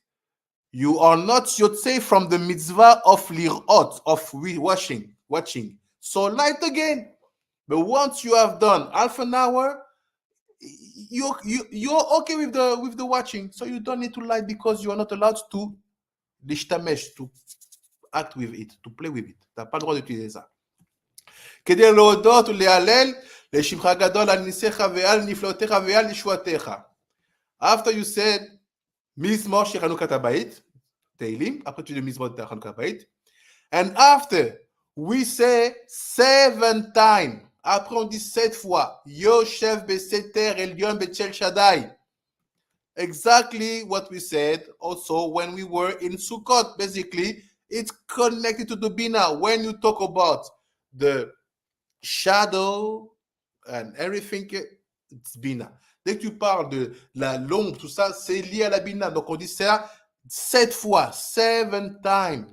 you are not yotzei from the mitzvah of lirot, of watching. So light again. But once you have done half an hour, you're okay with the watching. So you don't need to light, because you are not allowed to lishtamesh, to act with it, to play with it. Tu n'as pas le droit d'utiliser ça. כדי להודות ולהלל לשמך הגדול על ניסיך ועל נפלאותיך ועל ישועתך. After you said מזמור של חנוכת הבית, תהילים, après tu dis מזמור de חנוכת הבית, and after we say 7 times, après on dit 7 fois, יושב בסתר עליון בצל שדי. Exactly what we said also when we were in Sukkot. Basically, it's connected to the Bina. When you talk about the shadow and everything, it's Bina. Dès que tu parles de l'ombre, tout ça, c'est lié à la Bina. Donc on dit ça 7 fois, 7 times.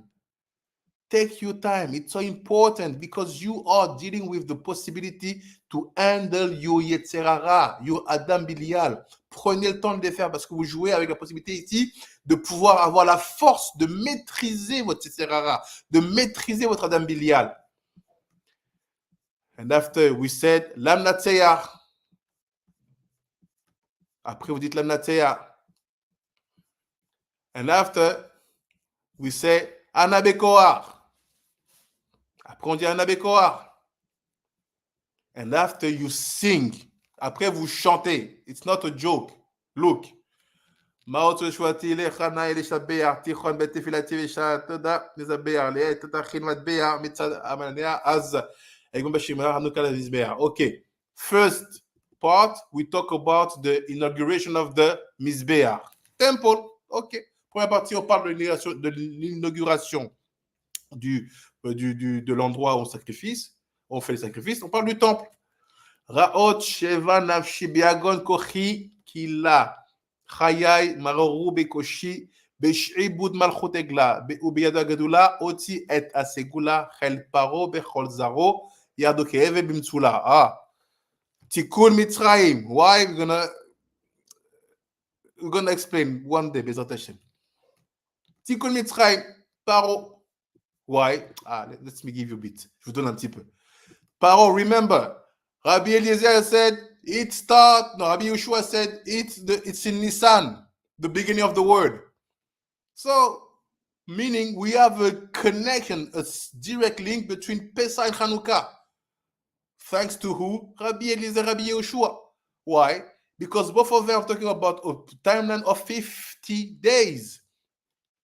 Take your time. It's so important, because you are dealing with the possibility to handle your Yetzerara, your Adam Bilial. Prenez le temps de les faire, parce que vous jouez avec la possibilité ici de pouvoir avoir la force de maîtriser votre Yetzerara, de maîtriser votre Adam Bilial. And after we said Lam Natseyah. Après vous dites Lam Natseyah. And after we say Anabekoar. Après on dit Anabekoar. And after you sing. Après vous chantez. It's not a joke. Look. Maot shwati lechana elishabear tichon betefilati veshatada nezabear le tatachin matbear mitzad amanea az egum bashimar hanuka lezbear. Okay. First part, we talk about the inauguration of the Mizbeach temple. Okay. Première partie, on parle de l'inauguration de l'endroit où on fait le sacrifice. On parle du temple. Raot sheva nafshi biagon kochi kila chayai maroru bekoshi besh'ibud malchut egla ubiyado agadula oti et asegula chel paro bechol zaro yado keeve bimtsula. Tikoun Mitzrayim. Why? We're gonna explain one day, Bezrat Hashem. Tikoun Mitzrayim, Paro. Why? Let me give you a bit. Je vous donne un petit peu. Paro, remember, Rabbi Eliezer said, Rabbi Yeshua said, it's in Nisan, the beginning of the word. So, meaning we have a connection, a direct link between Pesach and Hanukah. Thanks to who? Rabbi Eliezer, Rabbi Yeshua. Why? Because both of them are talking about a timeline of 50 days.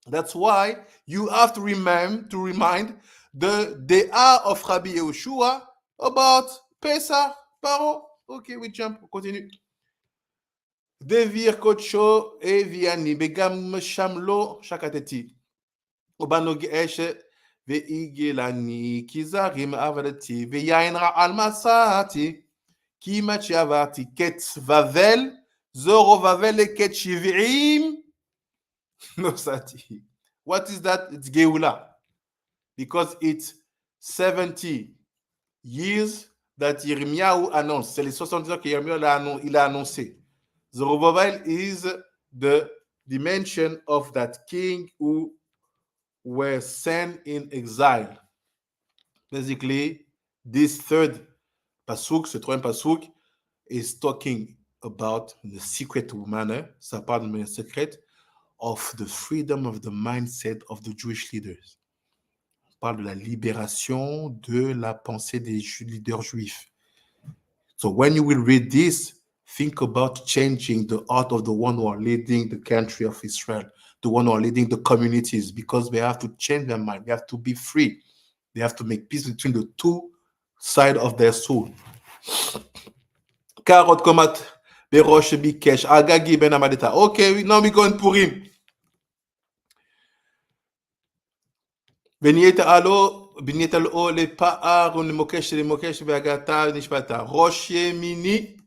That's why you have to remind the De'ah of Rabbi Yeshua about Pesach, Paro. Okay, we jump, continue. Devir Kocho et Viani, Begam Shamlo, Shakateti. Obanog Eshe, Veigilani, Kizarim Avalati, Veyainra Almasati, Kimachiavati, Ket Vavel, Zoro Vavel et Ket Shivim. No sati. What is that? It's Geula. Because it's 70 years that Yirmiyahu annonce. C'est les 70 ans que Yirmiyahu il a annoncé. Zerubbabel is the dimension of that king who were sent in exile. Basically, this third pasuk, ce troisième pasuk, is talking about in a secret manner, ça parle de manière secrète, of the freedom of the mindset of the Jewish leaders. On parle de la libération de la pensée des leaders juifs. So when you will read this, think about changing the heart of the one who are leading the country of Israel, the one who are leading the communities, because they have to change their mind. They have to be free. They have to make peace between the two sides of their soul. Karot komat berosh bikesh agagi ben amadeta. Okay, now we go in Purim. Benieta alo le pa'ar le mokesh ve'agata nishpata. Rosh Yemini.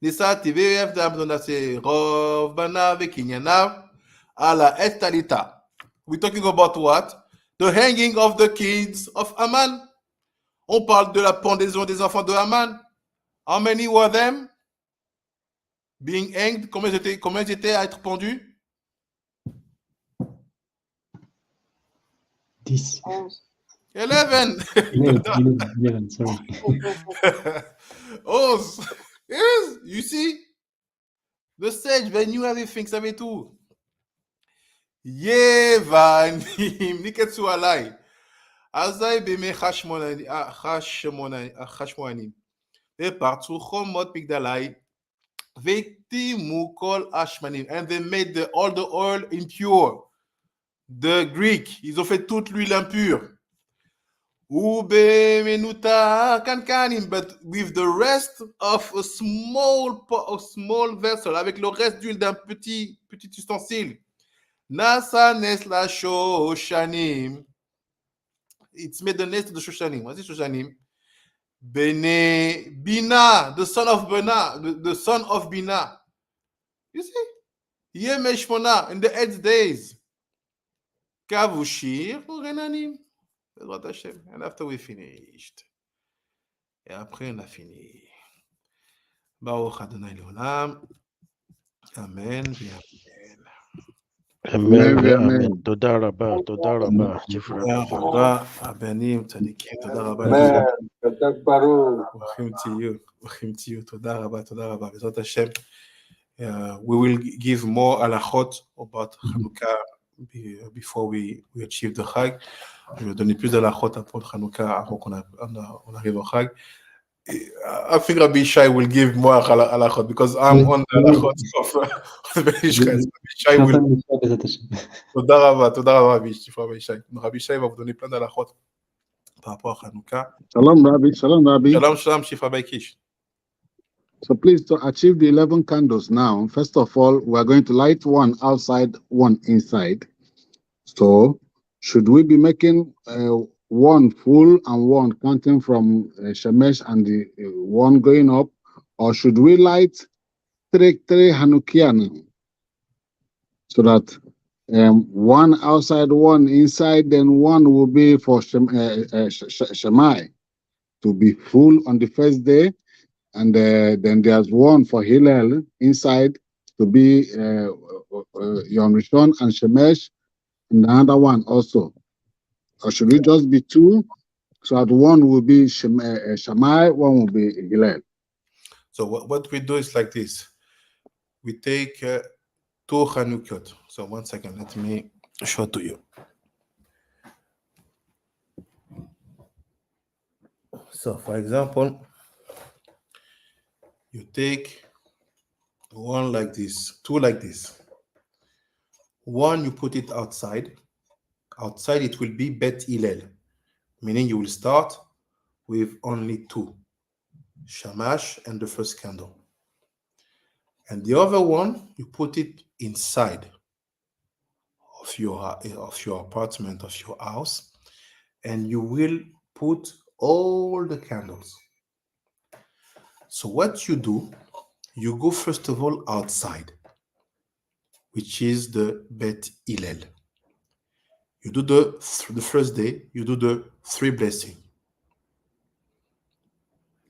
Nisati ve'ev damdonase rov banav ve'kinyanav ala estalita. We're talking about what? The hanging of the kids of Aman. On parle de la pendaison des enfants de Aman. How many were them being hanged? Combien ils étaient à être pendus? 10. 11. 11, sorry. 11. Yes, you see? The sage, they knew everything, savait tout. Yevanim, niketsu alai. Azai beme chashmoanim. Vepartu chomot migdalai. Vektimu kol ashmanim. And they made all the oil impure. The Greek, ils ont fait toute l'huile impure. Ube menuta kankanim, but with the rest of a small vessel, avec le reste d'huile d'un petit ustensile. Nasa nes la shoshanim. It's made the nest of the shoshanim. What is shoshanim? Bene Bina, the son of Bina, the son of Bina. You see? Yemeshmona, in the 8 days. Kavushir Renanim. And after we finished. Et après on a fini. Baruch Adonai Leolam. Amen. Amen. Amen. Toda rabba. Toda rabba. Toda Abanim Tzadikim. Toda rabba. Man, Katak Baruch. Wachim to you. Toda rabba. Toda rabba. Bezrat Hashem. We will give more halachot about Hanukah before we achieve the Chag. Je vais donner plus de halachot pour Hanukah avant qu'on arrive au Chag. I think Rabbi Shai will give more halachot because I'm on the halachot of Rabbi Shai. Shai will. Toda rabba, Rabbi Shai. Rabbi Shai va vous donner plein d'halachot par rapport à Hanukah. Shalom, Rabbi. Shalom, Rabbi. Shalom, Chief Rabbi Kish. So please, to achieve the 11 candles now, first of all, we are going to light one outside, one inside. So, should we be making one full and one counting from Shemesh and the one going up, or should we light three Hanukkiah now? So that one outside, one inside, then one will be for Shamaï. to be full on the first day, and then there's one for Hillel inside to be Yom Rishon and Shemesh, and another one also. Or should it just be two? So that one will be Shamaï, one will be Hillel. So what we do is like this. We take two Hanukot. So 1 second, let me show to you. So for example, you take one like this, two like this. One, you put it outside. Outside, it will be Bet Hillel, meaning you will start with only two, Shamash and the first candle. And the other one, you put it inside of your apartment, of your house, and you will put all the candles. So what you do, you go first of all outside, which is the Bet Hillel. You do the first day, you do the three blessings.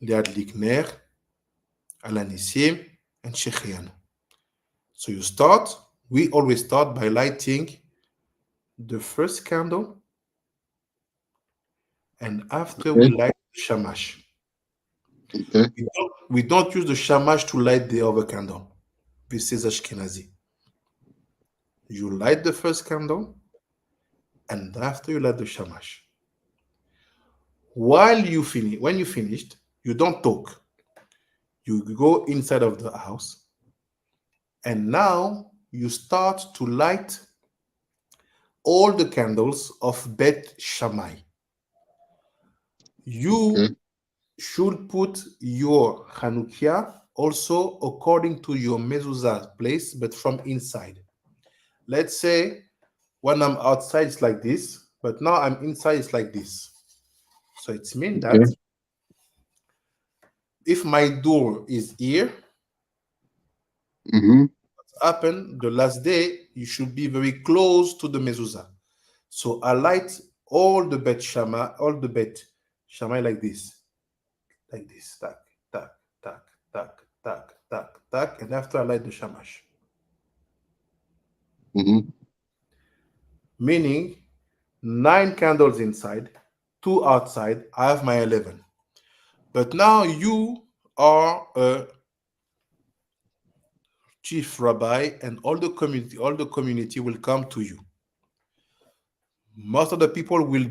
Liad Ner, Alanissim, and Shechian. So we always start by lighting the first candle, and after we light the shamash. Okay. We don't use the shamash to light the other candle. This is Ashkenazi. You light the first candle, and after you light the shamash. When you finished, you don't talk. You go inside of the house, and now you start to light all the candles of Beth Shammai. You should put your Hanukah also according to your mezuzah place, but from inside. Let's say when I'm outside, it's like this, but now I'm inside, it's like this. So it means that if my door is here, what happened the last day, you should be very close to the mezuzah. So I light all the Bet Shammai like this, tack, tack, tack, tack, tack, tack, tack, and after I light the shamash. Meaning 9 candles inside, 2 outside, I have my 11. But now you are a chief rabbi, and all the community will come to you. Most of the people will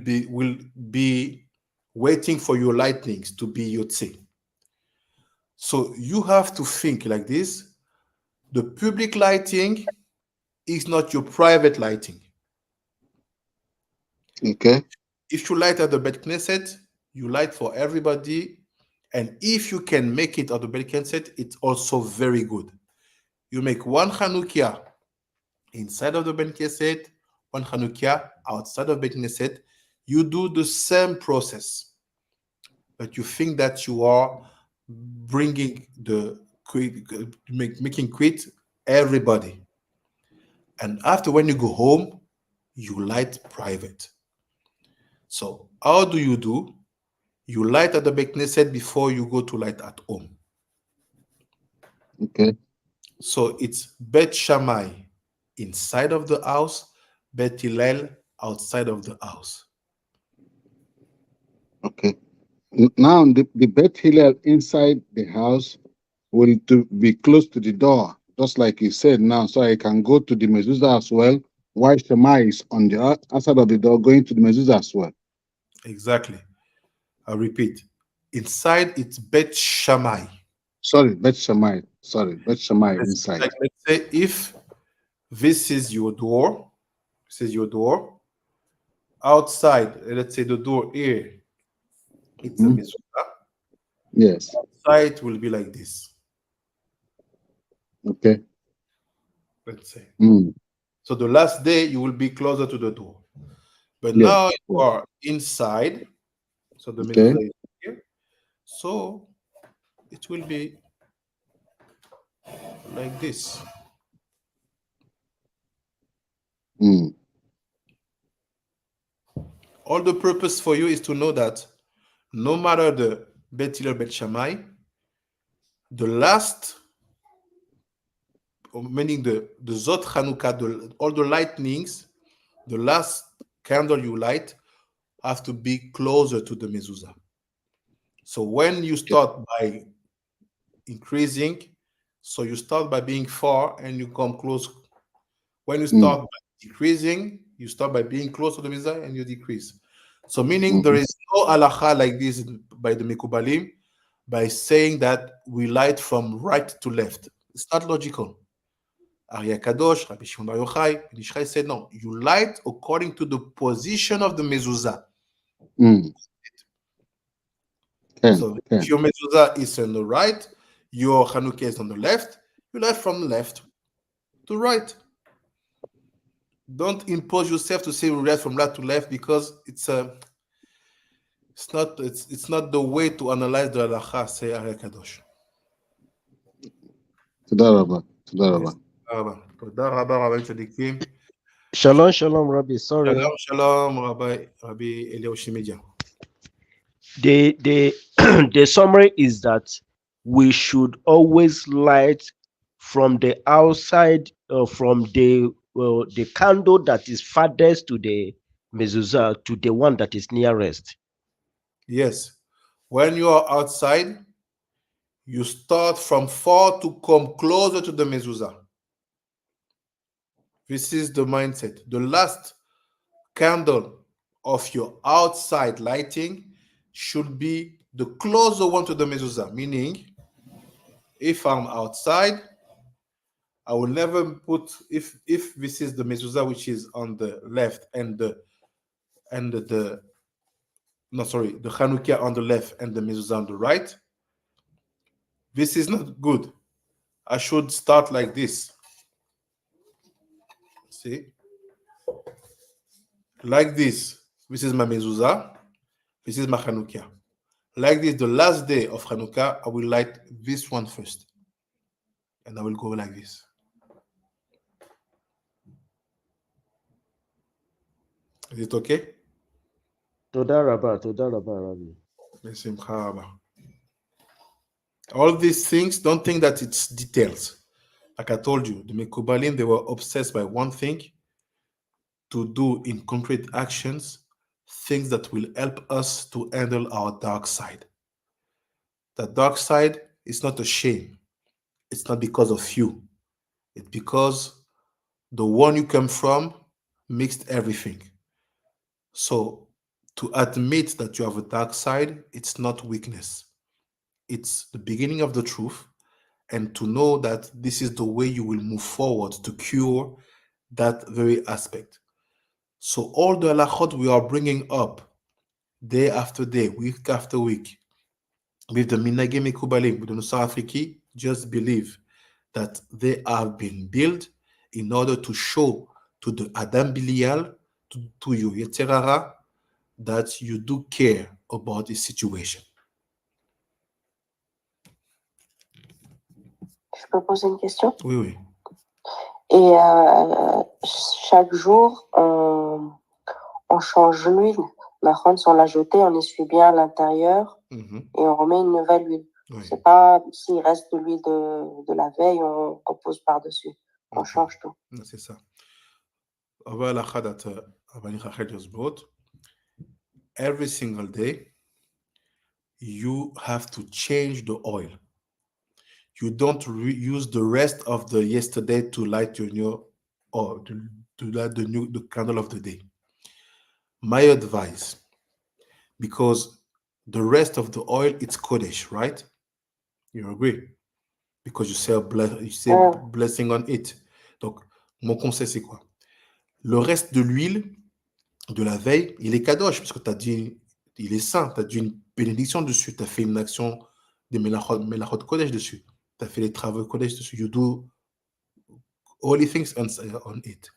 be waiting for your lightnings to be yotze. So you have to think like this. The public lighting is not your private lighting. Okay. If you light at the Bet Knesset, you light for everybody. And if you can make it at the Bet Knesset, it's also very good. You make one Hanukah inside of the Bet Knesset, one Hanukah outside of Bet Knesset. You do the same process. But you think that you are bringing making quit everybody. And after, when you go home, you light private. So how do? You light at the Bet Knesset before you go to light at home. Okay. So it's Bet Shammai inside of the house, Bet Hillel outside of the house. Okay. Now the Bet Hillel inside the house will be close to the door, just like you said now, so I can go to the mezuzah as well, while Shema is on the outside of the door going to the mezuzah as well. Exactly. I repeat. Inside it's Bet Shammai. Sorry, Bet Shammai. Sorry, Bet Shammai inside. Like, let's say if this is your door, outside, let's say the door here, it's a mezuzah. Yes. Outside will be like this. Okay. Let's say. So the last day you will be closer to the door. But now you are inside. So the mezuzah is here. So it will be like this. All the purpose for you is to know that no matter the Beth Hillel, Beth Shammai, the last, meaning the Sod of Hannuca, all the lightnings, the last candle you light have to be closer to the mezuzah. So when you start by increasing, so you start by being far and you come close. When you start by decreasing, you start by being close to the mezuzah and you decrease. So meaning there is no halacha like this by the Mekubalim, by saying that we light from right to left. It's not logical. Shaarei Kedousha, Rabbi Shimon Bar Yochai, Ben Ish Chai said, no, you light according to the position of the mezuzah. So if your mezuzah is on the right, your Chanukah is on the left, you light from left to right. Don't impose yourself to say we light from right to left, because it's not the way to analyze the halacha, say Shaarei Kedousha. Shalom, shalom, Rabbi. Sorry. Shalom, shalom, Rabbi Eliyahu Shimedia. The the summary is that we should always light from the outside, from the candle that is farthest to the mezuzah to the one that is nearest. Yes. When you are outside, you start from far to come closer to the mezuzah. This is the mindset. The last candle of your outside lighting should be the closer one to the mezuzah. Meaning, if I'm outside, I will never put, if this is the mezuzah which is on the left and the Chanukah on the left and the mezuzah on the right, this is not good. I should start like this. See? Like this. This is my mezuzah. This is my Chanukah. Like this, the last day of Chanukah, I will light this one first. And I will go like this. Is it okay? Toda Rabba, Rabbi. All these things, don't think that it's details. Like I told you, the Mekubalim, they were obsessed by one thing, to do in concrete actions things that will help us to handle our dark side. The dark side is not a shame. It's not because of you. It's because the one you come from mixed everything. So to admit that you have a dark side, it's not weakness. It's the beginning of the truth. And to know that this is the way you will move forward to cure that very aspect. So all the halachot we are bringing up day after day, week after week, with the Minhagim Mekubalim, with the Nusar Afriki, just believe that they have been built in order to show to the Adam Bilial, to your Yetzirah, that you do care about the situation. Je peux poser une question? Oui, oui. Et chaque jour, on change l'huile. Si on l'a jetée, on essuie bien à l'intérieur et on remet une nouvelle huile. Oui. C'est pas s'il reste de l'huile de la veille, on compose par-dessus. On change tout. C'est ça. Every single day, you have to change the oil. You don't use the rest of the yesterday to light your new, or to light the candle of the day. My advice, because the rest of the oil, it's Kodesh, right? You agree? Because you say blessing on it. Donc, mon conseil, c'est quoi? Le reste de l'huile de la veille, il est kadosh, parce que tu as dit, il est saint, tu as dit une bénédiction dessus, tu as fait une action de melachot Kodesh dessus, tu as fait les travaux Kodesh dessus, you do holy things on it.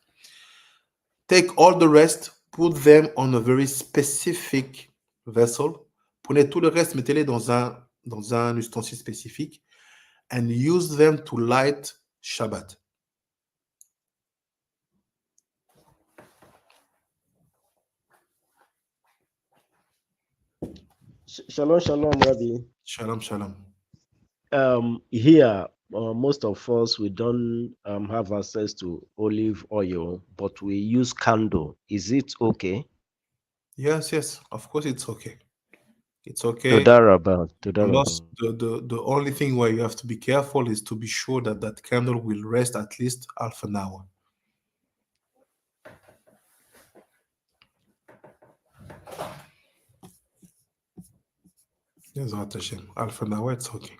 Take all the rest, put them on a very specific vessel. Prenez tout le reste, mettez-les dans un ustensile spécifique, and use them to light Shabbat. Shalom, shalom, Rabbi. Shalom, shalom. Here, most of us, we don't have access to olive oil, but we use candle. Is it okay? Yes, of course it's okay. It's To okay. Darabah. The only thing where you have to be careful is to be sure that that candle will rest at least half an hour. Half an hour, it's okay.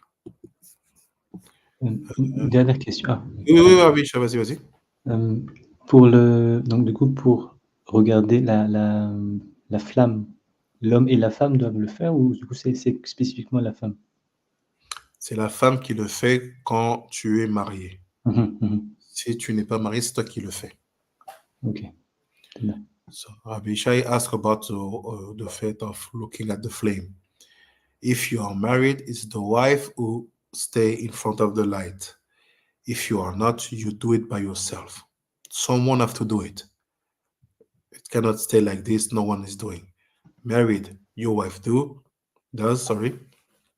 Une dernière question. Ah. Oui, vas-y. Donc, du coup, pour regarder la flamme, l'homme et la femme doivent le faire ou du coup, c'est spécifiquement la femme? C'est la femme qui le fait quand tu es marié. Si tu n'es pas marié, c'est toi qui le fais. Okay. So Rabbi Shai asked about the fact of looking at the flame. If you are married, it's the wife who stay in front of the light. If you are not, you do it by yourself. Someone have to do it. It cannot stay like this. No one is doing. Married, your wife does. If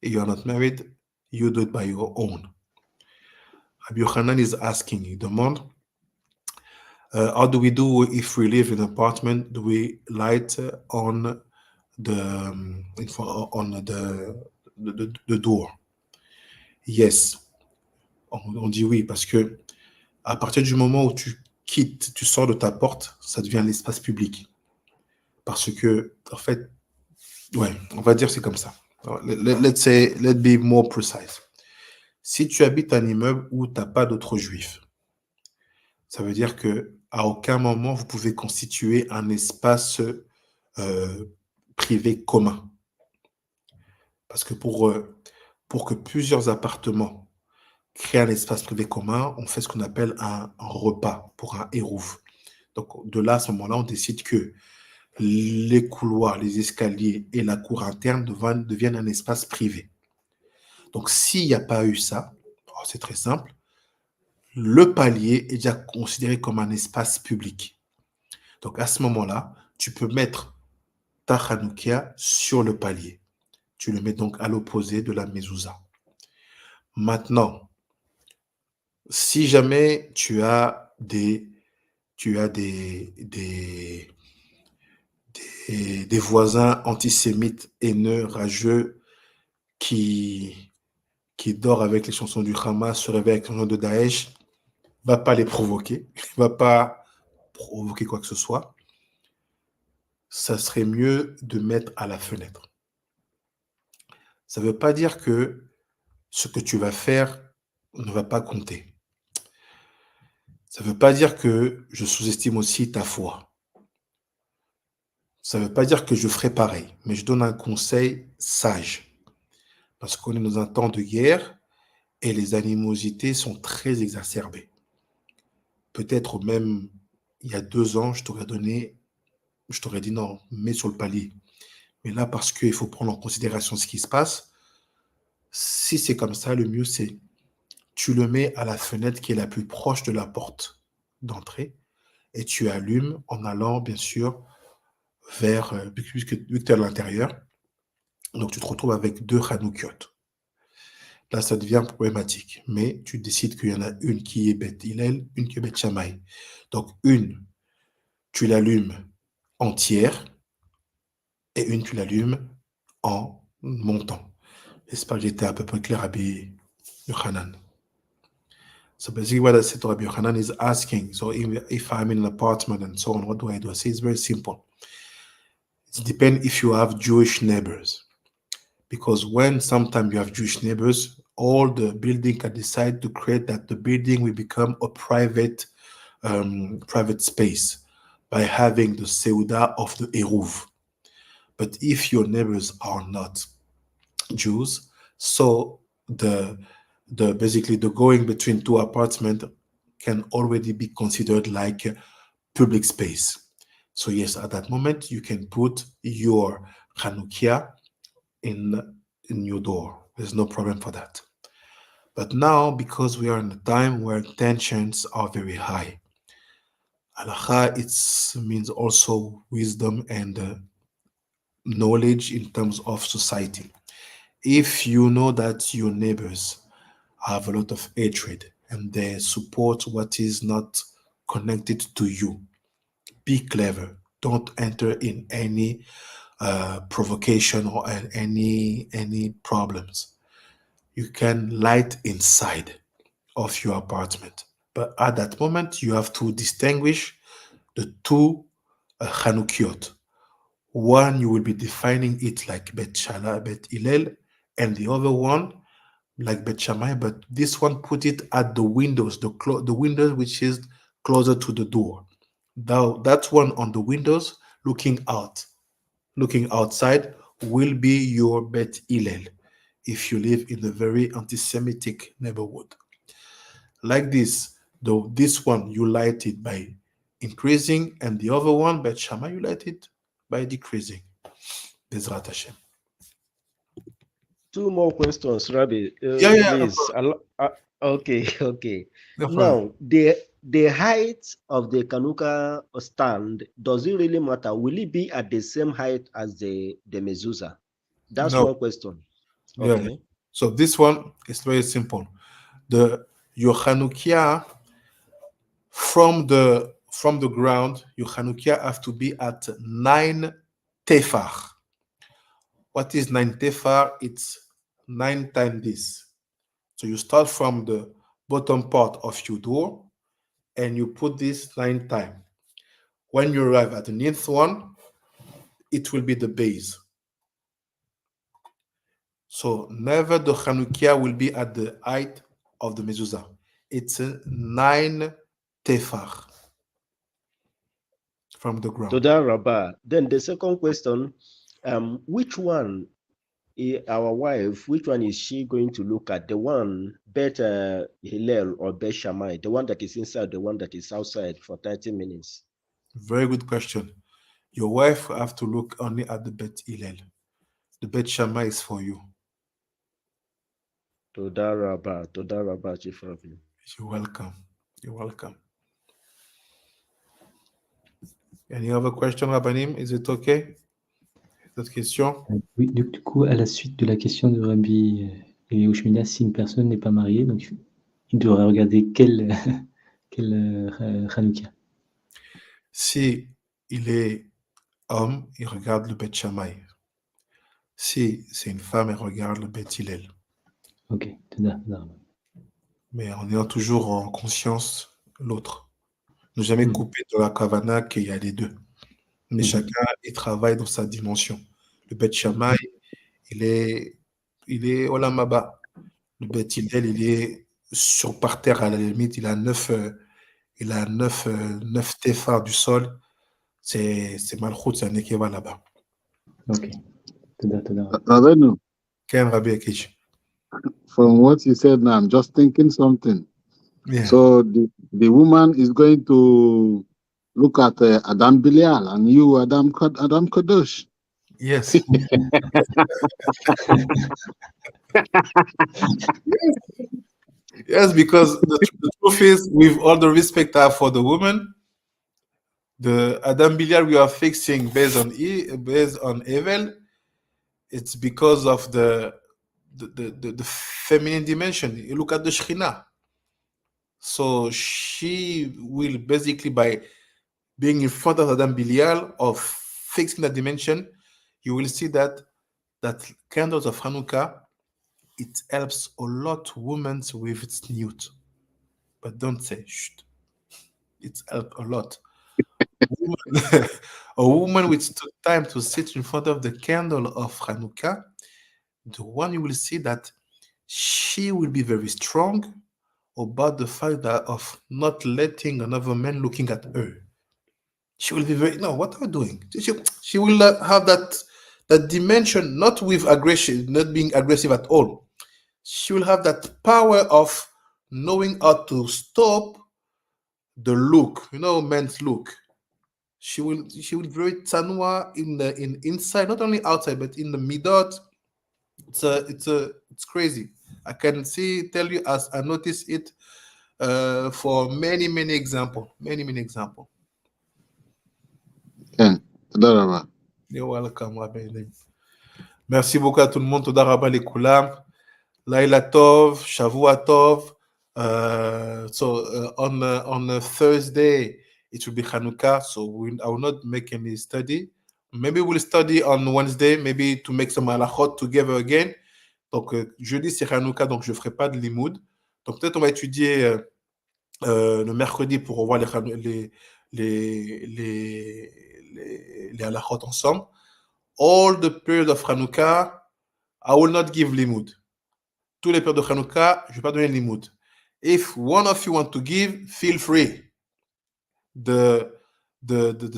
you are not married, you do it by your own. Rabbi Yochanan is asking, he demande, how do we do if we live in an apartment? Do we light on the door? Yes. On dit oui parce que à partir du moment où tu quittes, tu sors de ta porte, ça devient l'espace public. Parce que, en fait, ouais, on va dire c'est comme ça. Let's be more precise. Si tu habites un immeuble où tu n'as pas d'autres juifs, ça veut dire que à aucun moment vous pouvez constituer un espace privé commun. Parce que pour que plusieurs appartements créent un espace privé commun, on fait ce qu'on appelle un repas pour un hérouf. Donc de là, à ce moment-là, on décide que les couloirs, les escaliers et la cour interne deviennent un espace privé. Donc s'il n'y a pas eu ça, c'est très simple, le palier est déjà considéré comme un espace public. Donc à ce moment-là, tu peux mettre ta Hanouka sur le palier. Tu le mets donc à l'opposé de la mezouza. Maintenant, si jamais tu as des voisins antisémites, haineux, rageux, qui dorment avec les chansons du Hamas, se réveillent avec les chansons de Daesh, va pas les provoquer, va pas provoquer quoi que ce soit. Ça serait mieux de mettre à la fenêtre. Ça ne veut pas dire que ce que tu vas faire ne va pas compter. Ça ne veut pas dire que je sous-estime aussi ta foi. Ça ne veut pas dire que je ferai pareil, mais je donne un conseil sage. Parce qu'on est dans un temps de guerre et les animosités sont très exacerbées. Peut-être même, il y a 2 ans, je t'aurais dit non, mets sur le palier. Mais là, parce qu'il faut prendre en considération ce qui se passe, si c'est comme ça, le mieux c'est tu le mets à la fenêtre qui est la plus proche de la porte d'entrée et tu allumes en allant, bien sûr, vers, vu que tu es à l'intérieur, donc tu te retrouves avec 2 Hanoukiot. Là, ça devient problématique, mais tu décides qu'il y en a une qui est Beth Hillel, une qui est Beth Shamaï. Donc, une, tu l'allumes entière et une, tu l'allumes en montant. J'espère que j'étais à peu près clair, Rabbi Yochanan. So basically what I said to Rabbi Yochanan is asking, so if I'm in an apartment and so on, what do I do? I say it's very simple. It depends if you have Jewish neighbors. Because when sometimes you have Jewish neighbors, all the building can decide to create that the building will become a private space by having the seuda of the eruv. But if your neighbors are not Jews, so basically the going between 2 apartments can already be considered like a public space. So yes, at that moment you can put your Chanukia in your door. There's no problem for that. But now, because we are in a time where tensions are very high, Halacha, it means also wisdom and knowledge in terms of society. If you know that your neighbors have a lot of hatred and they support what is not connected to you, be clever. Don't enter in any provocation or any problems. You can light inside of your apartment, but at that moment you have to distinguish the two Hanukkiot. One you will be defining it like Bet Shala, Bet Hillel, and the other one like Bet Shamaï, but this one put it at the windows, the windows which is closer to the door. Now that one on the windows looking outside will be your Bet Hillel if you live in a very anti-Semitic neighborhood. Like this, though this one you light it by increasing, and the other one, Bet Shammai, you light it by decreasing. Bezrat Hashem. Two more questions, Rabbi. Yeah, Please. Okay, okay. no problem. Now, the height of the Hannuca stand, does it really matter? Will it be at the same height as the mezuzah? That's No. one question. Yeah. Okay. So this one is very simple. Your Hanukkiah from the ground, your Hanukkiah have to be at 9 tefar. What is 9 tefar? It's 9 times this. So you start from the bottom part of your door and you put this 9 times. When you arrive at the 9th one, it will be the base. So never the Hanukkiah will be at the height of the mezuzah. It's a 9 tefar from the ground. Toda Rabbah. Then the second question, which one, our wife, which one is she going to look at? The one, Beth Hillel or Beth Shammai, the one that is inside, the one that is outside for 30 minutes? Very good question. Your wife have to look only at the Beth Hillel. The Beth Shammai is for you. Toda Rabbah, Chief Rabbi. You're welcome. You're welcome. Any other question, Rabbanim? Is it okay? D'autres questions? Oui, du coup, à la suite de la question de Rabbi Yehushmina, si une personne n'est pas mariée, donc il devrait regarder quel Hanouka. Si il est homme, il regarde le Beth Shammai. Si c'est une femme, elle regarde le Beth Hillel. Ok, toda. Mais en ayant toujours en conscience l'autre. Ne jamais couper de la kavana qu'il y a les deux. Mais chacun, il travaille dans sa dimension. Le Beth Shammai, il est Olam Haba. Le Beth Hillel, il est sur par terre à la limite. Il a 9 tefar du sol. C'est Malchut, c'est un équivalent là-bas. Ok. Toda. Rabbeinu, Ken Rabbi Akish. from what you said now, I'm just thinking something. Yeah. So the woman is going to look at Adam Bilial and you, Adam Kadosh. Yes. Yes, because the truth is, with all the respect I have for the woman, the Adam Bilial we are fixing based on Evel, it's because of the feminine dimension. You look at the Shekhinah. So she will basically, by being in front of Adam Bilial of fixing that dimension, you will see that candles of Hanukkah, it helps a lot women with its newt. But don't say shh. It's helped a lot. A woman which took time to sit in front of the candle of Hanukkah, the one you will see that she will be very strong about the fact that of not letting another man looking at her. She will be very, no, what are you doing? She will have that dimension, not with aggression, not being aggressive at all. She will have that power of knowing how to stop the look, men's look. She will be very tsanua in inside, not only outside, but in the midot. It's crazy. I can tell you as I noticed it for many examples. Yeah, Toda. You're welcome, Rabbi. Merci beaucoup à tout le monde. Toda Rabba Lekulam. Laila Tov, Shavua Tov. On Thursday, it will be Hanukkah, so I will not make any study. Maybe we'll study on Wednesday, maybe to make some halachot together again. Donc, jeudi, c'est Hanukkah, donc je ne ferai pas de limoud. Donc, peut-être on va étudier le mercredi pour revoir les halachot ensemble. All the period of Hanukkah, I will not give limud. Tous les périodes de Hanukkah, je ne vais pas donner limud. If one of you want to give, feel free. The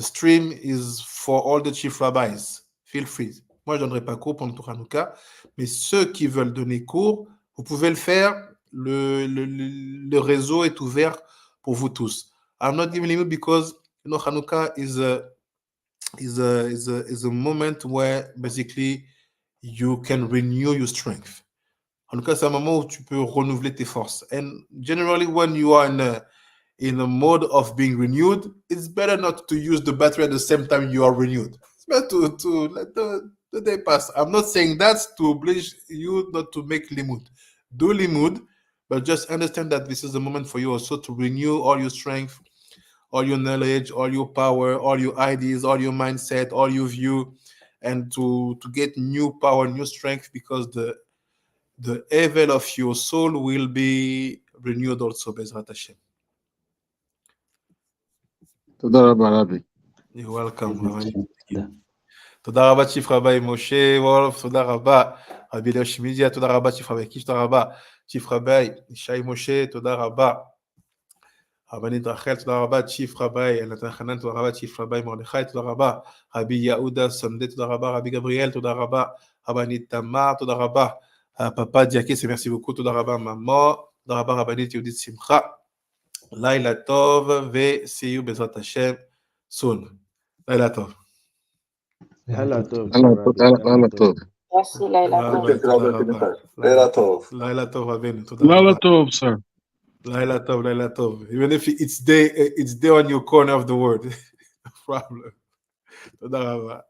stream is for all the chief rabbis. Feel free. Moi, je ne donnerai pas cours pendant tout Hanukkah, mais ceux qui veulent donner cours, vous pouvez le faire. Le réseau est ouvert pour vous tous. I'm not giving limud because Hanukkah is a moment where basically you can renew your strength. Hanukkah, c'est un moment où tu peux renouveler tes forces. And generally, when you are in a mode of being renewed, it's better not to use the battery at the same time you are renewed. It's better to let the day pass. I'm not saying that's to oblige you not to make limud. Do limud, but just understand that this is a moment for you also to renew all your strength, all your knowledge, all your power, all your ideas, all your mindset, all your view, and to get new power, new strength, because the level of your soul will be renewed also, Bezrat Hashem. Toda Rabba, Rabbi. You're welcome. Toda Rabba, Chief Rabbi Moshe Wolf, Toda Rabba, Rabbi Leosh Media, Toda Rabba, Chief Rabbi Kish, Toda Rabba, Chief Rabbi Shai Moshe, Toda Rabba, Rabbanit Rachel, Toda Rabba, Chief Rabbi Elnatan Hanan, Toda Rabba, Chief Rabbi Mordechai, Toda Rabba, Rabbi Yahuda Sunday, Toda Rabba, Rabbi Gabriel, Toda Rabba, Rabbanit Tamar, Toda Rabba, Papa Diakès, merci beaucoup, Toda Rabba, Maman, Toda Rabba, Rabbanit Yehudit Simcha, Laila Tov, ve see you Bezrat Hashem soon. Laila Tov. Laila Tov. Laila Tov. Merci, Laila Tov. Laila Tov. Laila Tov, Rabbeinu. Laila Tov, sir. Laila Tov, Laila Tov. Even if it's there on your corner of the world. No problem. Toda Rabba.